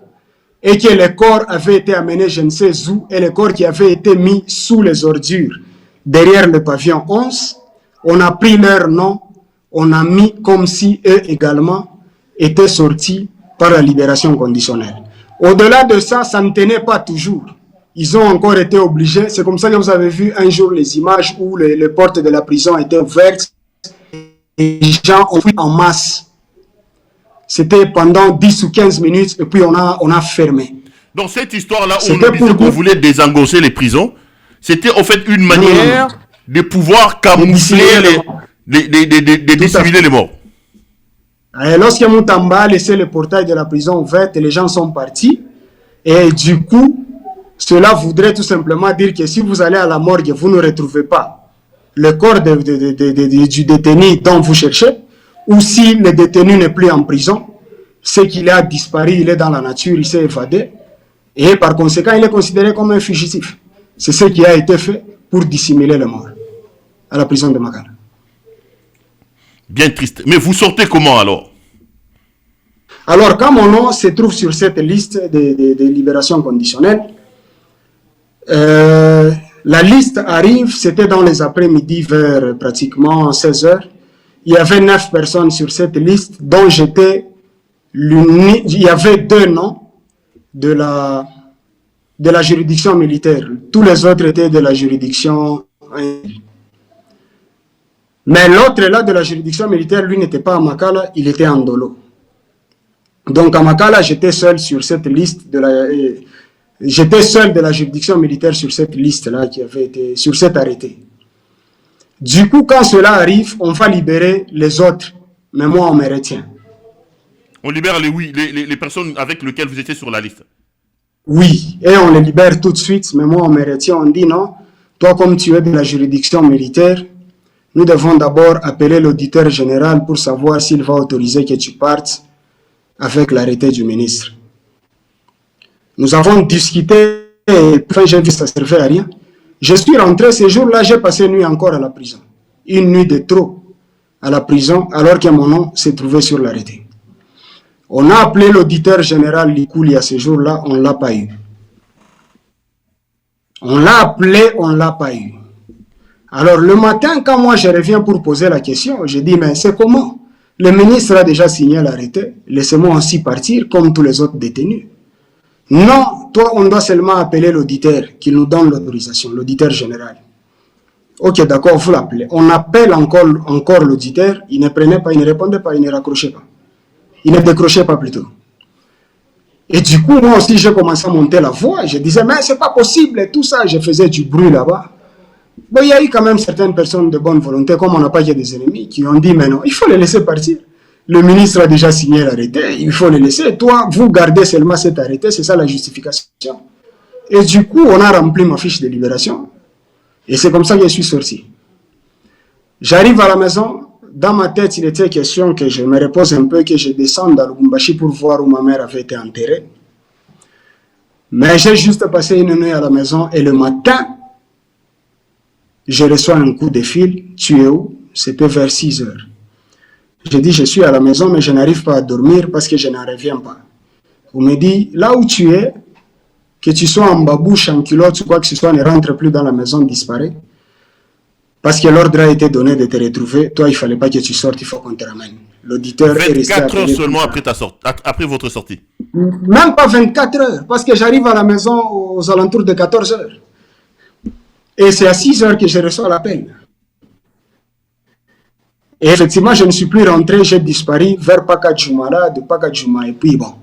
et que les corps avaient été amenés je ne sais où, et les corps qui avaient été mis sous les ordures derrière le pavillon 11, on a pris leur nom, on a mis comme si eux également étaient sortis par la libération conditionnelle. Au-delà de ça, ça ne tenait pas toujours. Ils ont encore été obligés. C'est comme ça que vous avez vu un jour les images où les portes de la prison étaient ouvertes et les gens ont pris en masse. C'était pendant 10 ou 15 minutes et puis on a fermé. Donc cette histoire-là, où on disait qu'on voulait désengorger les prisons, c'était en fait une manière de pouvoir camoufler de dissimuler les morts. Et lorsque Moutamba a laissé le portail de la prison ouvert, les gens sont partis. Et du coup, cela voudrait tout simplement dire que si vous allez à la morgue, vous ne retrouvez pas le corps du détenu dont vous cherchez, ou si le détenu n'est plus en prison, c'est qu'il a disparu, il est dans la nature, il s'est évadé, et par conséquent, il est considéré comme un fugitif. C'est ce qui a été fait pour dissimuler les morts à la prison de Makala. Bien triste. Mais vous sortez comment alors? Alors, quand mon nom se trouve sur cette liste de libération conditionnelle, la liste arrive, c'était dans les après-midi vers pratiquement 16 heures. Il y avait 9 personnes sur cette liste, dont j'étais l'unique. Il y avait 2 noms de la juridiction militaire. Tous les autres étaient de la juridiction. Mais l'autre là de la juridiction militaire, lui n'était pas à Makala, il était en Ndolo. Donc à Makala, j'étais seul sur cette liste j'étais seul de la juridiction militaire sur cette liste-là qui avait été sur cet arrêté. Du coup, quand cela arrive, on va libérer les autres, mais moi on me retient. On libère les personnes avec lesquelles vous étiez sur la liste. Oui, et on les libère tout de suite, mais moi on me retient, on dit non, toi comme tu es de la juridiction militaire, nous devons d'abord appeler l'auditeur général pour savoir s'il va autoriser que tu partes avec l'arrêté du ministre. Nous avons discuté et enfin j'ai vu que ça ne servait à rien. Je suis rentré ce jour-là, j'ai passé une nuit encore à la prison. Une nuit de trop à la prison alors que mon nom s'est trouvé sur l'arrêté. On a appelé l'auditeur général Likouli à ce jour-là, on ne l'a pas eu. On l'a appelé, on ne l'a pas eu. Alors le matin, quand moi je reviens pour poser la question, je dis mais c'est comment? Le ministre a déjà signé l'arrêté, laissez-moi aussi partir comme tous les autres détenus. Non, toi on doit seulement appeler l'auditeur qui nous donne l'autorisation, l'auditeur général. Ok, d'accord, vous l'appelez. On appelle encore l'auditeur, il ne prenait pas, il ne répondait pas, il ne raccrochait pas. Il ne décrochait pas plutôt. Et du coup, moi aussi, j'ai commencé à monter la voix. Je disais, mais c'est pas possible, tout ça. Je faisais du bruit là-bas. Bon, il y a eu quand même certaines personnes de bonne volonté, comme on n'a pas qu'il y a des ennemis, qui ont dit, mais non, il faut les laisser partir. Le ministre a déjà signé l'arrêté, il faut les laisser. Toi, vous gardez seulement cet arrêté, c'est ça la justification. Et du coup, on a rempli ma fiche de libération. Et c'est comme ça que je suis sorti. J'arrive à la maison. Dans ma tête, il était question que je me repose un peu, que je descende à Lubumbashi pour voir où ma mère avait été enterrée. Mais j'ai juste passé une nuit à la maison et le matin, je reçois un coup de fil. Tu es où? C'était vers 6 heures. J'ai dit, je suis à la maison, mais je n'arrive pas à dormir parce que je n'en reviens pas. On me dit, là où tu es, que tu sois en babouche, en culotte ou quoi que ce soit, ne rentre plus dans la maison, disparaît. Parce que l'ordre a été donné de te retrouver. Toi, il ne fallait pas que tu sortes, il faut qu'on te ramène. L'auditeur est resté 24 heures seulement après votre sortie. Même pas 24 heures, parce que j'arrive à la maison aux alentours de 14 heures. Et c'est à 6 heures que je reçois l'appel. Et effectivement, je ne suis plus rentré, j'ai disparu vers Pakadjoumara, de Pakadjouma, et puis bon,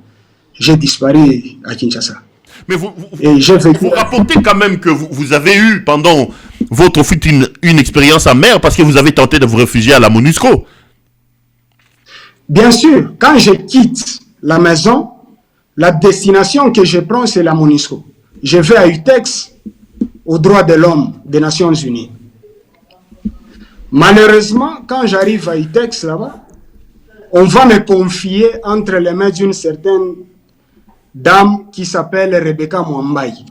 j'ai disparu à Kinshasa. Mais vous rapportez quand même que vous avez eu pendant votre fut une expérience amère parce que vous avez tenté de vous réfugier à la MONUSCO. Bien sûr, quand je quitte la maison, la destination que je prends, c'est la MONUSCO. Je vais à UTEX, aux droits de l'homme des Nations Unies. Malheureusement, quand j'arrive à UTEX là-bas, on va me confier entre les mains d'une certaine dame qui s'appelle Rebecca Mwambaye.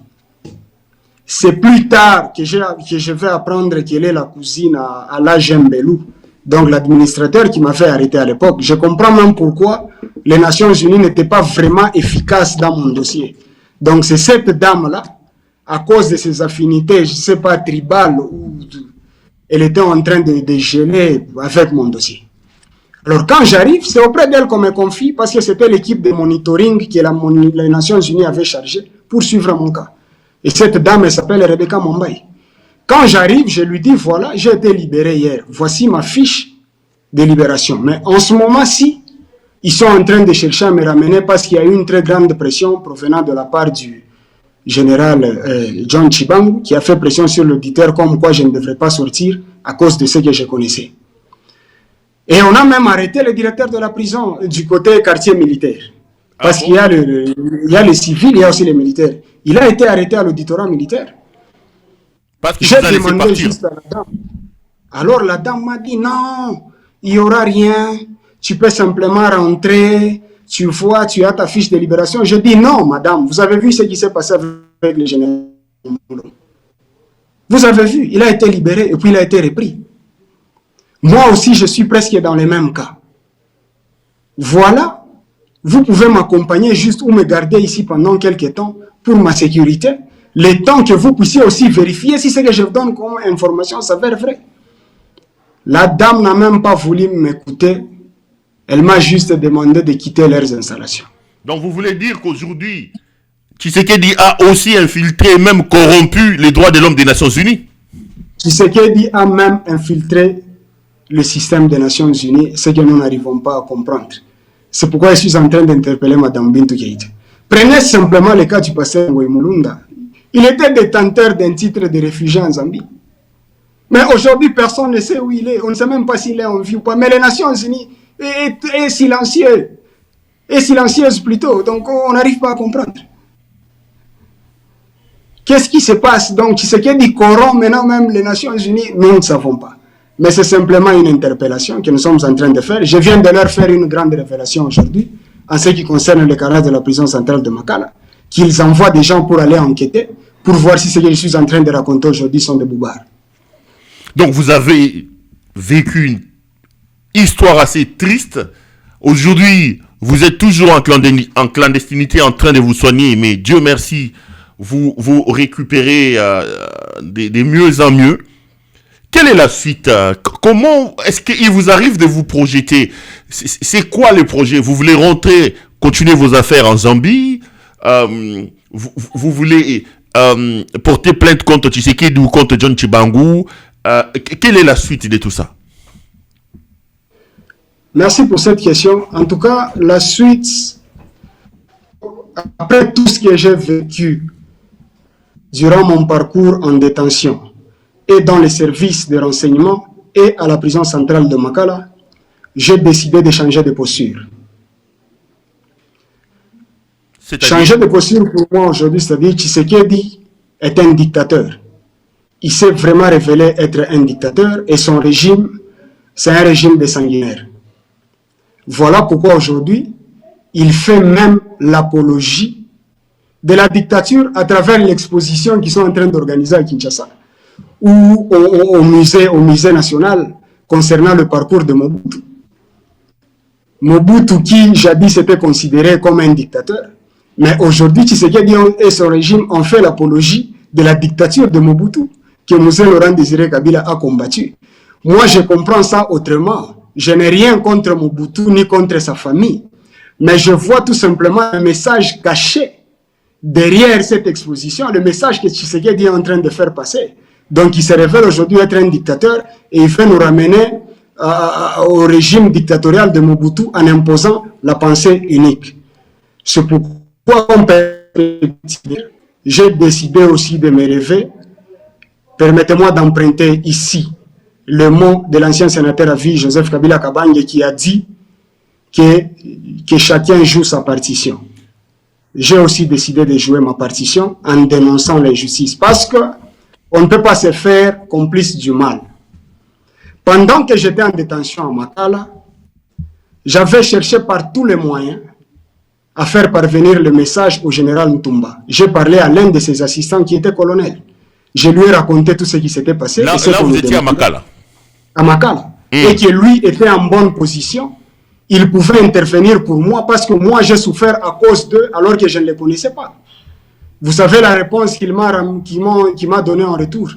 C'est plus tard que je vais apprendre qu'elle est la cousine à Lajembelou, donc l'administrateur qui m'a fait arrêter à l'époque. Je comprends même pourquoi les Nations Unies n'étaient pas vraiment efficaces dans mon dossier. Donc c'est cette dame-là, à cause de ses affinités, je ne sais pas, tribales, elle était en train de geler avec mon dossier. Alors quand j'arrive, c'est auprès d'elle qu'on me confie, parce que c'était l'équipe de monitoring que les Nations Unies avaient chargée pour suivre mon cas. Et cette dame, elle s'appelle Rebecca Mwambaye. Quand j'arrive, je lui dis, voilà, j'ai été libéré hier. Voici ma fiche de libération. Mais en ce moment-ci, ils sont en train de chercher à me ramener parce qu'il y a eu une très grande pression provenant de la part du général John Chibangu qui a fait pression sur l'auditeur comme quoi je ne devrais pas sortir à cause de ce que je connaissais. Et on a même arrêté le directeur de la prison du côté quartier militaire. Parce qu'il y a les civils, il y a aussi les militaires. Il a été arrêté à l'auditorat militaire. J'ai demandé juste à la dame. Alors la dame m'a dit non, il n'y aura rien, tu peux simplement rentrer, tu vois, tu as ta fiche de libération. Je dis non, madame, vous avez vu ce qui s'est passé avec le général. Vous avez vu, il a été libéré et puis il a été repris. Moi aussi, je suis presque dans les mêmes cas. Voilà, vous pouvez m'accompagner juste ou me garder ici pendant quelques temps pour ma sécurité, le temps que vous puissiez aussi vérifier si ce que je vous donne comme information s'avère vrai. La dame n'a même pas voulu m'écouter, elle m'a juste demandé de quitter leurs installations. Donc vous voulez dire qu'aujourd'hui, Tshisekedi a aussi infiltré et même corrompu les droits de l'homme des Nations Unies? Tshisekedi a même infiltré le système des Nations Unies, ce que nous n'arrivons pas à comprendre. C'est pourquoi je suis en train d'interpeller Mme Bintou Keïta. Prenez simplement le cas du pasteur Ngoï Mulunda. Il était détenteur d'un titre de réfugié en Zambie. Mais aujourd'hui, personne ne sait où il est. On ne sait même pas s'il est en vie ou pas. Mais les Nations Unies est silencieux. Est silencieuse plutôt. Donc on n'arrive pas à comprendre. Qu'est-ce qui se passe? Donc ce qui est dit corrompt maintenant même les Nations Unies, nous ne savons pas. Mais c'est simplement une interpellation que nous sommes en train de faire. Je viens de leur faire une grande révélation aujourd'hui en ce qui concerne le carrage de la prison centrale de Makala, qu'ils envoient des gens pour aller enquêter, pour voir si ce que je suis en train de raconter aujourd'hui sont des boubards. Donc vous avez vécu une histoire assez triste. Aujourd'hui, vous êtes toujours en clandestinité en train de vous soigner, mais Dieu merci, vous récupérez de mieux en mieux. Quelle est la suite? Comment est-ce qu'il vous arrive de vous projeter? C'est quoi le projet? Vous voulez rentrer, continuer vos affaires en Zambie? Vous voulez porter plainte contre Tshisekedi ou contre John Chibangu? Quelle est la suite de tout ça? Merci pour cette question. En tout cas, la suite, après tout ce que j'ai vécu durant mon parcours en détention et dans les services de renseignement et à la prison centrale de Makala, j'ai décidé de changer de posture. Changer de posture pour moi aujourd'hui, c'est-à-dire Tshisekedi est un dictateur. Il s'est vraiment révélé être un dictateur et son régime, c'est un régime de sanguinaires. Voilà pourquoi aujourd'hui, il fait même l'apologie de la dictature à travers l'exposition qu'ils sont en train d'organiser à Kinshasa ou au musée national concernant le parcours de Mobutu. Mobutu qui jadis était considéré comme un dictateur, mais aujourd'hui Tshisekedi et son régime ont fait l'apologie de la dictature de Mobutu que Mzee Laurent Désiré Kabila a combattu. Moi je comprends ça autrement. Je n'ai rien contre Mobutu ni contre sa famille, mais je vois tout simplement un message caché derrière cette exposition, le message que Tshisekedi est en train de faire passer. Donc il se révèle aujourd'hui être un dictateur et il fait nous ramener au régime dictatorial de Mobutu en imposant la pensée unique. C'est pourquoi j'ai décidé aussi de me lever Permettez-moi d'emprunter ici le mot de l'ancien sénateur à vie, Joseph Kabila Kabange, qui a dit que chacun joue sa partition. J'ai aussi décidé de jouer ma partition en dénonçant l'injustice, parce qu'on ne peut pas se faire complice du mal. Pendant que j'étais en détention à Makala, j'avais cherché par tous les moyens à faire parvenir le message au général Ntumba. J'ai parlé à l'un de ses assistants qui était colonel. Je lui ai raconté tout ce qui s'était passé. Là vous étiez à Makala. À Makala. Et que lui était en bonne position. Il pouvait intervenir pour moi parce que moi j'ai souffert à cause d'eux alors que je ne les connaissais pas. Vous savez la réponse qu'il m'a donnée en retour.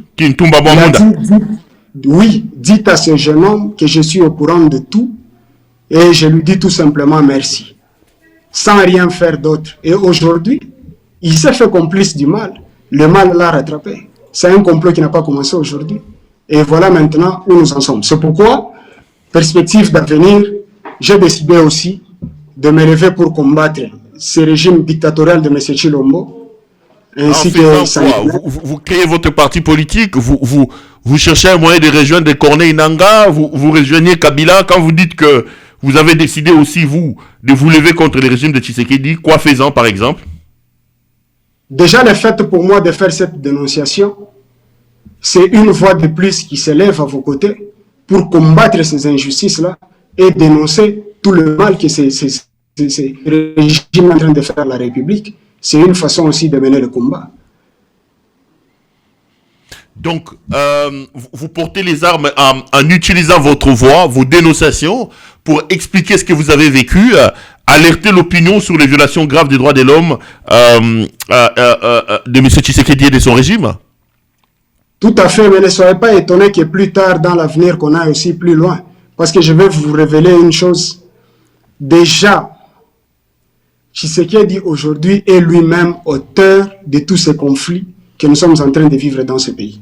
Oui, dites à ce jeune homme que je suis au courant de tout et je lui dis tout simplement merci. Sans rien faire d'autre. Et aujourd'hui, il s'est fait complice du mal. Le mal l'a rattrapé. C'est un complot qui n'a pas commencé aujourd'hui. Et voilà maintenant où nous en sommes. C'est pourquoi, perspective d'avenir, j'ai décidé aussi de me lever pour combattre ce régime dictatorial de M. Chilombo. Ainsi que vous créez votre parti politique, vous cherchez un moyen de rejoindre Corneille Nangaa, vous rejoignez Kabila. Quand vous dites que vous avez décidé aussi, vous, de vous lever contre le régime de Tshisekedi, quoi faisant par exemple? Déjà, le fait pour moi de faire cette dénonciation, c'est une voix de plus qui s'élève à vos côtés pour combattre ces injustices-là et dénoncer tout le mal que ces régimes sont en train de faire à la République. C'est une façon aussi de mener le combat. Donc, vous portez les armes en utilisant votre voix, vos dénonciations, pour expliquer ce que vous avez vécu, alerter l'opinion sur les violations graves des droits de l'homme de M. Tshisekedi et de son régime. Tout à fait, mais ne soyez pas étonnés que plus tard dans l'avenir, qu'on aille aussi plus loin. Parce que je vais vous révéler une chose. Déjà, Tshisekedi aujourd'hui est lui-même auteur de tous ces conflits que nous sommes en train de vivre dans ce pays.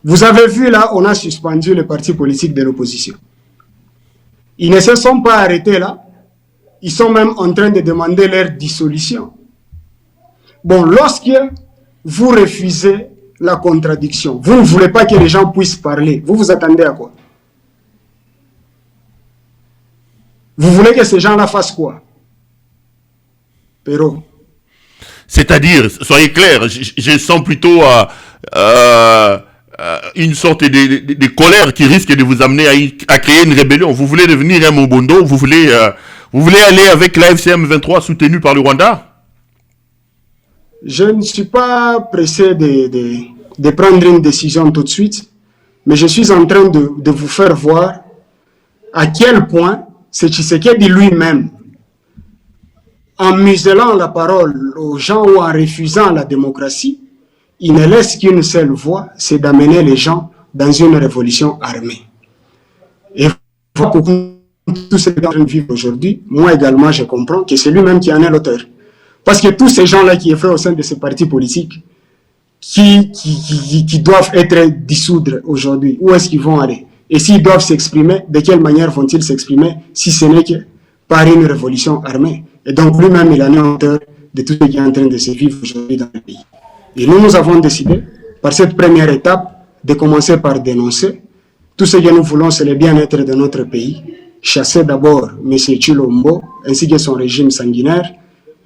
Vous avez vu là, on a suspendu les partis politiques de l'opposition. Ils ne se sont pas arrêtés là. Ils sont même en train de demander leur dissolution. Bon, lorsque vous refusez la contradiction, vous ne voulez pas que les gens puissent parler, vous vous attendez à quoi? Vous voulez que ces gens-là fassent quoi? Pero. C'est-à-dire, soyez clairs, je sens plutôt une sorte de colère qui risque de vous amener à créer une rébellion. Vous voulez devenir un Mobondo, vous voulez aller avec la FCM 23 soutenue par le Rwanda? Je ne suis pas pressé de prendre une décision tout de suite, mais je suis en train de vous faire voir à quel point c'est Tshisekedi lui-même, en muselant la parole aux gens ou en refusant la démocratie, il ne laisse qu'une seule voie, c'est d'amener les gens dans une révolution armée. Et pour tout ce qu'on est en train de vivre aujourd'hui, moi également je comprends que c'est lui-même qui en est l'auteur. Parce que tous ces gens-là qui œuvrent au sein de ces partis politiques, qui doivent être dissoudre aujourd'hui, où est-ce qu'ils vont aller? Et s'ils doivent s'exprimer, de quelle manière vont-ils s'exprimer si ce n'est que par une révolution armée? Et donc lui-même, il en est auteur de tout ce qui est en train de se vivre aujourd'hui dans le pays. Et nous avons décidé, par cette première étape, de commencer par dénoncer. Tout ce que nous voulons, c'est le bien-être de notre pays. Chasser d'abord M. Chilombo, ainsi que son régime sanguinaire.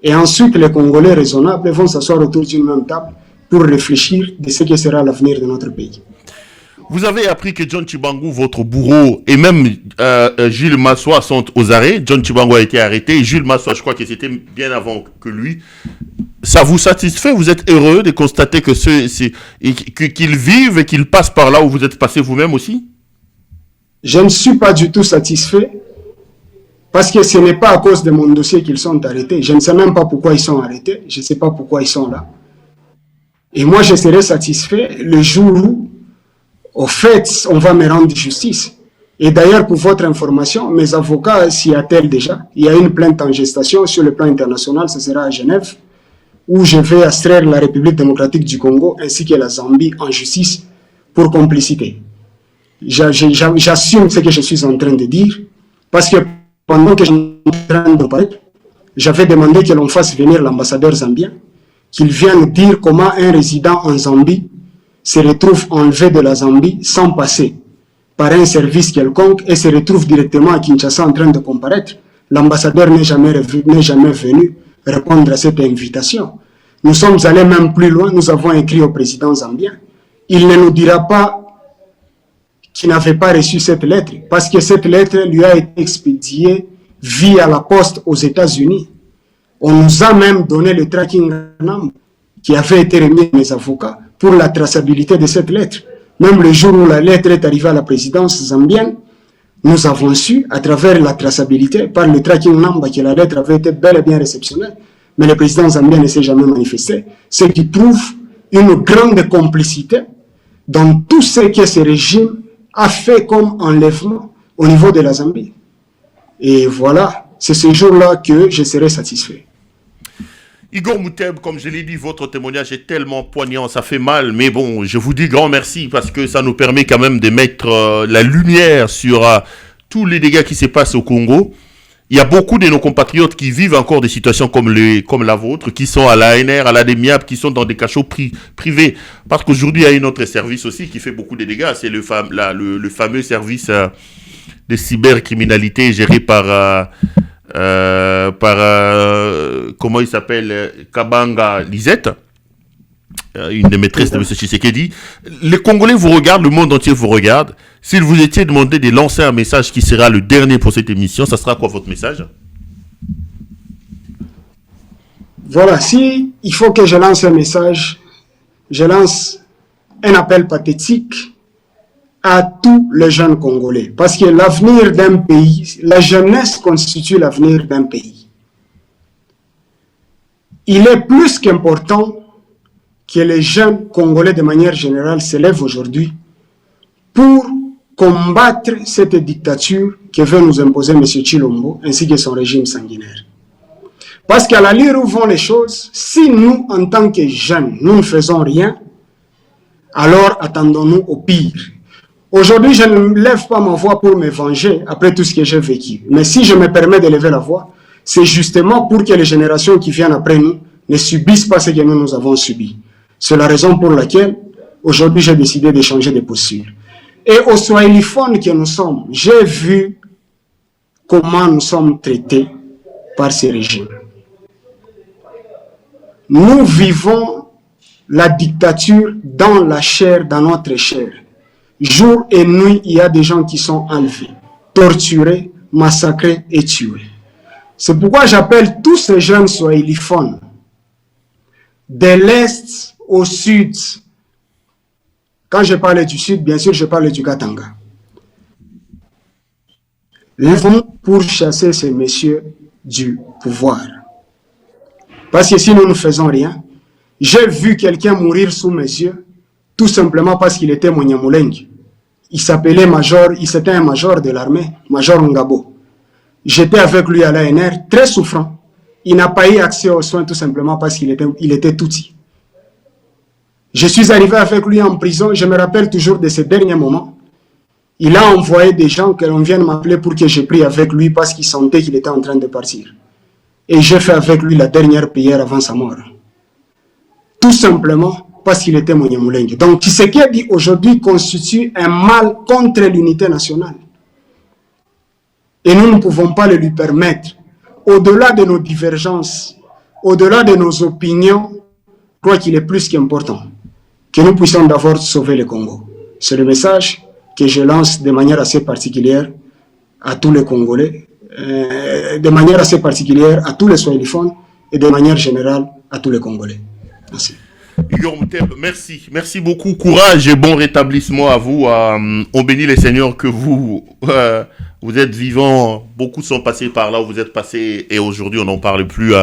Et ensuite, les Congolais raisonnables vont s'asseoir autour d'une même table pour réfléchir de ce que sera l'avenir de notre pays. Vous avez appris que John Tshibangou, votre bourreau, et même Jules Massoua sont aux arrêts. John Tshibangou a été arrêté. Jules Massoua, je crois que c'était bien avant que lui. Ça vous satisfait? Vous êtes heureux de constater que qu'ils vivent et qu'ils passent par là où vous êtes passé vous-même aussi? Je ne suis pas du tout satisfait parce que ce n'est pas à cause de mon dossier qu'ils sont arrêtés. Je ne sais même pas pourquoi ils sont arrêtés. Je ne sais pas pourquoi ils sont là. Et moi, je serai satisfait le jour où, au fait, on va me rendre justice. Et d'ailleurs, pour votre information, mes avocats s'y attellent déjà. Il y a une plainte en gestation sur le plan international, ce sera à Genève, où je vais astreindre la République démocratique du Congo ainsi que la Zambie en justice pour complicité. J'assume ce que je suis en train de dire, parce que pendant que je suis en train de parler, j'avais demandé que l'on fasse venir l'ambassadeur zambien, qu'il vienne dire comment un résident en Zambie se retrouvent enlevés de la Zambie sans passer par un service quelconque et se retrouvent directement à Kinshasa en train de comparaître. L'ambassadeur n'est jamais venu répondre à cette invitation. Nous sommes allés même plus loin, nous avons écrit au président zambien. Il ne nous dira pas qu'il n'avait pas reçu cette lettre, parce que cette lettre lui a été expédiée via la poste aux États-Unis. On nous a même donné le tracking number qui avait été remis à mes avocats pour la traçabilité de cette lettre. Même le jour où la lettre est arrivée à la présidence zambienne, nous avons su, à travers la traçabilité, par le tracking number, que la lettre avait été bel et bien réceptionnée. Mais le président zambien ne s'est jamais manifesté, ce qui prouve une grande complicité dans tout ce que ce régime a fait comme enlèvement au niveau de la Zambie. Et voilà, c'est ce jour-là que je serai satisfait. Igor Mouteb, comme je l'ai dit, votre témoignage est tellement poignant, ça fait mal, mais bon, je vous dis grand merci parce que ça nous permet quand même de mettre la lumière sur tous les dégâts qui se passent au Congo. Il y a beaucoup de nos compatriotes qui vivent encore des situations comme la vôtre, qui sont à l'ANR, à l'ADEMIAP, qui sont dans des cachots privés. Parce qu'aujourd'hui, il y a un autre service aussi qui fait beaucoup de dégâts. C'est le fameux service de cybercriminalité géré par comment il s'appelle, Kabanga Lisette, une des maîtresses de M. Tshisekedi. Les Congolais vous regardent, le monde entier vous regarde. S'il vous était demandé de lancer un message qui sera le dernier pour cette émission, ça sera quoi votre message? Voilà, si il faut que je lance un message, je lance un appel pathétique à tous les jeunes Congolais. Parce que l'avenir d'un pays, la jeunesse constitue l'avenir d'un pays. Il est plus qu'important que les jeunes Congolais de manière générale s'élèvent aujourd'hui pour combattre cette dictature que veut nous imposer M. Tshilombo ainsi que son régime sanguinaire. Parce qu'à la lueur où vont les choses, si nous, en tant que jeunes, nous ne faisons rien, alors attendons-nous au pire. Aujourd'hui, je ne lève pas ma voix pour me venger après tout ce que j'ai vécu. Mais si je me permets de lever la voix, c'est justement pour que les générations qui viennent après nous ne subissent pas ce que nous avons subi. C'est la raison pour laquelle, aujourd'hui, j'ai décidé de changer de posture. Et aux swahiliphones que nous sommes, j'ai vu comment nous sommes traités par ces régimes. Nous vivons la dictature dans la chair, dans notre chair. Jour et nuit, il y a des gens qui sont enlevés, torturés, massacrés et tués. C'est pourquoi j'appelle tous ces jeunes swahiliphones, de l'Est au Sud. Quand je parle du Sud, bien sûr, je parle du Katanga. Lèvons pour chasser ces messieurs du pouvoir. Parce que si nous ne faisons rien, j'ai vu quelqu'un mourir sous mes yeux, tout simplement parce qu'il était mon Nyamuleng. Il s'appelait Major, c'était un major de l'armée, Major Ngabo. J'étais avec lui à l'ANR, très souffrant. Il n'a pas eu accès aux soins tout simplement parce qu'il était tout petit. Je suis arrivé avec lui en prison, je me rappelle toujours de ces derniers moments. Il a envoyé des gens que l'on vienne m'appeler pour que je prie avec lui parce qu'il sentait qu'il était en train de partir. Et j'ai fait avec lui la dernière prière avant sa mort. Tout simplement parce qu'il était mon Nyamulenge. Donc, Tshisekedi aujourd'hui constitue un mal contre l'unité nationale. Et nous ne pouvons pas le lui permettre. Au-delà de nos divergences, au-delà de nos opinions, je crois qu'il est plus qu'important que nous puissions d'abord sauver le Congo. C'est le message que je lance de manière assez particulière à tous les Congolais, de manière assez particulière à tous les swahiliphones et de manière générale à tous les Congolais. Merci. Igor Mouteb, merci. Merci beaucoup. Courage et bon rétablissement à vous. On bénit les seigneurs que vous êtes vivants. Beaucoup sont passés par là où vous êtes passés et aujourd'hui on n'en parle plus.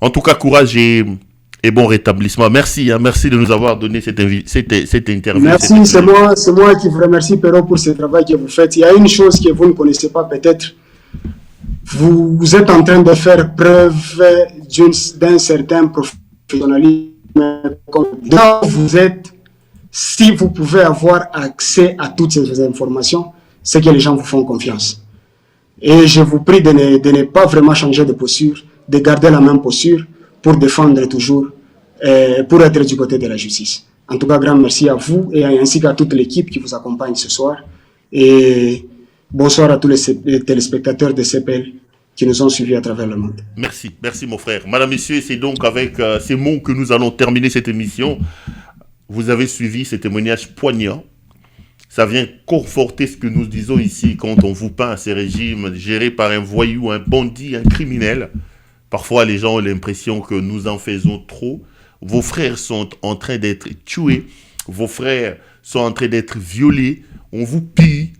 En tout cas, courage et bon rétablissement. Merci. Merci de nous avoir donné cette interview. Merci, c'est moi qui vous remercie, Perrault, pour ce travail que vous faites. Il y a une chose que vous ne connaissez pas peut-être. Vous êtes en train de faire preuve d'un certain professionnalisme. Là où vous êtes, si vous pouvez avoir accès à toutes ces informations, c'est que les gens vous font confiance. Et je vous prie de ne pas vraiment changer de posture, de garder la même posture pour défendre toujours, pour être du côté de la justice. En tout cas, grand merci à vous et ainsi qu'à toute l'équipe qui vous accompagne ce soir. Et bonsoir à tous les téléspectateurs de CPL qui nous ont suivis à travers le monde. Merci, merci mon frère. Madame, messieurs, c'est donc avec ces mots que nous allons terminer cette émission. Vous avez suivi ce témoignage poignant. Ça vient conforter ce que nous disons ici quand on vous peint ces régimes gérés par un voyou, un bandit, un criminel. Parfois, les gens ont l'impression que nous en faisons trop. Vos frères sont en train d'être tués. Vos frères sont en train d'être violés. On vous pille.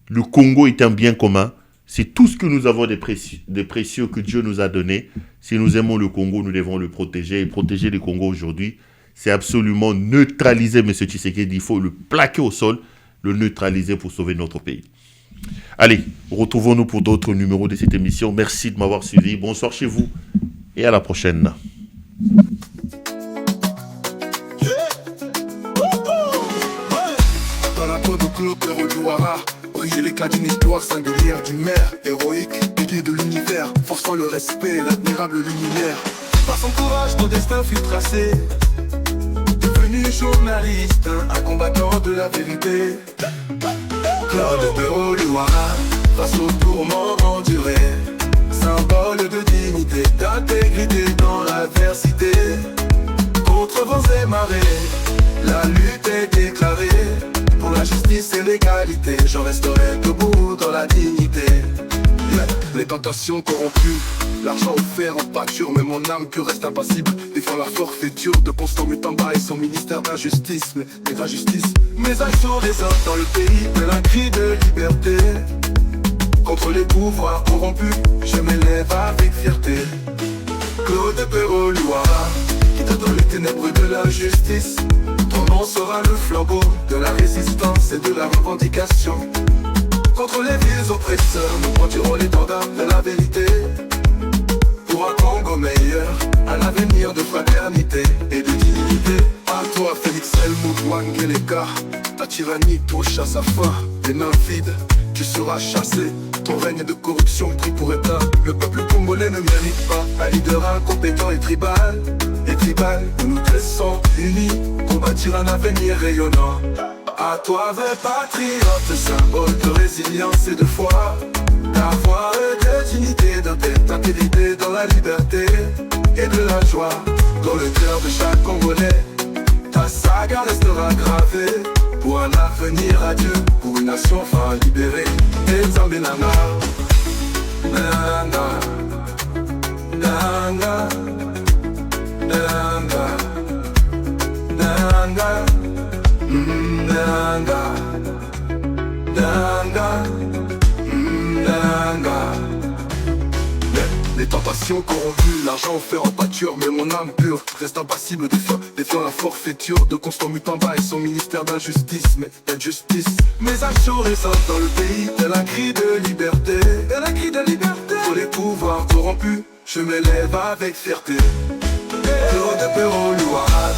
Le Congo est un bien commun. C'est tout ce que nous avons de précieux que Dieu nous a donné. Si nous aimons le Congo, nous devons le protéger. Et protéger le Congo aujourd'hui, c'est absolument neutraliser M. Tshisekedi. Il faut le plaquer au sol, le neutraliser pour sauver notre pays. Allez, retrouvons-nous pour d'autres numéros de cette émission. Merci de m'avoir suivi. Bonsoir chez vous et à la prochaine. Dans la peau de Claude Louara, briller l'éclat d'une histoire singulière d'une mère héroïque, pilier de l'univers, forçant le respect et l'admirable luminaire. Par son courage, ton destin fut tracé. Devenu journaliste, un combattant de la vérité. Claude de Louara, face aux tourments endurés, symbole de dignité, d'intégrité dans l'adversité. Contre vents et marées, la lutte est déclarée. Pour la justice et l'égalité, je resterai debout dans la dignité. Les tentations corrompues, l'argent offert en pâture, mais mon âme pure reste impassible. Défend la forfaiture de Constant Mutamba et son ministère d'injustice. Mais d'injustice, mes actions résonnent dans le pays, tel un cri de liberté. Contre les pouvoirs corrompus, je m'élève avec fierté. Claude Louara, qui te donne les ténèbres de la justice. Ton nom sera le flambeau de la résistance et de la revendication. Contre les vieux oppresseurs, nous pointerons l'étendard de la vérité. Pour un Congo meilleur, un avenir de fraternité et de dignité. À toi, Félix Helmut Wangeleka, ta tyrannie touche à sa fin. Des mains vides, tu seras chassé. Ton règne de corruption pris pour état. Le peuple congolais ne mérite pas un leader incompétent et tribal. Et tribal, nous nous laissons unis pour bâtir un avenir rayonnant. À toi, vrai patriote, symbole de résilience et de foi. Ta voix de dignité, d'intégrité dans la liberté et de la joie. Dans le cœur de chaque Congolais, ta saga restera gravée. Pour un avenir radieux, pour une nation enfin libérée. Et Zambinanga, Nanga, Nanga, Nanga, Nanga, Nanga, Nanga, Nanga. Les tentations corrompues, l'argent offert en pâture, mais mon âme pure reste impassible défiant la forfaiture de Constant Mutamba et son ministère d'injustice. Mais d'injustice, mes actions résonnent dans le pays, tel un cri de liberté, tel un cri de liberté. Pour les pouvoirs corrompus, je m'élève avec fierté. Claude Louara,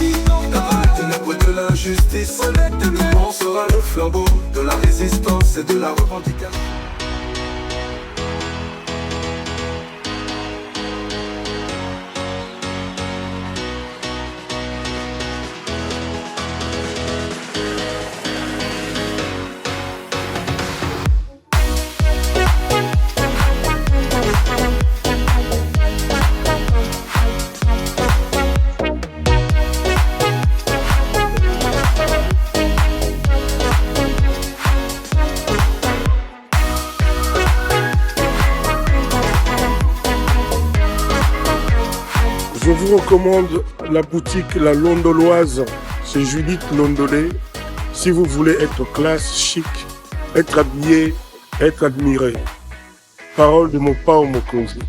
dans les ténèbres de l'injustice, ton nom sera le flambeau de la résistance et de la revendication. Je vous recommande la boutique La Londoloise, c'est Judith Londolé. Si vous voulez être classe, chic, être habillé, être admiré. Parole de mon Pao Mokonzi.